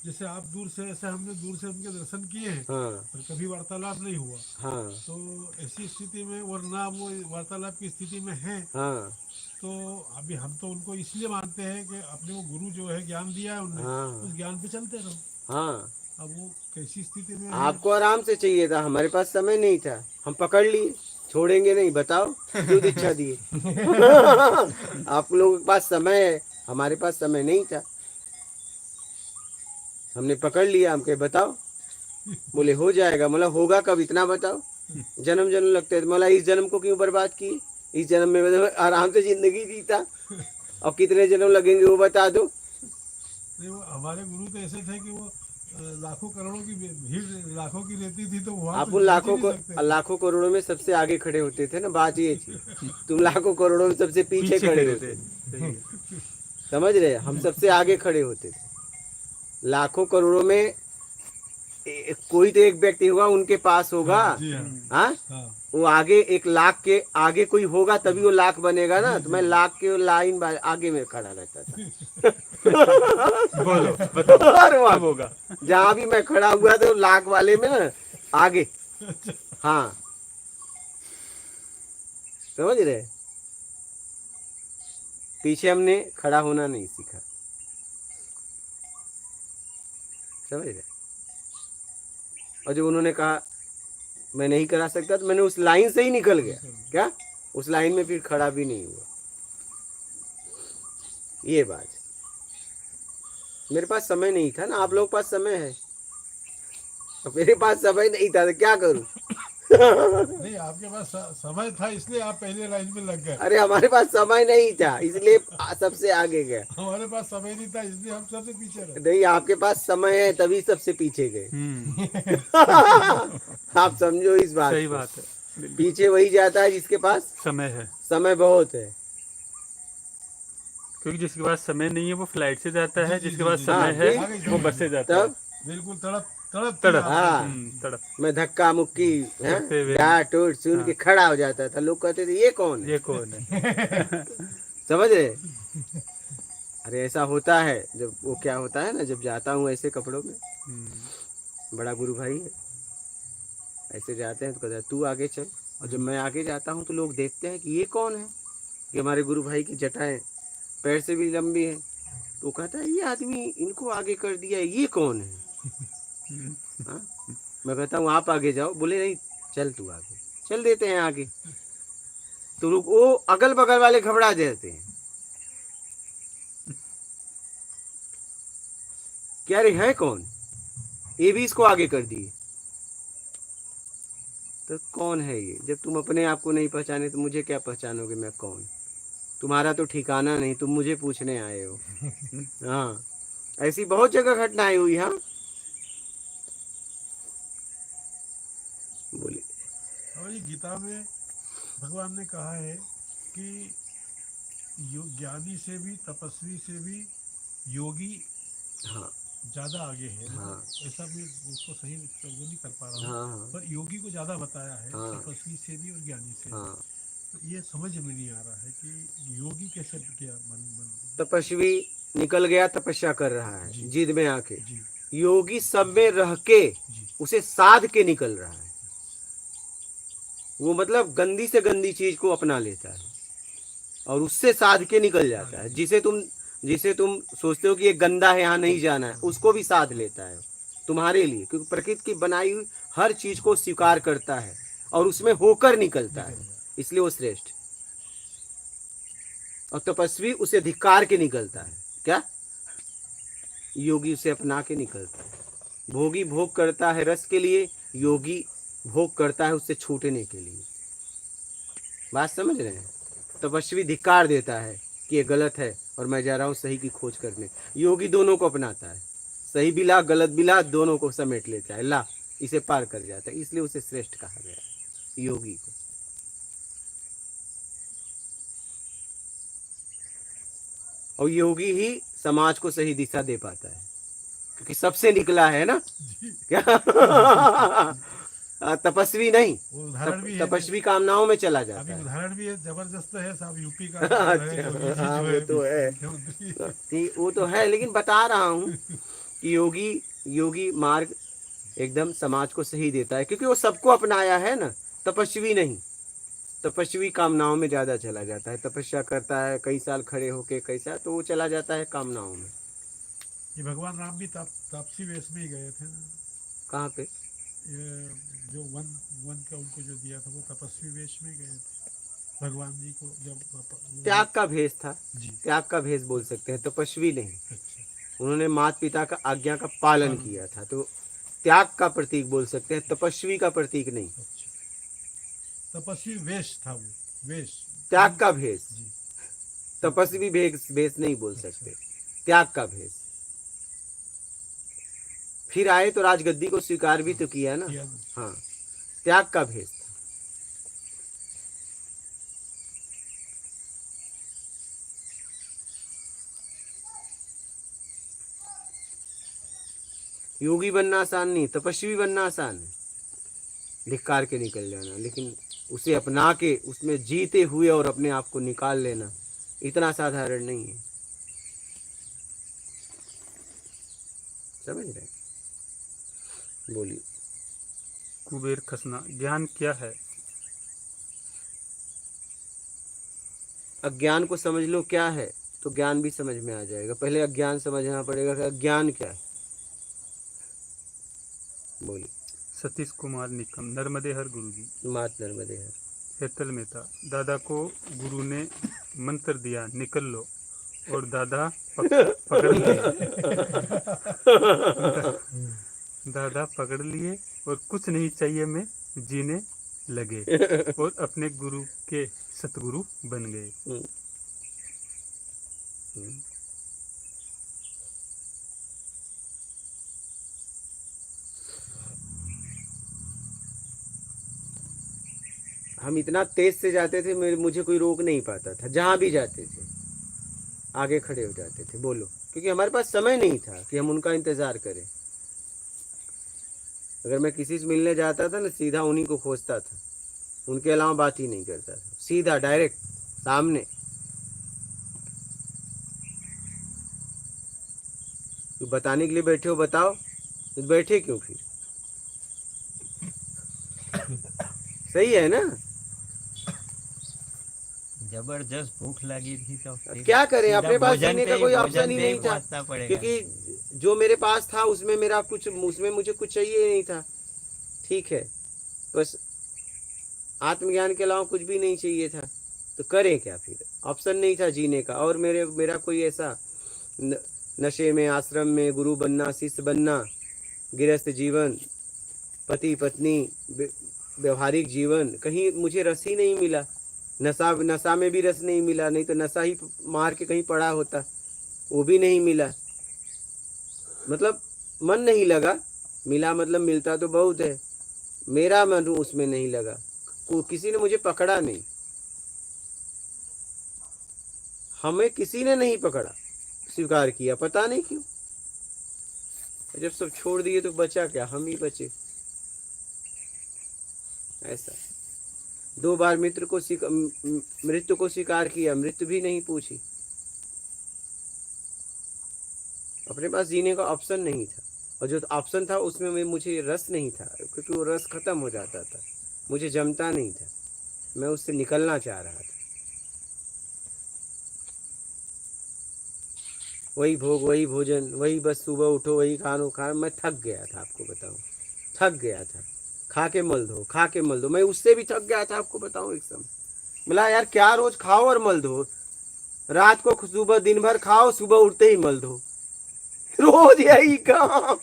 जैसे आप दूर से, ऐसे हमने दूर से उनके दर्शन किए हैं, हाँ पर कभी वार्तालाप नहीं हुआ। हाँ तो ऐसी स्थिति में, और ना वो वार्तालाप की स्थिति में है, हाँ तो अभी हम तो उनको इसलिए मानते हैं कि अपने वो गुरु जो है ज्ञान दिया है उन्होंने, हाँ उस ज्ञान पे चलते रहो। हाँ। अब वो कैसी स्थिति में है? आपको आराम से चाहिए था, हमारे पास समय नहीं था, हम पकड़ लिए। छोड़ेंगे नहीं, बताओ क्यों दीक्षा दिए? आप लोगों के पास समय है, हमारे पास समय नहीं था, हमने पकड़ लिया। हम कहे बताओ, बोले हो जाएगा। मतलब होगा कब, इतना बताओ। जन्म जन्म लगते हैं, मतलब इस जन्म को क्यों बर्बाद किए? इस जन्म में मतलब आराम से जिंदगी जीता, और कितने जन्म लगेंगे वो बता दो। नहीं, वो हमारे गुरु तो ऐसे थे कि वो लाखों करोड़ों की भीड़ लाखों की रहती थी, तो वहाँ आप तो उन पहुंच ही नहीं सकते। लाखों करोड़ों में सबसे आगे खड़े होते थे ना, बात ये थी। तुम लाखों करोड़ों में सबसे पीछे खड़े होते थे, समझ रहे? हम सबसे आगे खड़े होते थे। लाखों करोड़ों में कोई तो एक व्यक्ति होगा, उनके पास होगा। जी हाँ, हाँ, हाँ। वो आगे 1 लाख के आगे कोई होगा, तभी वो लाख बनेगा ना। तो मैं लाख के लाइन आगे में खड़ा रहता था। बोलो बताओ अरे वाह, कब होगा? जहाँ भी मैं खड़ा हुआ तो लाख वाले में ना आगे। हाँ, समझ रहे? पीछे हमने खड़ा होना नहीं सीखा, समझ रहे? और जब उन्होंने कहा मैं नहीं करा सकता, तो मैंने उस लाइन से ही निकल गया। क्या? उस लाइन में फिर खड़ा भी नहीं हुआ। ये बात, मेरे पास समय नहीं था ना, आप लोगों के पास समय है, और मेरे पास समय नहीं था, तो क्या करूं? नहीं, आपके पास समय था, इसलिए आप पहले लाइन में लग गए। अरे हमारे पास समय नहीं था, इसलिए सबसे आगे गए। हमारे पास समय नहीं था, इसलिए हम सबसे पीछे रहे। नहीं, आपके पास समय है तभी सबसे पीछे गए। आप समझो इस बात सही को। बात है, पीछे वही जाता है जिसके पास समय है। समय बहुत है। क्योंकि जिसके पास समय नहीं है वो फ्लाइट से जाता है, जिसके पास हाँ, समय है आगे वो बस से जाता है। तब बिल्कुल तड़प तड़प तड़प हाँ, तड़प मैं धक्का मुक्की करते हुए। डांट उट सुन हाँ। के खड़ा हो जाता था। लोग कहते थे ये कौन है? ये कौन है? समझ रहे? अरे ऐसा होता है, जब वो क्या होता है ना, जब जाता हूँ ऐसे कपड़ों में, बड़ा गुरु भाई है, ऐसे जाते हैं तो कहता है तू आगे चल। और जब मैं आगे जाता हूँ तो लोग देखते हैं कि ये कौन है, कि हमारे गुरु भाई की जटाएं पैर से भी लंबी है। तो कहता है ये आदमी इनको आगे कर दिया, ये कौन है? हाँ? मैं कहता हूँ आप आगे जाओ। बोले नहीं, चल तू आगे। चल देते हैं आगे, तो लोग वो अगल बगल वाले घबरा जाते हैं, क्या रे है कौन, ये भी इसको आगे कर दिए। तो कौन है ये? जब तुम अपने आप को नहीं पहचाने तो मुझे क्या पहचानोगे मैं कौन? तुम्हारा तो ठिकाना नहीं, तुम मुझे पूछने आए हो। हाँ, ऐसी बहुत जगह घटनाएं हुई। हाँ, बोलिए। और ये गीता में भगवान ने कहा है कि ज्ञानी से भी, तपस्वी से भी योगी हाँ ज्यादा आगे है। हाँ ऐसा मैं उसको सही वो नहीं कर पा रहा हूँ, हाँ पर योगी को ज्यादा बताया है, हाँ तपस्वी से भी और ज्ञानी से भी। हाँ तो ये समझ में नहीं आ रहा है कि योगी कैसे क्या बन तपस्वी निकल गया, तपस्या कर रहा है जी। जिद में आके। जी योगी सब में रह के जी उसे साध के निकल रहा है। वो मतलब गंदी से गंदी चीज को अपना लेता है और उससे साध के निकल जाता है। जिसे तुम सोचते हो कि ये गंदा है, यहाँ नहीं जाना है, उसको भी साध लेता है तुम्हारे लिए, क्योंकि प्रकृति की बनाई हुई हर चीज को स्वीकार करता है और उसमें होकर निकलता है, इसलिए वो श्रेष्ठ। और तपस्वी उसे धिक्कार के निकलता है। क्या? योगी उसे अपना के निकलता है। भोगी भोग करता है रस के लिए, योगी भोग करता है उससे छूटने के लिए। बात समझ रहे हैं? तपस्वी धिक्कार देता है कि ये गलत है और मैं जा रहा हूँ सही की खोज करने। योगी दोनों को अपनाता है, सही भी ला गलत भी ला, दोनों को समेट लेता है, ला इसे पार कर जाता है, इसलिए उसे श्रेष्ठ कहा गया है योगी को। और योगी ही समाज को सही दिशा दे पाता है, क्योंकि सबसे निकला है ना। क्या? तपस्वी नहीं, वो उदाहरण भी है। तपस्वी कामनाओं में चला जाता अभी है। उदाहरण भी है, जबरदस्त है साहब, यूपी का अच्छा, हाँ, वो तो है। ठीक, वो तो है, लेकिन बता रहा हूँ कि योगी मार्ग एकदम समाज को सही देता है, क्योंकि वो सबको अपनाया है ना। तपस्वी नहीं, तपस्वी कामनाओं में ज्यादा चला जाता है। तपस्या करता है कई साल खड़े होके, कैसा तो वो चला जाता है कामनाओं में। ये भगवान राम भी तापसी वेश में ही गए थे ना। कहाँ पे? ये जो वन का उनको जो दिया था वो तपस्वी वेश में गए थे भगवान जी को। जब त्याग का भेष था, जी त्याग का भेष बोल सकते हैं, तपस्वी नहीं। अच्छा उन्होंने माता पिता का आज्ञा का पालन किया था, तो त्याग का प्रतीक बोल सकते हैं, तपस्वी का प्रतीक नहीं। अच्छा, तपस्वी वेश था वो, वेश त्याग का भेष, जी तपस्वी भेष नहीं बोल सकते, त्याग का भेष। फिर आए तो राजगद्दी को स्वीकार भी तो किया ना। किया ना। हाँ, त्याग का भेष था। योगी बनना आसान नहीं, तपस्वी बनना आसान है, धिक्कार के निकल जाना, लेकिन उसे अपना के उसमें जीते हुए और अपने आप को निकाल लेना इतना साधारण नहीं है। समझ रहे? बोलिए। कुबेर खसना, ज्ञान क्या है? अज्ञान को समझ लो क्या है, तो ज्ञान भी समझ में आ जाएगा। पहले अज्ञान समझना पड़ेगा कि अज्ञान क्या है। बोलिए। सतीश कुमार निकम, नर्मदे हर गुरुजी। मात नर्मदे है। हेतल मेहता, दादा को गुरु ने मंत्र दिया निकल लो, और दादा पकड़ लिए। दादा पकड़ लिए और कुछ नहीं चाहिए में जीने लगे और अपने गुरु के सतगुरु बन गए। हम इतना तेज से जाते थे, मुझे कोई रोक नहीं पाता था। जहां भी जाते थे आगे खड़े हो जाते थे। बोलो, क्योंकि हमारे पास समय नहीं था कि हम उनका इंतजार करें। अगर मैं किसी से मिलने जाता था ना, सीधा उन्हीं को खोजता था, उनके अलावा बात ही नहीं करता था, सीधा डायरेक्ट सामने। तो बताने के लिए बैठे हो, बताओ, तो बैठे क्यों फिर? सही है ना? जबरदस्त भूख लगी थी तो फिर क्या करें, सीधा अपने पास भोजन जीने पे का ही- कोई भोजन ऑप्शन ही पे नहीं था, पहुंचना पड़ेगा। क्योंकि जो मेरे पास था उसमें मेरा कुछ, उसमें मुझे कुछ चाहिए नहीं था। ठीक है, बस आत्मज्ञान के अलावा कुछ भी नहीं चाहिए था, तो करें क्या फिर? ऑप्शन नहीं था जीने का। और मेरा कोई ऐसा नशे में, आश्रम में, गुरु बनना, शिष्य बनना, गृहस्थ जीवन, पति पत्नी, व्यवहारिक जीवन, कहीं मुझे रस ही नहीं मिला। नशा में भी रस नहीं मिला, नहीं तो नशा ही मार के कहीं पड़ा होता, वो भी नहीं मिला। मतलब मन नहीं लगा, मिला मतलब मिलता तो बहुत है, मेरा मन उसमें नहीं लगा। किसी ने मुझे पकड़ा नहीं, हमें किसी ने नहीं पकड़ा, स्वीकार किया, पता नहीं क्यों। जब सब छोड़ दिए तो बचा क्या? हम ही बचे। ऐसा 2 बार मृत्यु को स्वीकार किया, मृत्यु भी नहीं पूछी। अपने पास जीने का ऑप्शन नहीं था, और जो ऑप्शन था उसमें मुझे रस नहीं था, क्योंकि वो रस खत्म हो जाता था, मुझे जमता नहीं था, मैं उससे निकलना चाह रहा था। वही भोग, वही भोजन, वही बस सुबह उठो वही खानो खा, मैं थक गया था, आपको बताऊं थक गया था। खा के मल दो, खा के मल दो, मैं उससे भी थक गया था, आपको बताऊं एक समय। बोला यार क्या रोज खाओ और मल दो, रात को सुबह दिन भर खाओ, सुबह उठते ही मल दो, रोज यही काम।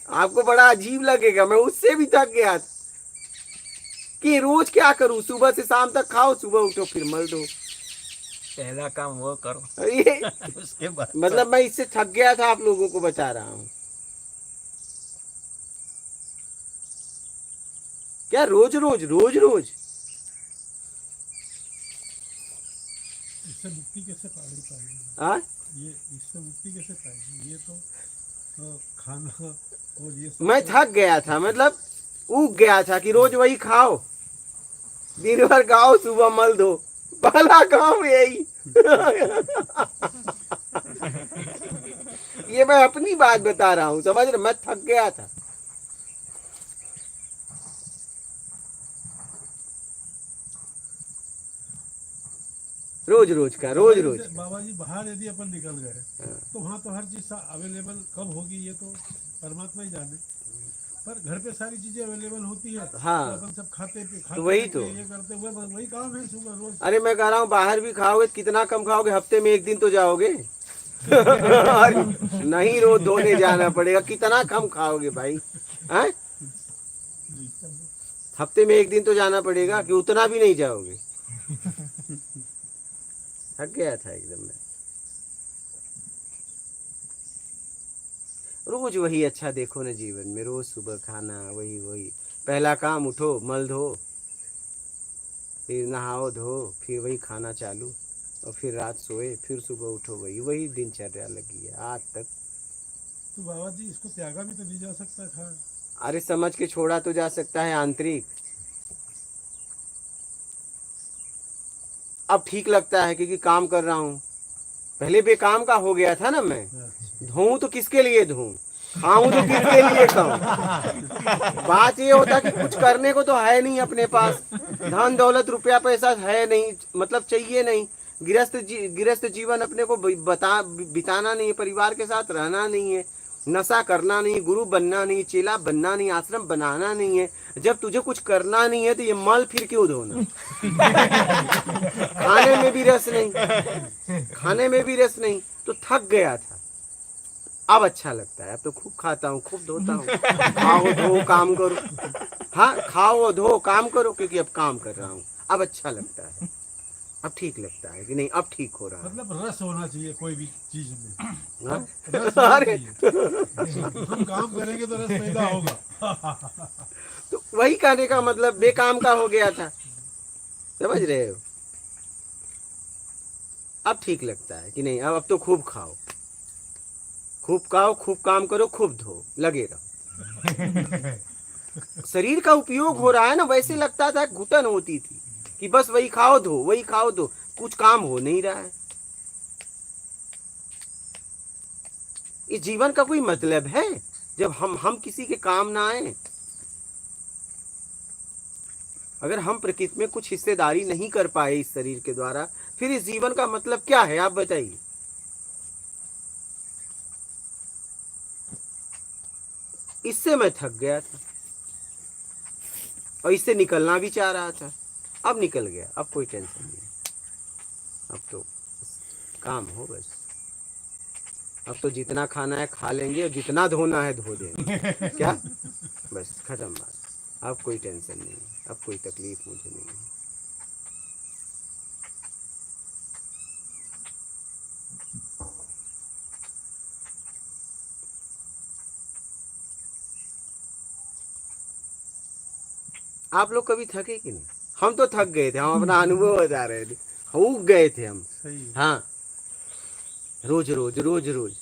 आपको बड़ा अजीब लगेगा, मैं उससे भी थक गया था कि रोज क्या करूं, सुबह से शाम तक खाओ, सुबह उठो फिर मल दो। पहला काम वो करो ये उसके बाद मतलब मैं इससे थक गया था, आप लोगों को बता रहा हूं। क्या रोज रोज रोज रोज इससे मुक्ति कैसे पाएगी? आ? ये इससे मुक्ति कैसे पाएगी? ये तो खाना और ये सब मैं थक गया था, मतलब उग गया था कि रोज वही खाओ, दिन भर खाओ, सुबह मल दो, पहला काम यही। ये मैं अपनी बात बता रहा हूँ, समझ रहे, मैं थक गया था। रोज रोज का, रोज रोज का। बाबा जी बाहर यदि अपन निकल गए तो वहाँ तो हर चीज अवेलेबल कब होगी ये तो परमात्मा ही जाने, पर घर पे सारी चीजें अवेलेबल होती है। हाँ। तो अपन सब खाते तो वही पीते, तो। ये करते हुए वही काम है सुबह रोज। अरे मैं कह रहा हूँ बाहर भी खाओगे तो कितना कम खाओगे, हफ्ते में 1 दिन तो जाओगे। अरे नहीं, रोज धोने जाना पड़ेगा, कितना कम खाओगे भाई, हैं? हफ्ते में 1 दिन तो जाना पड़ेगा, कि उतना भी नहीं जाओगे। थक गया था एकदम मैं। रोज वही अच्छा देखो ना जीवन में, रोज सुबह खाना वही वही, पहला काम उठो मल धो, फिर नहाओ धो, फिर वही खाना चालू, और फिर रात सोए, फिर सुबह उठो, वही वही दिनचर्या लगी है आज तक। तो बाबा जी इसको त्यागा भी तो नहीं जा सकता था? अरे समझ के छोड़ा तो जा सकता है आंतरिक। अब ठीक लगता है क्योंकि काम कर रहा हूँ, पहले बेकाम का हो गया था ना मैं। धोऊं तो किसके लिए धोऊं, खाऊं तो किसके लिए खाऊं। बात ये होता कि कुछ करने को तो है नहीं अपने पास, धन दौलत रुपया पैसा है नहीं, मतलब चाहिए नहीं, गृहस्थ जीवन अपने को बिताना नहीं है, परिवार के साथ रहना नहीं है, नशा करना नहीं, गुरु बनना नहीं, चेला बनना नहीं, आश्रम बनाना नहीं है। जब तुझे कुछ करना नहीं है तो ये मल फिर क्यों धोना। खाने में भी रस नहीं, खाने में भी रस नहीं, तो थक गया था। अब अच्छा लगता है, अब तो खूब खाता हूँ, खूब धोता हूँ। खाओ धो काम करो, हाँ खाओ धो काम करो, क्योंकि अब काम कर रहा हूँ, अब अच्छा लगता है, अब ठीक लगता है कि नहीं, अब ठीक हो रहा है। मतलब रस होना चाहिए कोई भी चीज में। हाँ? रस होना अरे चाहिए। हम काम करेंगे तो रस पैदा होगा। तो वही कहने का मतलब बेकाम का हो गया था, समझ रहे हो। अब ठीक लगता है कि नहीं, अब तो खूब खाओ, खूब खाओ, खूब काम करो, खूब धो, लगे रहो। शरीर का उपयोग हो रहा है ना, वैसे लगता था घुटन होती थी कि बस वही खाओ धो, वही खाओ धो, कुछ काम हो नहीं रहा है। इस जीवन का कोई मतलब है जब हम किसी के काम ना आए। अगर हम प्रकृति में कुछ हिस्सेदारी नहीं कर पाए इस शरीर के द्वारा, फिर इस जीवन का मतलब क्या है, आप बताइए। इससे मैं थक गया था और इससे निकलना भी चाह रहा था, अब निकल गया, अब कोई टेंशन नहीं, अब तो काम हो बस। अब तो जितना खाना है खा लेंगे और जितना धोना है धो देंगे। क्या, बस खत्म बात, अब कोई टेंशन नहीं, अब कोई तकलीफ मुझे नहीं है। आप लोग कभी थके कि नहीं? हम तो थक गए थे, हम अपना अनुभव बता रहे थे, उग गए थे हम। हाँ, रोज रोज रोज रोज।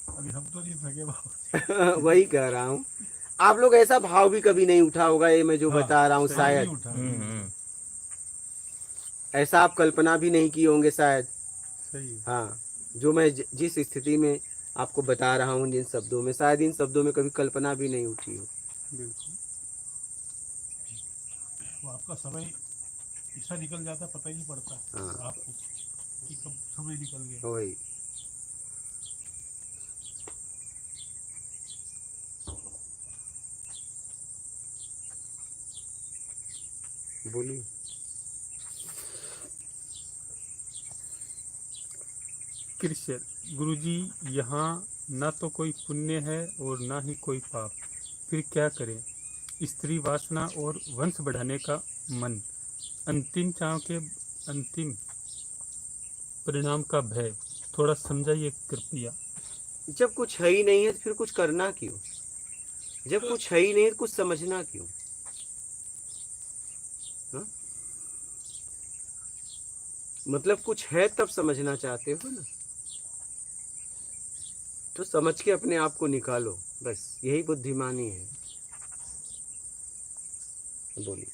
अभी हम तो नहीं थके बाबा। वही कह रहा हूँ, आप लोग ऐसा भाव भी कभी नहीं उठा होगा, ये मैं जो हाँ, बता रहा हूँ सही शायद नहीं उठा। ऐसा आप कल्पना भी नहीं किए होंगे शायद। सही है। हाँ, जो मैं जिस स्थिति में आपको बता रहा हूँ जिन शब्दों में, शायद इन शब्दों में कभी कल्पना भी नहीं उठी हो। बिल्कुल। तो आपका समय ऐसा निकल जाता पता ही नहीं पड़ता हाँ। आपको कि कब समय निकल गया। वही बोलिए। कृष्ण गुरुजी, यहाँ ना तो कोई पुण्य है और ना ही कोई पाप, फिर क्या करें? स्त्री वासना और वंश बढ़ाने का मन, अंतिम चाव के अंतिम परिणाम का भय, थोड़ा समझाइए कृपया। जब कुछ है ही नहीं है तो फिर कुछ करना क्यों? जब कुछ है ही नहीं तो कुछ समझना क्यों? हाँ? मतलब कुछ है तब समझना चाहते हो ना, तो समझ के अपने आप को निकालो, बस यही बुद्धिमानी है। बोलिए।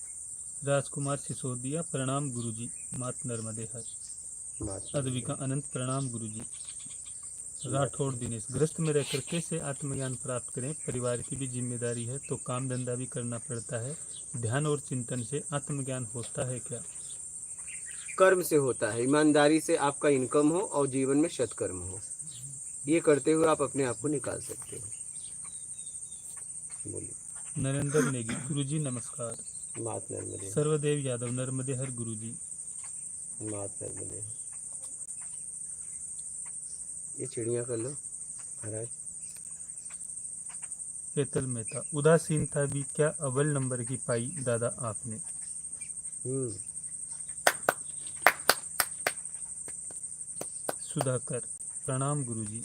राजकुमार सिसोदिया, प्रणाम गुरुजी। मात नर्मदे हर। बात अद्विका अनंत, प्रणाम गुरुजी। राठौड़ दिनेश, गृहस्थ में रहकर कैसे आत्मज्ञान प्राप्त करें? परिवार की भी जिम्मेदारी है तो काम धंधा भी करना पड़ता है, ध्यान और चिंतन से आत्मज्ञान होता है क्या? कर्म से होता है, ईमानदारी से आपका इनकम हो और जीवन में सत्कर्म हो, ये करते हुए आप अपने आप को निकाल सकते हो। बोलिए। नरेंद्र नेगी, गुरुजी नमस्कार। बात नर्मदे। सर्वदेव यादव, नर्मदे हर गुरुजी। बात नर्मदे। ये चिड़िया कर लो महाराज। हेतल मेहता, उदासीनता भी क्या अव्वल नंबर की पाई दादा आपने? सुधाकर, प्रणाम गुरुजी।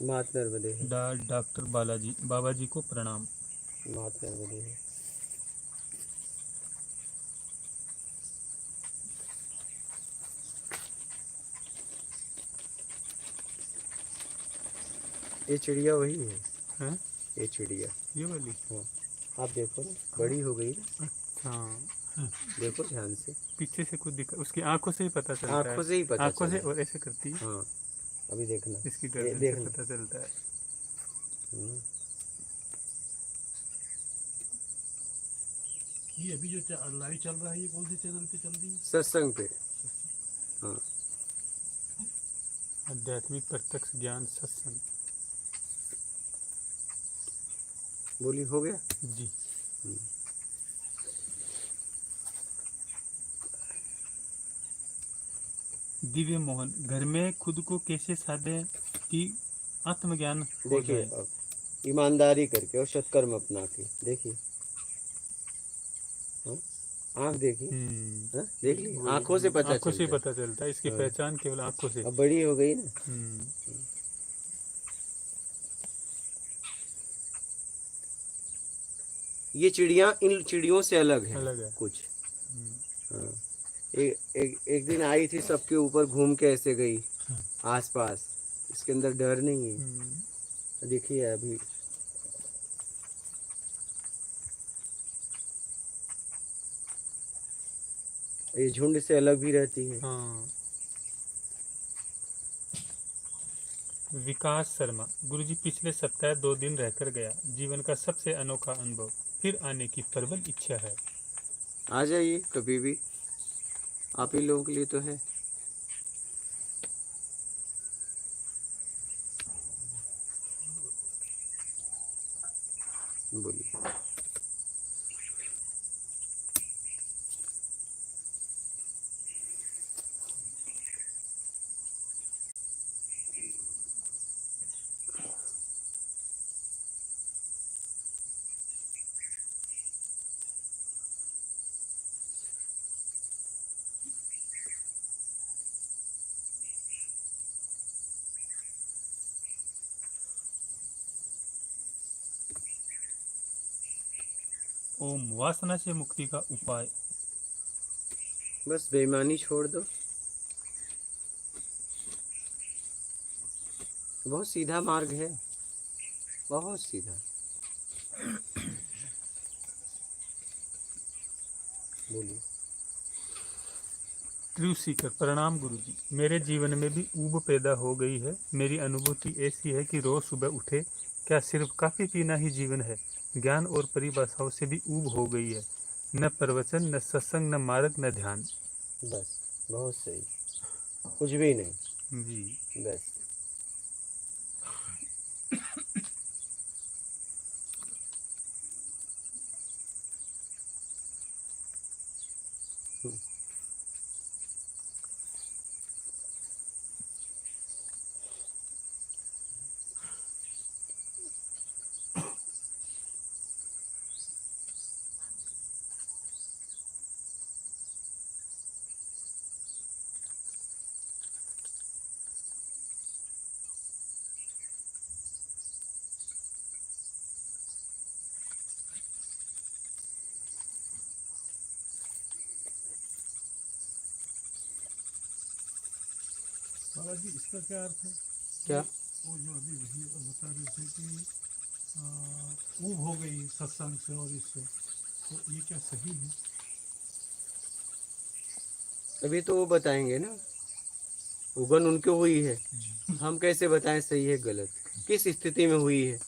बात नर्मदे है। डॉक्टर बालाजी, बाबा जी को प्रणाम। बात नर्मदे है। ये चिड़िया वही है। हैं? ये चिड़िया ये वाली? हाँ, आप देखो ना, बड़ी हो गई ना, हाँ, देखो ध्यान से। पीछे से कुछ दिखा, उसकी आंखों से ही पता चलता है। आंखों से ही पता आंखों से, चला। और ऐसे करती है। हाँ, अभी देखना, इसकी ये गर्दन से देखना। पता चलता है। हम्म, ये अभी जो लाइव चल रहा है ये कौन से चैनल पे चल रही है? सत्संग पे। हाँ, आध्यात्मिक प्रत्यक्ष ज्ञान सत्संग। बोली हो गया। जी। दिव्य मोहन, घर में खुद को कैसे साधे कि आत्मज्ञान हो देखिए, जाए? अब ईमानदारी करके और सत्कर्म अपना के देखिए। हाँ, आँख देखिए। हाँ, देखिए आंखों से पता आंखों से ही चलता है। पता चलता है, इसकी हाँ। पहचान केवल आंखों से। अब बड़ी हो गई ना। ये चिड़िया इन चिड़ियों से अलग है। अलग है। कुछ। हाँ, एक दिन आई थी, सबके ऊपर घूम के ऐसे गई आसपास, इसके अंदर डर नहीं है। देखिए अभी ये झुंड से अलग भी रहती है। हाँ। विकास शर्मा, गुरुजी पिछले सप्ताह 2 दिन रहकर गया, जीवन का सबसे अनोखा अनुभव, फिर आने की प्रबल इच्छा है। आ जाइए कभी भी, आप ही लोगों के लिए तो है। बोलिए। ओम, वासना से मुक्ति का उपाय? बस बेईमानी छोड़ दो, बहुत सीधा मार्ग है, बहुत सीधा। बोलिए। ट्रू सीकर प्रणाम गुरुजी। मेरे जीवन में भी ऊब पैदा हो गई है। मेरी अनुभूति ऐसी है कि रोज सुबह उठे क्या सिर्फ काफी पीना ही जीवन है। ज्ञान और परिभाषाओं से भी ऊब हो गई है। न प्रवचन, न सत्संग, न मार्ग, न ध्यान। बस बहुत सही, कुछ भी नहीं, जी। बस। बाबा जी इसका क्या अर्थ है? क्या? वो जो अभी भैया बता रहे थे कि ऊब हो गई सत्संग से और इससे, तो ये क्या सही है? अभी तो वो बताएंगे ना, उगन उनको हुई है, हम कैसे बताएं सही है गलत, किस स्थिति में हुई है।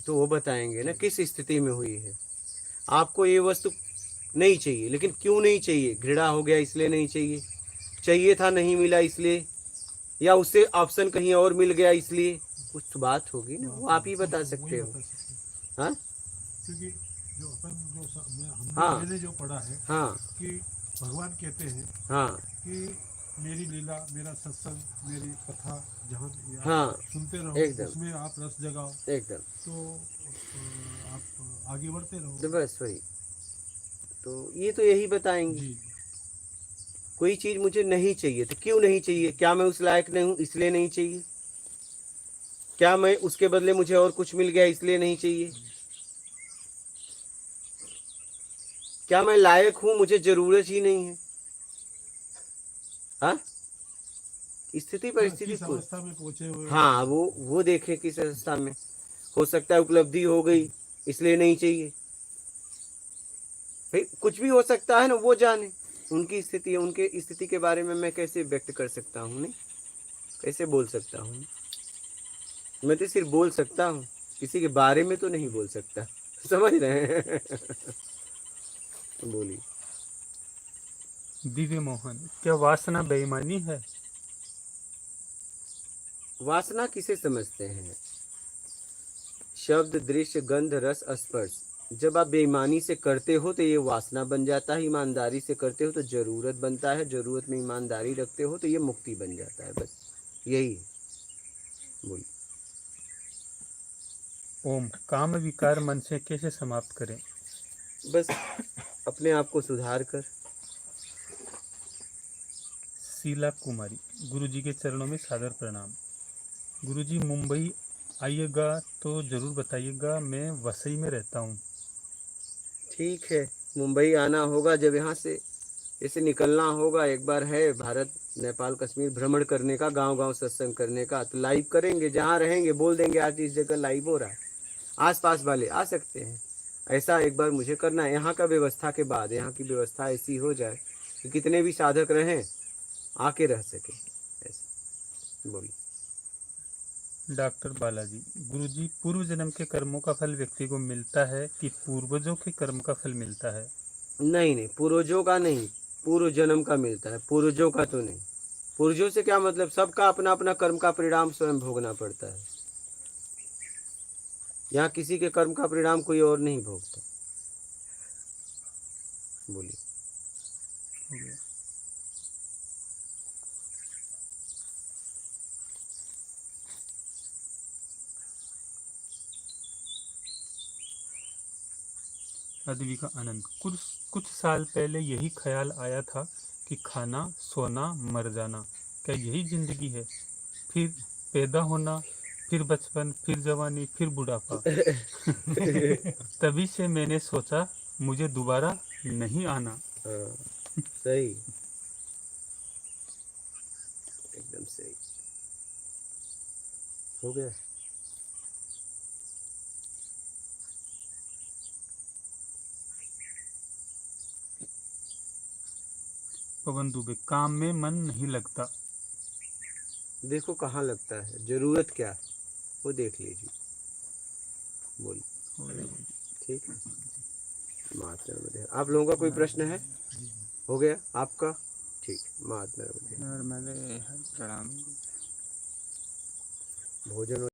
तो वो बताएंगे ना किस स्थिति में हुई है। आपको ये वस्तु नहीं चाहिए, लेकिन क्यों नहीं चाहिए? घृणा हो गया इसलिए नहीं चाहिए, चाहिए था नहीं मिला इसलिए, या उससे ऑप्शन कहीं और मिल गया इसलिए। कुछ तो बात होगी ना, वो आप ही बता सकते हो। हाँ, क्योंकि जो अपन जो हाँ। मैंने जो पढ़ा है हाँ, कि भगवान कहते हैं हाँ, कि मेरी लीला, मेरा सत्संग, मेरी कथा जहाँ आप हाँ, सुनते रहो, एकदम। उसमें आप रस जगाओ, एकदम। तो आप आगे बढ़ते तो रहो। बस वही, तो ये तो यही बताएंगे। जी। कोई चीज मुझे नहीं चाहिए तो क्यों नहीं चाहिए? क्या मैं उस लायक नहीं हूं इसलिए नहीं चाहिए? क्या मैं उसके बदले मुझे और कुछ मिल गया इसलिए नहीं चाहिए? क्या मैं लायक हूं, मुझे जरूरत ही नहीं है? हाँ, स्थिति परिस्थिति किस को, अवस्था में पहुंचे हुए हो? हाँ, वो देखें किस अवस्था में। हो सकता है उपलब्धि हो गई इसलिए नहीं चाहिए, भाई कुछ भी हो सकता है ना, वो जाने उनकी स्थिति, उनके स्थिति के बारे में मैं कैसे व्यक्त कर सकता हूँ? नहीं, कैसे बोल सकता हूँ? मैं तो सिर्फ बोल सकता हूँ, किसी के बारे में तो नहीं बोल सकता। समझ रहे हैं? बोलिए। दिव्य मोहन, क्या वासना बेईमानी है? वासना किसे समझते हैं? शब्द, दृश्य, गंध, रस, स्पर्श। जब आप बेईमानी से करते हो तो ये वासना बन जाता है, ईमानदारी से करते हो तो जरूरत बनता है, जरूरत में ईमानदारी रखते हो तो ये मुक्ति बन जाता है। बस यही है। बोलिए। ओम, काम विकार मन से कैसे समाप्त करें? बस अपने आप को सुधार कर। शीला कुमारी, गुरुजी के चरणों में सादर प्रणाम। गुरुजी, मुंबई आइएगा तो जरूर बताइएगा, मैं वसई में रहता हूँ। ठीक है, मुंबई आना होगा जब यहाँ से जैसे निकलना होगा। एक बार है भारत नेपाल कश्मीर भ्रमण करने का, गांव गांव सत्संग करने का, तो लाइव करेंगे। जहाँ रहेंगे बोल देंगे आज इस जगह लाइव हो रहा है, आसपास वाले आ सकते हैं। ऐसा एक बार मुझे करना है। यहाँ का व्यवस्था के बाद, यहाँ की व्यवस्था ऐसी हो जाए कि कितने भी साधक रहें आके रह सके। ऐसे बोलिए। डॉक्टर बालाजी, गुरुजी, पूर्व जन्म के कर्मों का फल व्यक्ति को मिलता है कि पूर्वजों के कर्म का फल मिलता है? नहीं नहीं, पूर्वजों का नहीं, पूर्व जन्म का मिलता है, पूर्वजों का तो नहीं। पूर्वजों से क्या मतलब? सबका अपना अपना कर्म का परिणाम स्वयं भोगना पड़ता है। यहाँ किसी के कर्म का परिणाम कोई और नहीं भोगता। बोलिए। हो गया। अद्विका आनंद, कुछ साल पहले यही ख्याल आया था कि खाना, सोना, मर जाना, क्या यही जिंदगी है? फिर पैदा होना, फिर बचपन, फिर जवानी, फिर बुढ़ापा। तभी से मैंने सोचा मुझे दोबारा नहीं आना। हाँ, सही, एकदम सही। हो गया। पवन दुबे, काम में मन नहीं लगता। देखो कहाँ लगता है, जरूरत क्या है वो देख लीजिए। बोलिए। ठीक है। माता नर्मदे। आप लोगों का कोई प्रश्न है? हो गया आपका? ठीक। माता नर्मदे। नर्मदे हर प्रणाम। भोजन